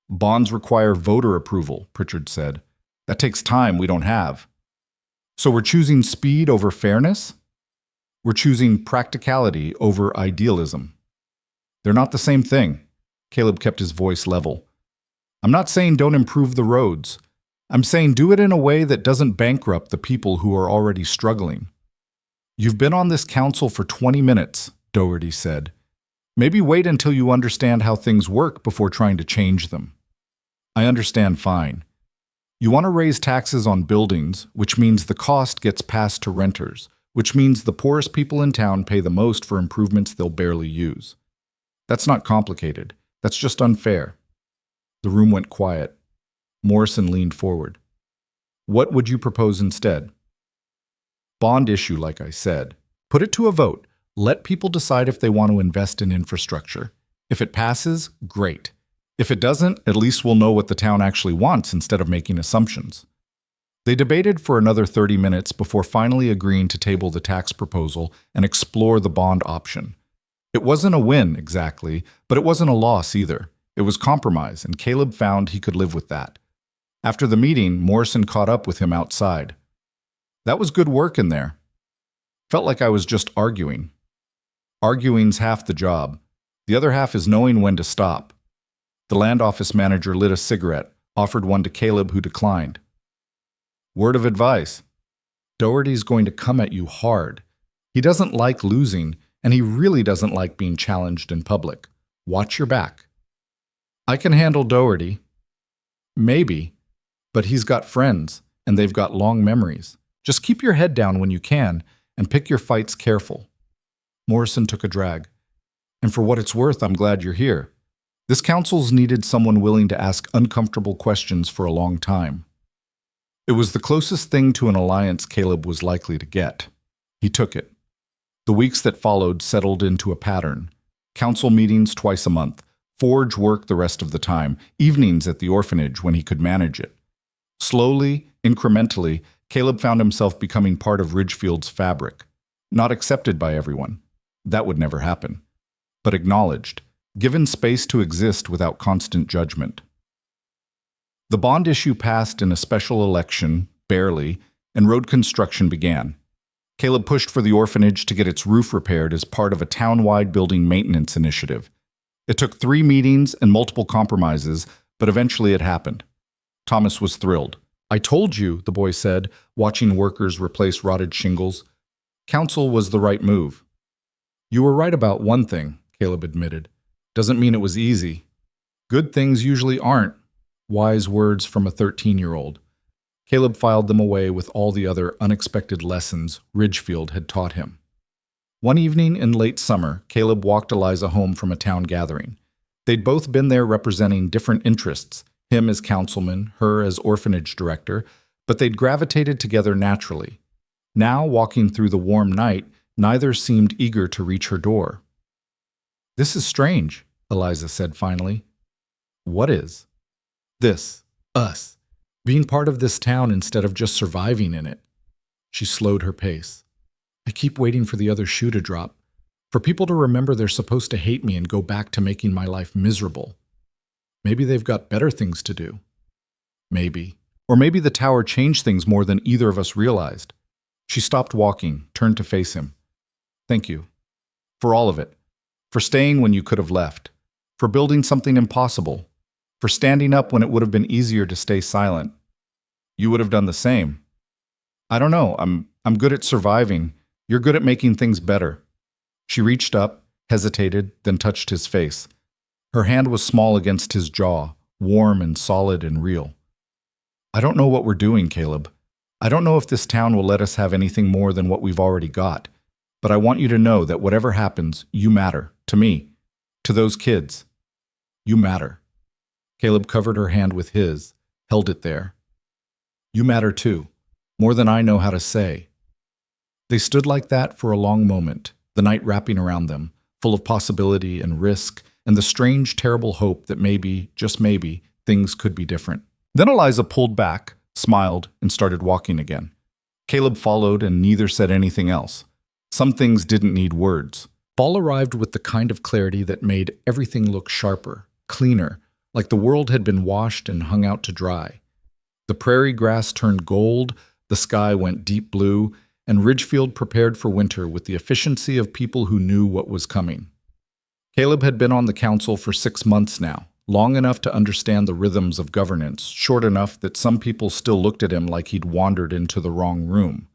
"Bonds require voter approval," Pritchard said. "That takes time we don't have." "So we're choosing speed over fairness?" "We're choosing practicality over idealism." "They're not the same thing." Caleb kept his voice level. "I'm not saying don't improve the roads. I'm saying do it in a way that doesn't bankrupt the people who are already struggling." "You've been on this council for 20 minutes, Dougherty said. "Maybe wait until you understand how things work before trying to change them." "I understand fine. You want to raise taxes on buildings, which means the cost gets passed to renters, which means the poorest people in town pay the most for improvements they'll barely use. That's not complicated. That's just unfair." The room went quiet. Morrison leaned forward. "What would you propose instead?" "Bond issue, like I said. Put it to a vote. Let people decide if they want to invest in infrastructure. If it passes, great. If it doesn't, at least we'll know what the town actually wants instead of making assumptions." They debated for another 30 minutes before finally agreeing to table the tax proposal and explore the bond option. It wasn't a win, exactly, but it wasn't a loss either. It was compromise, and Caleb found he could live with that. After the meeting, Morrison caught up with him outside. "That was good work in there. Felt like I was just arguing." "Arguing's half the job. The other half is knowing when to stop." The land office manager lit a cigarette, offered one to Caleb, who declined. "Word of advice. Dougherty's going to come at you hard. He doesn't like losing, and he really doesn't like being challenged in public. Watch your back." "I can handle Dougherty." "Maybe, but he's got friends, and they've got long memories. Just keep your head down when you can, and pick your fights careful." Morrison took a drag. "And for what it's worth, I'm glad you're here. This council's needed someone willing to ask uncomfortable questions for a long time. It was the closest thing to an alliance Caleb was likely to get. He took it. The weeks that followed settled into a pattern. Council meetings twice a month, forge work the rest of the time, evenings at the orphanage when he could manage it. Slowly, incrementally, Caleb found himself becoming part of Ridgefield's fabric. Not accepted by everyone. That would never happen. But acknowledged, given space to exist without constant judgment. The bond issue passed in a special election, barely, and road construction began. Caleb pushed for the orphanage to get its roof repaired as part of a town-wide building maintenance initiative. It took 3 meetings and multiple compromises, but eventually it happened. Thomas was thrilled. "I told you," the boy said, watching workers replace rotted shingles. Council was the right move. "You were right about one thing," Caleb admitted. "Doesn't mean it was easy. Good things usually aren't." Wise words from a 13-year-old. Caleb filed them away with all the other unexpected lessons Ridgefield had taught him. One evening in late summer, Caleb walked Eliza home from a town gathering. They'd both been there representing different interests, him as councilman, her as orphanage director, but they'd gravitated together naturally. Now, walking through the warm night, neither seemed eager to reach her door. "This is strange," Eliza said finally. "What is?" "This. Us. Being part of this town instead of just surviving in it." She slowed her pace. "I keep waiting for the other shoe to drop, for people to remember they're supposed to hate me and go back to making my life miserable. Maybe they've got better things to do. Maybe. Or maybe the tower changed things more than either of us realized." She stopped walking, turned to face him. "Thank you. For all of it. For staying when you could have left. For building something impossible. For standing up when it would have been easier to stay silent. You would have done the same. I don't know, I'm good at surviving. You're good at making things better." She reached up, hesitated, then touched his face. Her hand was small against his jaw, warm and solid and real. "I don't know what we're doing, Caleb. I don't know if this town will let us have anything more than what we've already got. But I want you to know that whatever happens, you matter. To me. To those kids. You matter." Caleb covered her hand with his, held it there. "You matter too. More than I know how to say." They stood like that for a long moment, the night wrapping around them, full of possibility and risk, and the strange, terrible hope that maybe, just maybe, things could be different. Then Eliza pulled back, smiled, and started walking again. Caleb followed, and neither said anything else. Some things didn't need words. Fall arrived with the kind of clarity that made everything look sharper, cleaner, like the world had been washed and hung out to dry. The prairie grass turned gold, the sky went deep blue, and Ridgefield prepared for winter with the efficiency of people who knew what was coming. Caleb had been on the council for 6 months now, long enough to understand the rhythms of governance, short enough that some people still looked at him like he'd wandered into the wrong room.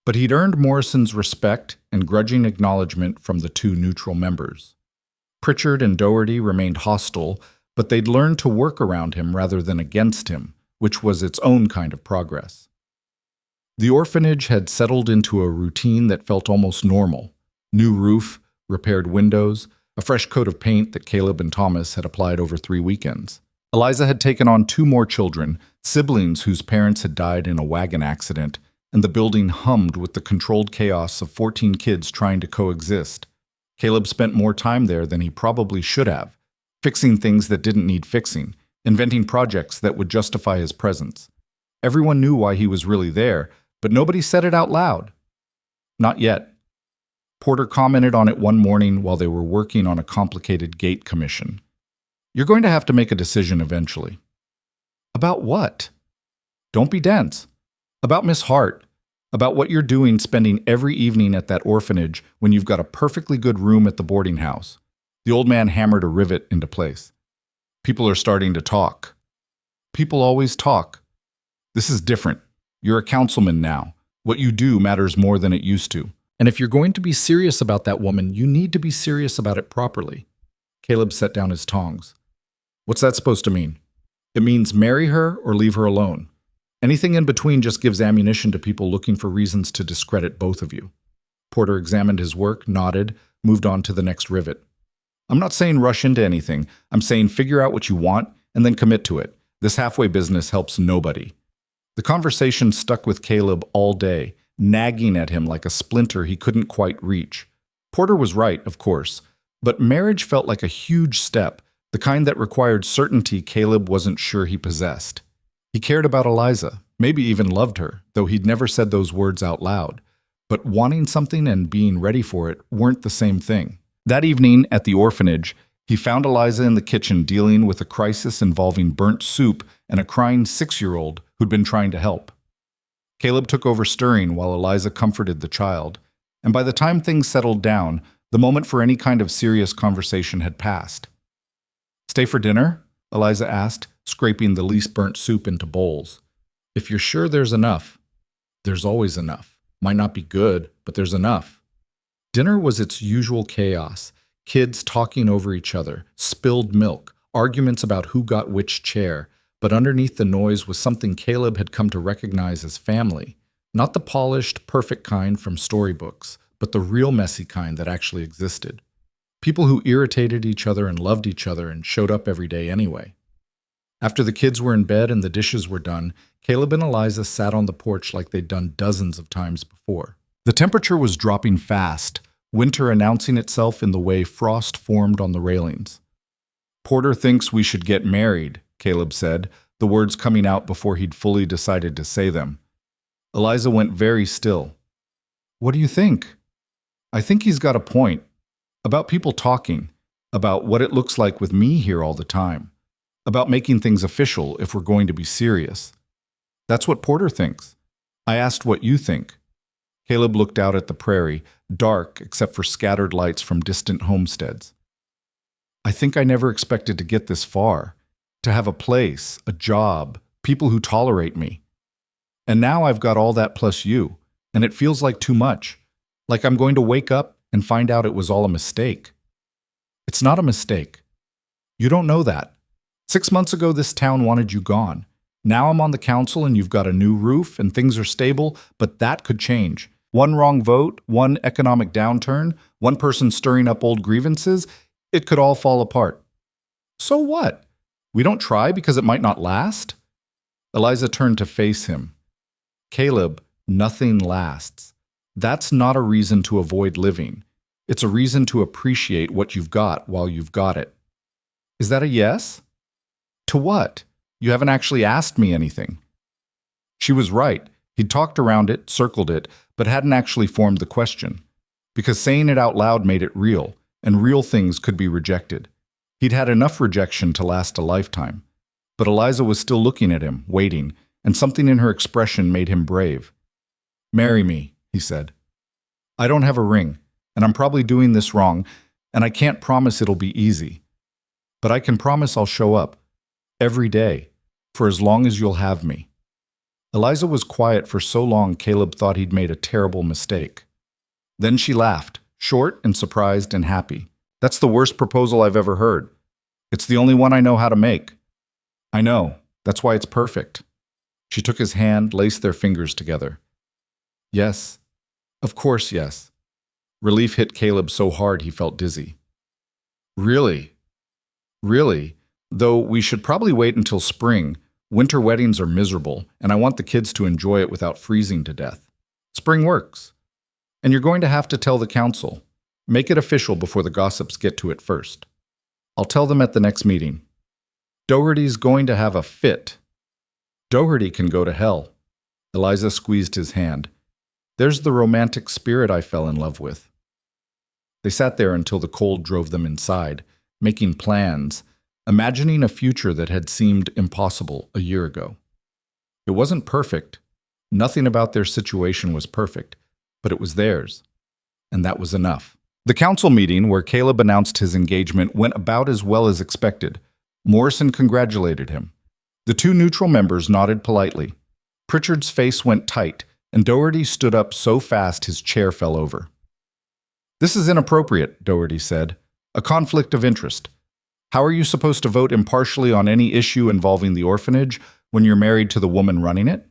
But he'd earned Morrison's respect and grudging acknowledgement from the 2 neutral members. Pritchard and Doherty remained hostile, but they'd learned to work around him rather than against him, which was its own kind of progress. The orphanage had settled into a routine that felt almost normal. New roof, repaired windows, a fresh coat of paint that Caleb and Thomas had applied over 3 weekends. Eliza had taken on 2 more children, siblings whose parents had died in a wagon accident, and the building hummed with the controlled chaos of 14 kids trying to coexist. Caleb spent more time there than he probably should have, fixing things that didn't need fixing, inventing projects that would justify his presence. Everyone knew why he was really there, but nobody said it out loud. Not yet. Porter commented on it one morning while they were working on a complicated gate commission. "You're going to have to make a decision eventually." "About what?" "Don't be dense. About Miss Hart. About what you're doing spending every evening at that orphanage when you've got a perfectly good room at the boarding house." The old man hammered a rivet into place. "People are starting to talk." "People always talk. This is different. You're a councilman now. What you do matters more than it used to. And if you're going to be serious about that woman, you need to be serious about it properly." Caleb set down his tongs. "What's that supposed to mean?" "It means marry her or leave her alone. Anything in between just gives ammunition to people looking for reasons to discredit both of you." Porter examined his work, nodded, moved on to the next rivet. I'm not saying rush into anything. I'm saying figure out what you want and then commit to it. This halfway business helps nobody. The conversation stuck with Caleb all day, nagging at him like a splinter he couldn't quite reach. Porter was right, of course, but marriage felt like a huge step, the kind that required certainty Caleb wasn't sure he possessed. He cared about Eliza, maybe even loved her, though he'd never said those words out loud. But wanting something and being ready for it weren't the same thing. That evening at the orphanage, he found Eliza in the kitchen dealing with a crisis involving burnt soup and a crying 6-year-old who'd been trying to help. Caleb took over stirring while Eliza comforted the child, and by the time things settled down, the moment for any kind of serious conversation had passed. "Stay for dinner?" Eliza asked, scraping the least burnt soup into bowls. "If you're sure there's enough." "There's always enough. Might not be good, but there's enough." Dinner was its usual chaos. Kids talking over each other, spilled milk, arguments about who got which chair, but underneath the noise was something Caleb had come to recognize as family. Not the polished, perfect kind from storybooks, but the real messy kind that actually existed. People who irritated each other and loved each other and showed up every day anyway. After the kids were in bed and the dishes were done, Caleb and Eliza sat on the porch like they'd done dozens of times before. The temperature was dropping fast, winter announcing itself in the way frost formed on the railings. "Porter thinks we should get married," Caleb said, the words coming out before he'd fully decided to say them. Eliza went very still. "What do you think?" "I think he's got a point. About people talking. About what it looks like with me here all the time. About making things official if we're going to be serious. That's what Porter thinks. I asked what you think." Caleb looked out at the prairie, dark except for scattered lights from distant homesteads. "I think I never expected to get this far. To have a place, a job, people who tolerate me. And now I've got all that plus you, and it feels like too much. Like I'm going to wake up and find out it was all a mistake." "It's not a mistake. You don't know that. 6 months ago this town wanted you gone. Now I'm on the council and you've got a new roof and things are stable, but that could change. One wrong vote, one economic downturn, one person stirring up old grievances, it could all fall apart. So what? We don't try because it might not last?" Eliza turned to face him. "Caleb, nothing lasts. That's not a reason to avoid living. It's a reason to appreciate what you've got while you've got it." "Is that a yes?" "To what? You haven't actually asked me anything." She was right. He'd talked around it, circled it, but hadn't actually formed the question. Because saying it out loud made it real, and real things could be rejected. He'd had enough rejection to last a lifetime. But Eliza was still looking at him, waiting, and something in her expression made him brave. "Marry me," he said. "I don't have a ring, and I'm probably doing this wrong, and I can't promise it'll be easy. But I can promise I'll show up, every day, for as long as you'll have me." Eliza was quiet for so long Caleb thought he'd made a terrible mistake. Then she laughed, short and surprised and happy. "That's the worst proposal I've ever heard. It's the only one I know how to make." "I know. That's why it's perfect." She took his hand, laced their fingers together. "Yes. Of course, yes." Relief hit Caleb so hard he felt dizzy. "Really? Really? Though we should probably wait until spring. Winter weddings are miserable, and I want the kids to enjoy it without freezing to death. Spring works. And you're going to have to tell the council. Make it official before the gossips get to it first. I'll tell them at the next meeting. Doherty's going to have a fit." "Doherty can go to hell." Eliza squeezed his hand. "There's the romantic spirit I fell in love with." They sat there until the cold drove them inside, making plans, imagining a future that had seemed impossible a year ago. It wasn't perfect. Nothing about their situation was perfect, but it was theirs, and that was enough. The council meeting, where Caleb announced his engagement, went about as well as expected. Morrison congratulated him. The two neutral members nodded politely. Pritchard's face went tight, and Doherty stood up so fast his chair fell over. "This is inappropriate," Doherty said. "A conflict of interest. How are you supposed to vote impartially on any issue involving the orphanage when you're married to the woman running it?"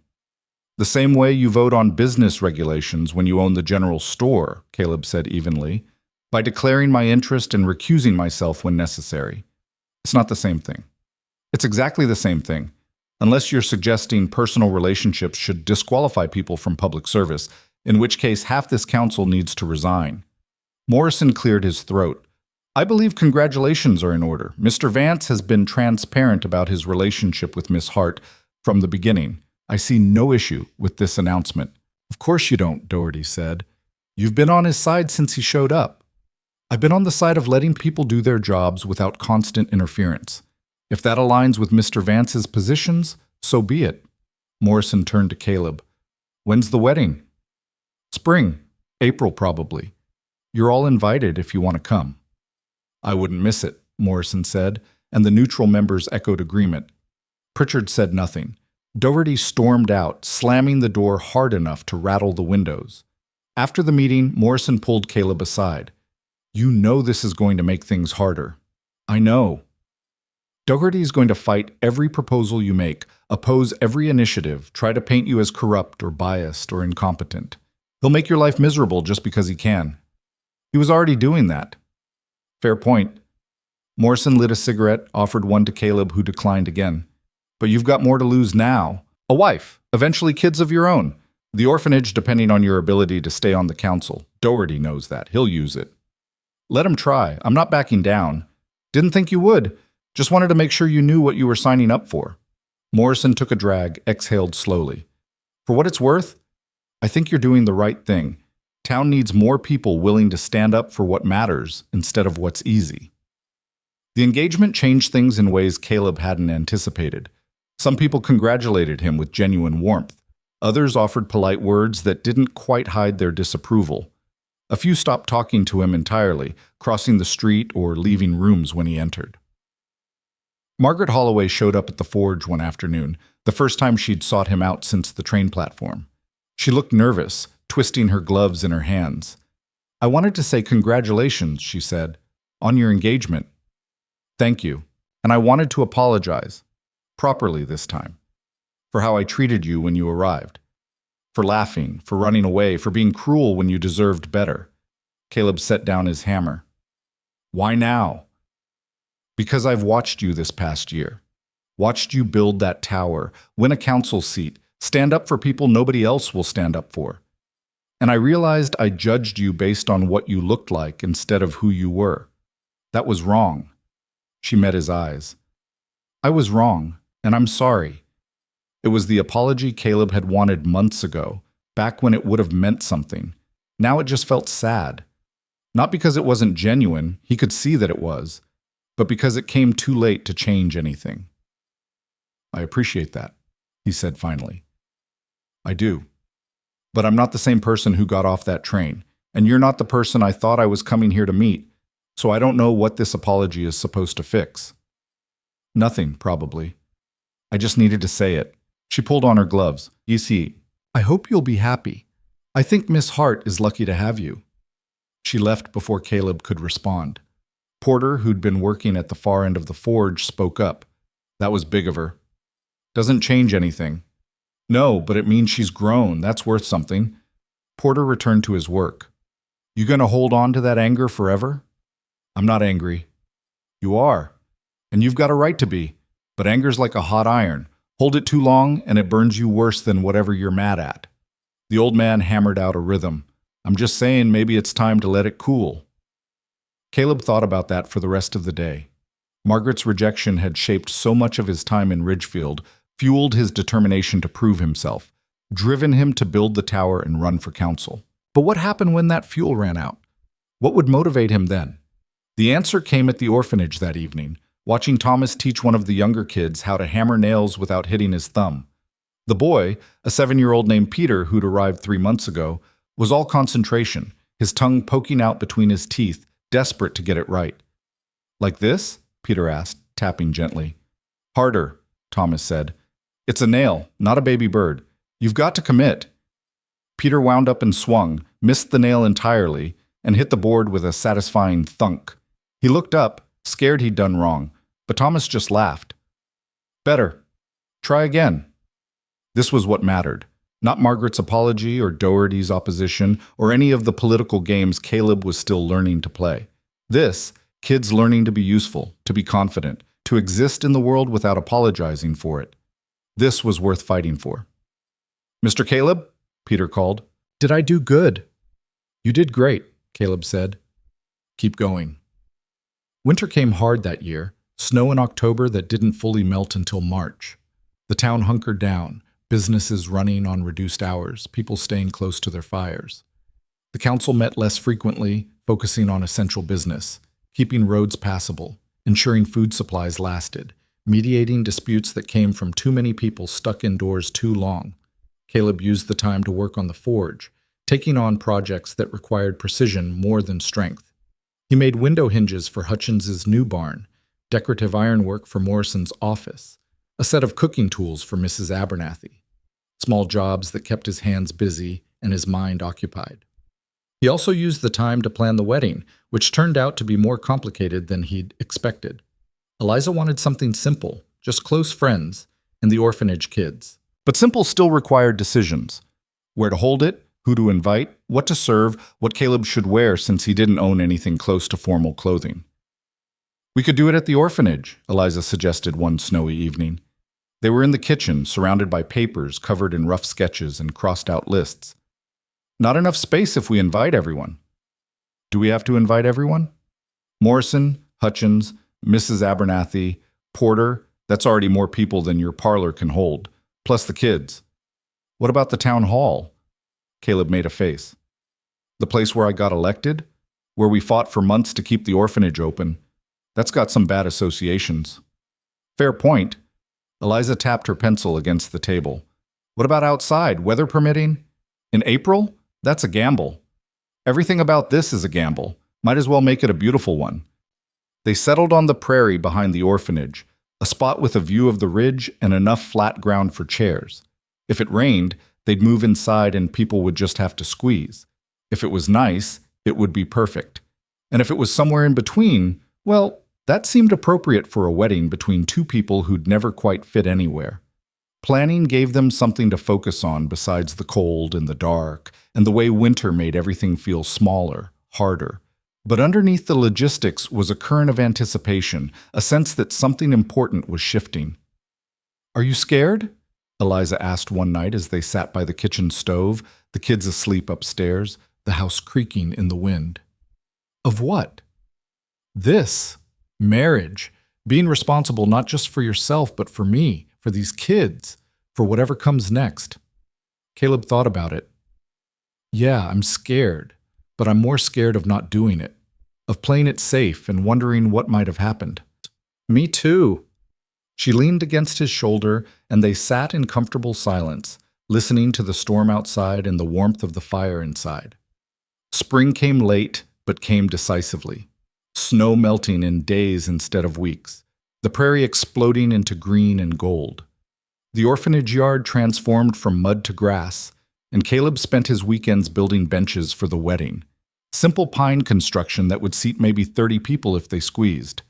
"The same way you vote on business regulations when you own the general store," Caleb said evenly. By declaring my interest and recusing myself when necessary. It's not the same thing. It's exactly the same thing. Unless you're suggesting personal relationships should disqualify people from public service, in which case half this council needs to resign. Morrison cleared his throat. I believe congratulations are in order. Mr. Vance has been transparent about his relationship with Miss Hart from the beginning. I see no issue with this announcement. Of course you don't, Doherty said. You've been on his side since he showed up. I've been on the side of letting people do their jobs without constant interference. If that aligns with Mr. Vance's positions, so be it. Morrison turned to Caleb. When's the wedding? Spring. April, probably. You're all invited if you want to come. I wouldn't miss it, Morrison said, and the neutral members echoed agreement. Pritchard said nothing. Doherty stormed out, slamming the door hard enough to rattle the windows. After the meeting, Morrison pulled Caleb aside. You know this is going to make things harder. I know. Doherty is going to fight every proposal you make, oppose every initiative, try to paint you as corrupt or biased or incompetent. He'll make your life miserable just because he can. He was already doing that. Fair point. Morrison lit a cigarette, offered one to Caleb, who declined again. But you've got more to lose now. A wife, eventually kids of your own. The orphanage, depending on your ability to stay on the council. Doherty knows that. He'll use it. Let him try. I'm not backing down. Didn't think you would. Just wanted to make sure you knew what you were signing up for. Morrison took a drag, exhaled slowly. For what it's worth, I think you're doing the right thing. Town needs more people willing to stand up for what matters instead of what's easy. The engagement changed things in ways Caleb hadn't anticipated. Some people congratulated him with genuine warmth. Others offered polite words that didn't quite hide their disapproval. A few stopped talking to him entirely, crossing the street or leaving rooms when he entered. Margaret Holloway showed up at the forge one afternoon, the first time she'd sought him out since the train platform. She looked nervous, twisting her gloves in her hands. I wanted to say congratulations, she said, on your engagement. Thank you, and I wanted to apologize, properly this time, for how I treated you when you arrived. For laughing, for running away, for being cruel when you deserved better. Caleb set down his hammer. Why now? Because I've watched you this past year. Watched you build that tower, win a council seat, stand up for people nobody else will stand up for. And I realized I judged you based on what you looked like instead of who you were. That was wrong. She met his eyes. I was wrong, and I'm sorry. It was the apology Caleb had wanted months ago, back when it would have meant something. Now it just felt sad. Not because it wasn't genuine, he could see that it was, but because it came too late to change anything. I appreciate that, he said finally. I do. But I'm not the same person who got off that train, and you're not the person I thought I was coming here to meet, so I don't know what this apology is supposed to fix. Nothing, probably. I just needed to say it. She pulled on her gloves. You see, I hope you'll be happy. I think Miss Hart is lucky to have you. She left before Caleb could respond. Porter, who'd been working at the far end of the forge, spoke up. That was big of her. Doesn't change anything. No, but it means she's grown. That's worth something. Porter returned to his work. You gonna hold on to that anger forever? I'm not angry. You are. And you've got a right to be. But anger's like a hot iron. Hold it too long, and it burns you worse than whatever you're mad at. The old man hammered out a rhythm. I'm just saying maybe it's time to let it cool. Caleb thought about that for the rest of the day. Margaret's rejection had shaped so much of his time in Ridgefield, fueled his determination to prove himself, driven him to build the tower and run for council. But what happened when that fuel ran out? What would motivate him then? The answer came at the orphanage that evening, watching Thomas teach one of the younger kids how to hammer nails without hitting his thumb. The boy, a 7-year-old named Peter who'd arrived 3 months ago, was all concentration, his tongue poking out between his teeth, desperate to get it right. Like this? Peter asked, tapping gently. Harder, Thomas said. It's a nail, not a baby bird. You've got to commit. Peter wound up and swung, missed the nail entirely, and hit the board with a satisfying thunk. He looked up, scared he'd done wrong, but Thomas just laughed. Better. Try again. This was what mattered. Not Margaret's apology or Doherty's opposition or any of the political games Caleb was still learning to play. This, kids learning to be useful, to be confident, to exist in the world without apologizing for it. This was worth fighting for. "Mr. Caleb?" Peter called. "Did I do good?" "You did great," Caleb said. "Keep going." Winter came hard that year, snow in October that didn't fully melt until March. The town hunkered down, businesses running on reduced hours, people staying close to their fires. The council met less frequently, focusing on essential business, keeping roads passable, ensuring food supplies lasted, mediating disputes that came from too many people stuck indoors too long. Caleb used the time to work on the forge, taking on projects that required precision more than strength. He made window hinges for Hutchins's new barn, decorative ironwork for Morrison's office, a set of cooking tools for Mrs. Abernathy. Small jobs that kept his hands busy and his mind occupied. He also used the time to plan the wedding, which turned out to be more complicated than he'd expected. Eliza wanted something simple, just close friends, and the orphanage kids. But simple still required decisions. Where to hold it, who to invite, what to serve, what Caleb should wear since he didn't own anything close to formal clothing. "We could do it at the orphanage," Eliza suggested one snowy evening. They were in the kitchen, surrounded by papers covered in rough sketches and crossed-out lists. "Not enough space if we invite everyone." "Do we have to invite everyone?" "Morrison, Hutchins, Mrs. Abernathy, Porter, that's already more people than your parlor can hold, plus the kids." "What about the town hall?" Caleb made a face. "The place where I got elected? Where we fought for months to keep the orphanage open? That's got some bad associations." "Fair point." Eliza tapped her pencil against the table. "What about outside, weather permitting? In April? That's a gamble. Everything about this is a gamble. Might as well make it a beautiful one." They settled on the prairie behind the orphanage, a spot with a view of the ridge and enough flat ground for chairs. If it rained, they'd move inside and people would just have to squeeze. If it was nice, it would be perfect. And if it was somewhere in between, well, that seemed appropriate for a wedding between two people who'd never quite fit anywhere. Planning gave them something to focus on besides the cold and the dark, and the way winter made everything feel smaller, harder. But underneath the logistics was a current of anticipation, a sense that something important was shifting. "Are you scared?" Eliza asked one night as they sat by the kitchen stove, the kids asleep upstairs, the house creaking in the wind. "Of what?" "This. Marriage. Being responsible not just for yourself, but for me, for these kids, for whatever comes next." Caleb thought about it. "Yeah, I'm scared, but I'm more scared of not doing it, of playing it safe and wondering what might have happened." "Me too." She leaned against his shoulder, and they sat in comfortable silence, listening to the storm outside and the warmth of the fire inside. Spring came late, but came decisively. Snow melting in days instead of weeks, the prairie exploding into green and gold. The orphanage yard transformed from mud to grass, and Caleb spent his weekends building benches for the wedding. Simple pine construction that would seat maybe 30 people if they squeezed.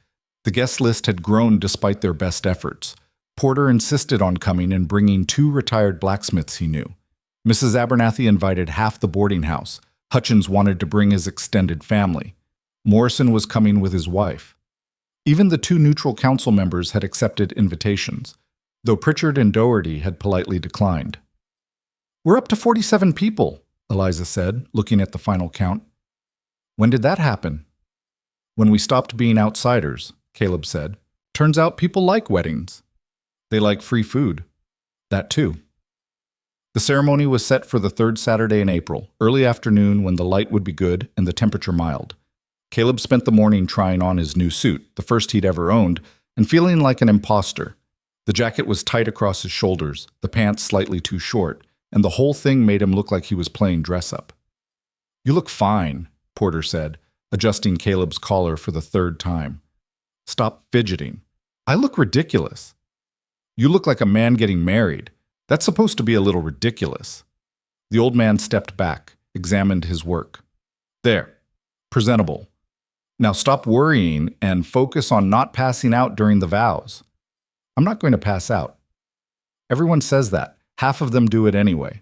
The guest list had grown despite their best efforts. Porter insisted on coming and bringing 2 retired blacksmiths he knew. Mrs. Abernathy invited half the boarding house. Hutchins wanted to bring his extended family. Morrison was coming with his wife. Even the 2 neutral council members had accepted invitations, though Pritchard and Doherty had politely declined. "We're up to 47 people," Eliza said, looking at the final count. "When did that happen?" "When we stopped being outsiders," Caleb said. "Turns out people like weddings. They like free food." "That too." The ceremony was set for the 3rd Saturday in April, early afternoon when the light would be good and the temperature mild. Caleb spent the morning trying on his new suit, the first he'd ever owned, and feeling like an imposter. The jacket was tight across his shoulders, the pants slightly too short, and the whole thing made him look like he was playing dress-up. "You look fine," Porter said, adjusting Caleb's collar for the 3rd time. "Stop fidgeting. I look ridiculous." "You look like a man getting married. That's supposed to be a little ridiculous." The old man stepped back, examined his work. "There. Presentable. Now stop worrying and focus on not passing out during the vows." "I'm not going to pass out." "Everyone says that. Half of them do it anyway."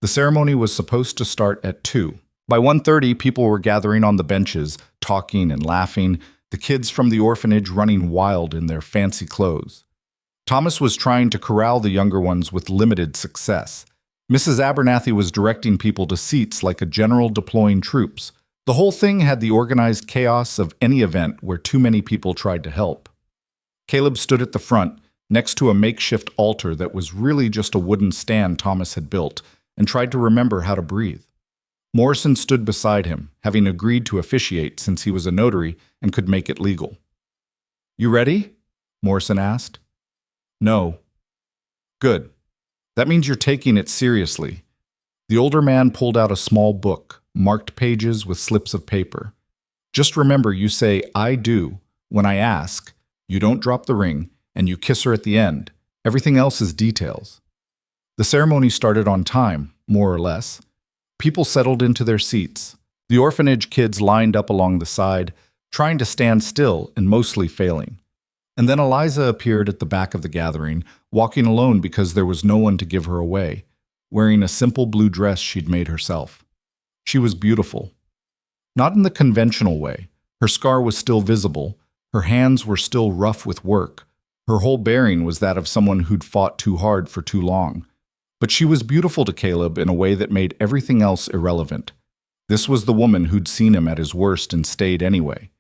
The ceremony was supposed to start at 2. By 1:30, people were gathering on the benches, talking and laughing, the kids from the orphanage running wild in their fancy clothes. Thomas was trying to corral the younger ones with limited success. Mrs. Abernathy was directing people to seats like a general deploying troops. The whole thing had the organized chaos of any event where too many people tried to help. Caleb stood at the front, next to a makeshift altar that was really just a wooden stand Thomas had built, and tried to remember how to breathe. Morrison stood beside him, having agreed to officiate since he was a notary and could make it legal. "You ready?" Morrison asked. "No." "Good. That means you're taking it seriously." The older man pulled out a small book, marked pages with slips of paper. "Just remember you say, 'I do,' when I ask, you don't drop the ring, and you kiss her at the end. Everything else is details." The ceremony started on time, more or less. People settled into their seats. The orphanage kids lined up along the side, trying to stand still and mostly failing. And then Eliza appeared at the back of the gathering, walking alone because there was no one to give her away, wearing a simple blue dress she'd made herself. She was beautiful. Not in the conventional way. Her scar was still visible. Her hands were still rough with work. Her whole bearing was that of someone who'd fought too hard for too long. But she was beautiful to Caleb in a way that made everything else irrelevant. This was the woman who'd seen him at his worst and stayed anyway,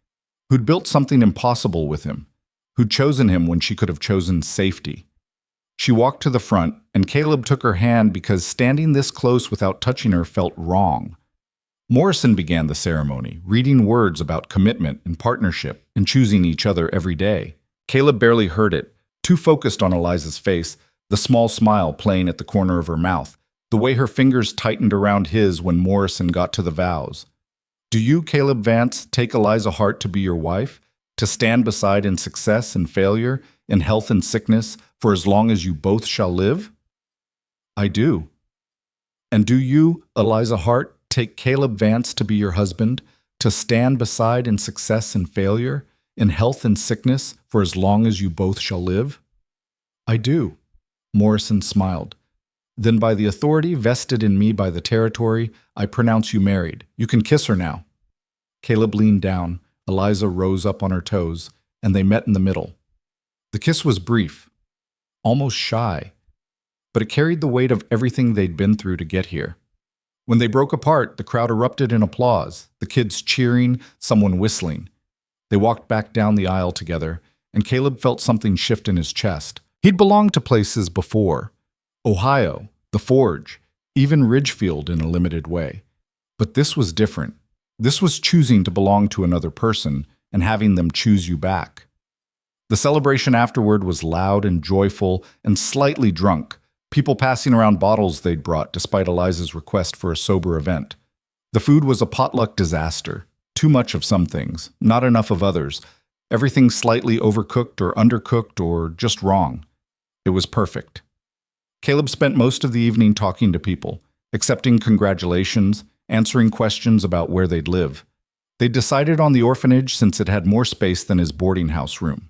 who'd built something impossible with him, who'd chosen him when she could have chosen safety. She walked to the front, and Caleb took her hand because standing this close without touching her felt wrong. Morrison began the ceremony, reading words about commitment and partnership and choosing each other every day. Caleb barely heard it, too focused on Eliza's face, the small smile playing at the corner of her mouth, the way her fingers tightened around his when Morrison got to the vows. "Do you, Caleb Vance, take Eliza Hart to be your wife, to stand beside in success and failure, in health and sickness, for as long as you both shall live?" "I do." "And do you, Eliza Hart, take Caleb Vance to be your husband, to stand beside in success and failure, in health and sickness, for as long as you both shall live?" "I do." Morrison smiled. "Then by the authority vested in me by the territory, I pronounce you married. You can kiss her now." Caleb leaned down, Eliza rose up on her toes, and they met in the middle. The kiss was brief, almost shy, but it carried the weight of everything they'd been through to get here. When they broke apart, the crowd erupted in applause, the kids cheering, someone whistling. They walked back down the aisle together, and Caleb felt something shift in his chest. He'd belonged to places before. Ohio, the Forge, even Ridgefield in a limited way. But this was different. This was choosing to belong to another person and having them choose you back. The celebration afterward was loud and joyful and slightly drunk, people passing around bottles they'd brought despite Eliza's request for a sober event. The food was a potluck disaster. Too much of some things, not enough of others. Everything slightly overcooked or undercooked or just wrong. It was perfect. Caleb spent most of the evening talking to people, accepting congratulations, answering questions about where they'd live. They'd decided on the orphanage since it had more space than his boarding house room.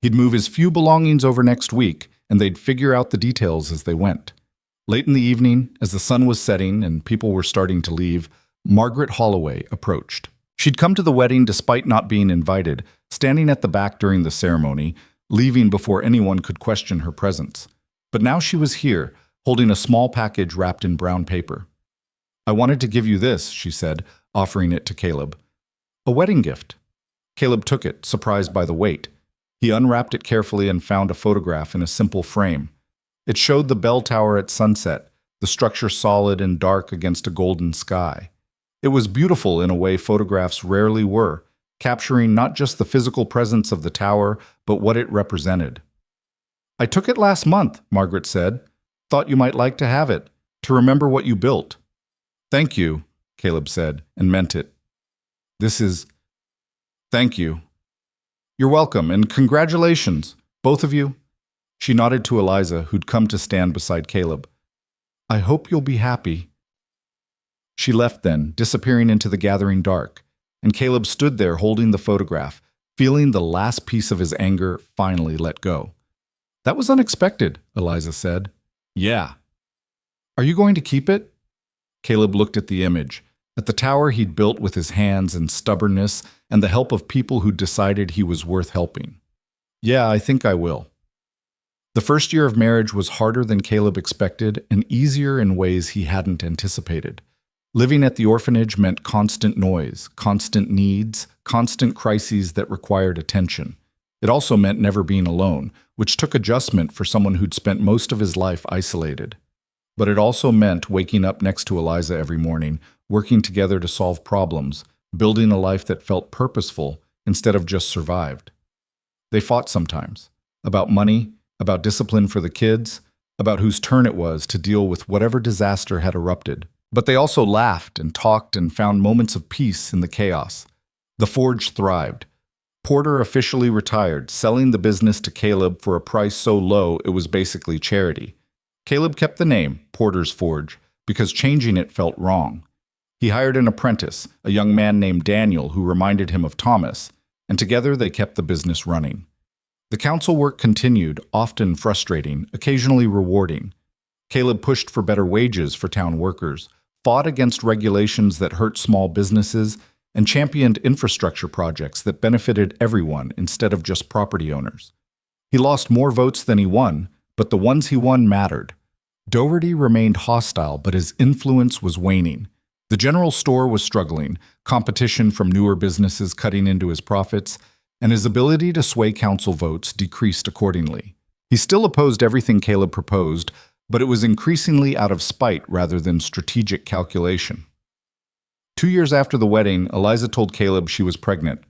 He'd move his few belongings over next week, and they'd figure out the details as they went. Late in the evening, as the sun was setting and people were starting to leave, Margaret Holloway approached. She'd come to the wedding despite not being invited, standing at the back during the ceremony, leaving before anyone could question her presence. But now she was here, holding a small package wrapped in brown paper. "I wanted to give you this," she said, offering it to Caleb. "A wedding gift." Caleb took it, surprised by the weight. He unwrapped it carefully and found a photograph in a simple frame. It showed the bell tower at sunset, the structure solid and dark against a golden sky. It was beautiful in a way photographs rarely were, capturing not just the physical presence of the tower, but what it represented. "I took it last month," Margaret said. "Thought you might like to have it, to remember what you built." "Thank you," Caleb said, and meant it. Thank you. You're welcome, and congratulations, both of you." She nodded to Eliza, who'd come to stand beside Caleb. "I hope you'll be happy." She left then, disappearing into the gathering dark, and Caleb stood there holding the photograph, feeling the last piece of his anger finally let go. "That was unexpected," Eliza said. "Yeah." "Are you going to keep it?" Caleb looked at the image, at the tower he'd built with his hands and stubbornness and the help of people who'd decided he was worth helping. Yeah, I think I will. The first year of marriage was harder than Caleb expected and easier in ways he hadn't anticipated. Living at the orphanage meant constant noise, constant needs, constant crises that required attention. It also meant never being alone, which took adjustment for someone who'd spent most of his life isolated. But it also meant waking up next to Eliza every morning, working together to solve problems, building a life that felt purposeful instead of just survived. They fought sometimes, about money, about discipline for the kids, about whose turn it was to deal with whatever disaster had erupted. But they also laughed and talked and found moments of peace in the chaos. The forge thrived. Porter officially retired, selling the business to Caleb for a price so low it was basically charity. Caleb kept the name, Porter's Forge, because changing it felt wrong. He hired an apprentice, a young man named Daniel who reminded him of Thomas, and together they kept the business running. The council work continued, often frustrating, occasionally rewarding. Caleb pushed for better wages for town workers, fought against regulations that hurt small businesses, and championed infrastructure projects that benefited everyone instead of just property owners. He lost more votes than he won, but the ones he won mattered. Dougherty remained hostile, but his influence was waning. The general store was struggling, competition from newer businesses cutting into his profits, and his ability to sway council votes decreased accordingly. He still opposed everything Caleb proposed, but it was increasingly out of spite rather than strategic calculation. 2 years after the wedding, Eliza told Caleb she was pregnant.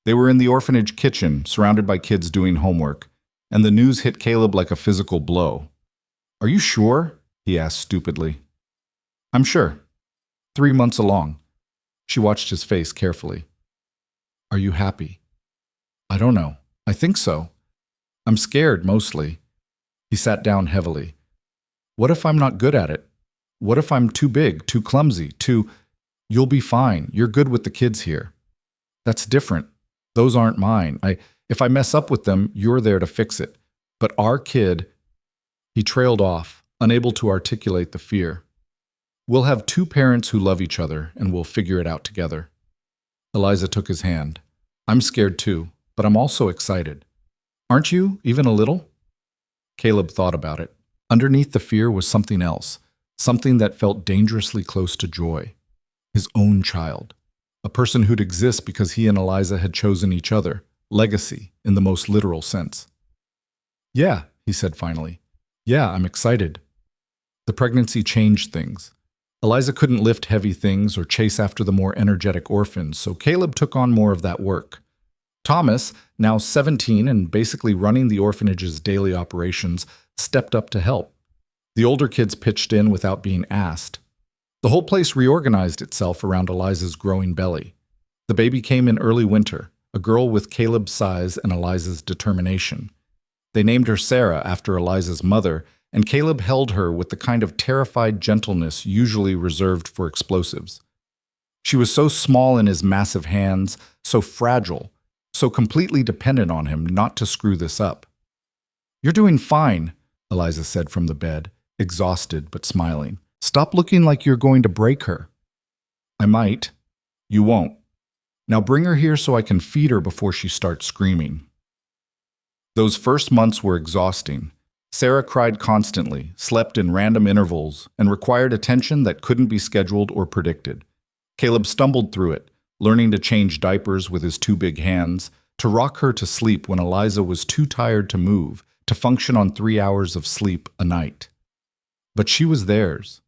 They were in the orphanage kitchen, surrounded by kids doing homework, and the news hit Caleb like a physical blow. "Are you sure?" he asked stupidly. "I'm sure. 3 months along." She watched his face carefully. "Are you happy?" "I don't know. I think so. I'm scared, mostly." He sat down heavily. "What if I'm not good at it? What if I'm too big, too clumsy, too—" "You'll be fine. You're good with the kids here." "That's different. Those aren't mine. If I mess up with them, you're there to fix it. But our kid—" He trailed off, unable to articulate the fear. "We'll have 2 parents who love each other, and we'll figure it out together." Eliza took his hand. "I'm scared too, but I'm also excited." "Aren't you, even a little?" Caleb thought about it. Underneath the fear was something else, something that felt dangerously close to joy. His own child. A person who'd exist because he and Eliza had chosen each other. Legacy, in the most literal sense. "Yeah," he said finally. "Yeah, I'm excited." The pregnancy changed things. Eliza couldn't lift heavy things or chase after the more energetic orphans, so Caleb took on more of that work. Thomas, now 17 and basically running the orphanage's daily operations, stepped up to help. The older kids pitched in without being asked. The whole place reorganized itself around Eliza's growing belly. The baby came in early winter, a girl with Caleb's size and Eliza's determination. They named her Sarah after Eliza's mother, and Caleb held her with the kind of terrified gentleness usually reserved for explosives. She was so small in his massive hands, so fragile, so completely dependent on him not to screw this up. "You're doing fine," Eliza said from the bed, exhausted but smiling. "Stop looking like you're going to break her." "I might." "You won't. Now bring her here so I can feed her before she starts screaming." Those first months were exhausting. Sarah cried constantly, slept in random intervals, and required attention that couldn't be scheduled or predicted. Caleb stumbled through it, learning to change diapers with his 2 big hands, to rock her to sleep when Eliza was too tired to move, to function on 3 hours of sleep a night. But she was theirs.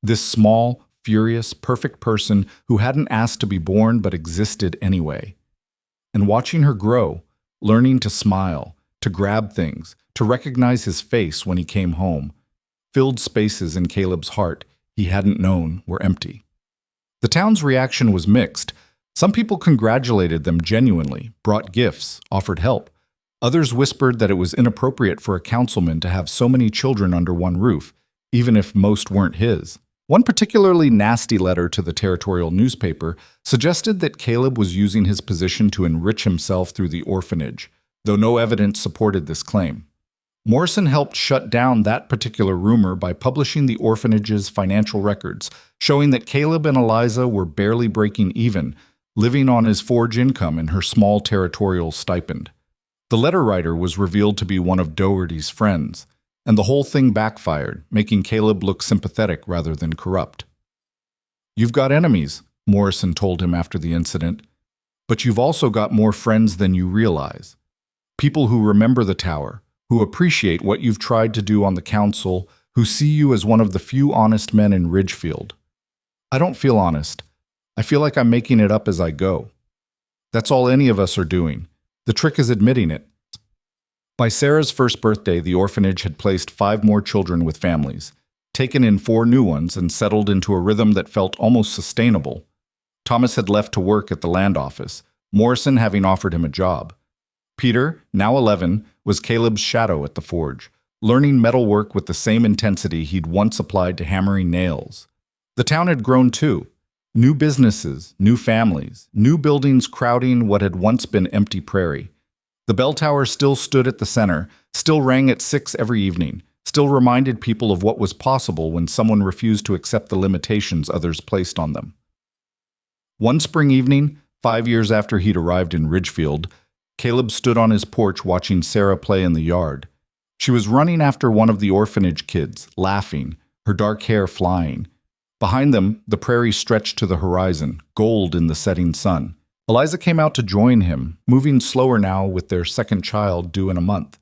This small, furious, perfect person who hadn't asked to be born but existed anyway. And watching her grow, learning to smile, to grab things, to recognize his face when he came home, filled spaces in Caleb's heart he hadn't known were empty. The town's reaction was mixed. Some people congratulated them genuinely, brought gifts, offered help. Others whispered that it was inappropriate for a councilman to have so many children under one roof, even if most weren't his. One particularly nasty letter to the territorial newspaper suggested that Caleb was using his position to enrich himself through the orphanage, though no evidence supported this claim. Morrison helped shut down that particular rumor by publishing the orphanage's financial records, showing that Caleb and Eliza were barely breaking even, living on his forge income and her small territorial stipend. The letter writer was revealed to be one of Doherty's friends, and the whole thing backfired, making Caleb look sympathetic rather than corrupt. "You've got enemies," Morrison told him after the incident, "but you've also got more friends than you realize. People who remember the tower, who appreciate what you've tried to do on the council, who see you as one of the few honest men in Ridgefield. I don't feel honest. I feel like I'm making it up as I go. That's all any of us are doing. The trick is admitting it." By Sarah's first birthday, the orphanage had placed 5 more children with families, taken in 4 new ones, and settled into a rhythm that felt almost sustainable. Thomas had left to work at the land office, Morrison having offered him a job. Peter, now 11, was Caleb's shadow at the forge, learning metalwork with the same intensity he'd once applied to hammering nails. The town had grown too. New businesses, new families, new buildings crowding what had once been empty Prairie. The bell tower still stood at the center, still rang at 6 every evening, still reminded people of what was possible when someone refused to accept the limitations others placed on them. One spring evening, 5 years after he'd arrived in Ridgefield, Caleb stood on his porch watching Sarah play in the yard. She was running after one of the orphanage kids, laughing, her dark hair flying. Behind them, the prairie stretched to the horizon, gold in the setting sun. Eliza came out to join him, moving slower now with their second child due in a month.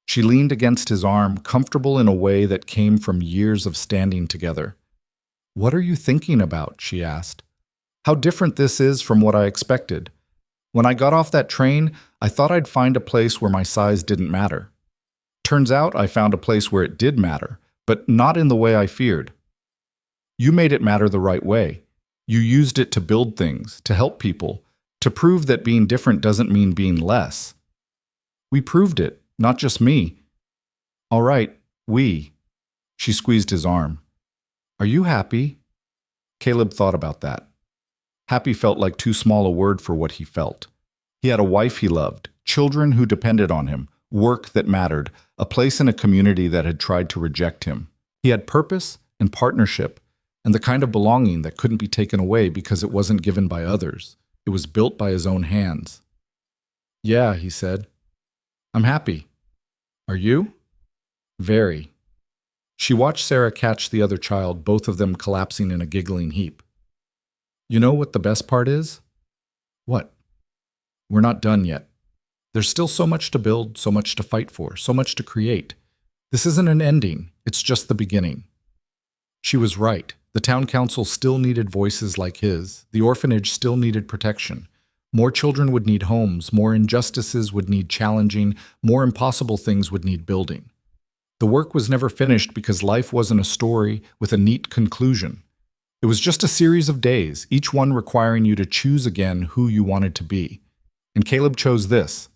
She leaned against his arm, comfortable in a way that came from years of standing together. "What are you thinking about?" she asked. "How different this is from what I expected. When I got off that train, I thought I'd find a place where my size didn't matter. Turns out I found a place where it did matter, but not in the way I feared. You made it matter the right way. You used it to build things, to help people, to prove that being different doesn't mean being less. We proved it, not just me. All right, we." She squeezed his arm. "Are you happy?" Caleb thought about that. Happy felt like too small a word for what he felt. He had a wife he loved, children who depended on him, work that mattered, a place in a community that had tried to reject him. He had purpose and partnership, and the kind of belonging that couldn't be taken away because it wasn't given by others. It was built by his own hands. "Yeah," he said. "I'm happy. Are you?" "Very." She watched Sarah catch the other child, both of them collapsing in a giggling heap. "You know what the best part is?" "What?" "We're not done yet. There's still so much to build, so much to fight for, so much to create. This isn't an ending, it's just the beginning." She was right. The town council still needed voices like his. The orphanage still needed protection. More children would need homes, more injustices would need challenging, more impossible things would need building. The work was never finished because life wasn't a story with a neat conclusion. It was just a series of days, each one requiring you to choose again who you wanted to be. And Caleb chose this.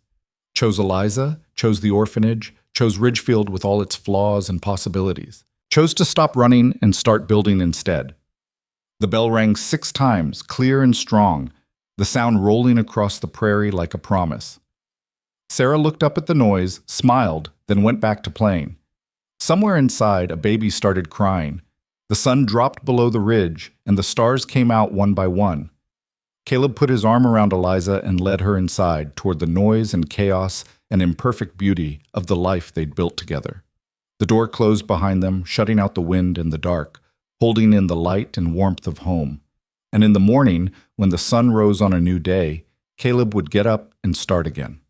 Chose Eliza, chose the orphanage, chose Ridgefield with all its flaws and possibilities. Chose to stop running and start building instead. The bell rang 6 times, clear and strong, the sound rolling across the prairie like a promise. Sarah looked up at the noise, smiled, then went back to playing. Somewhere inside, a baby started crying. The sun dropped below the ridge, and the stars came out one by one. Caleb put his arm around Eliza and led her inside, toward the noise and chaos and imperfect beauty of the life they'd built together. The door closed behind them, shutting out the wind and the dark, holding in the light and warmth of home. And in the morning, when the sun rose on a new day, Caleb would get up and start again.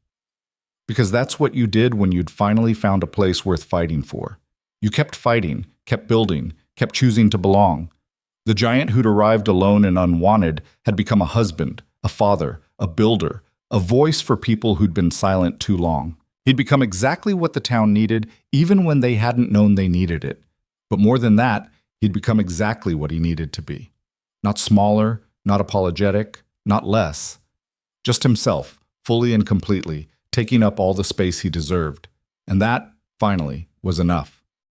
Because that's what you did when you'd finally found a place worth fighting for. You kept fighting, kept building, kept choosing to belong. The giant who'd arrived alone and unwanted had become a husband, a father, a builder, a voice for people who'd been silent too long. He'd become exactly what the town needed, even when they hadn't known they needed it. But more than that, he'd become exactly what he needed to be. Not smaller, not apologetic, not less. Just himself, fully and completely, taking up all the space he deserved. And that, finally, was enough.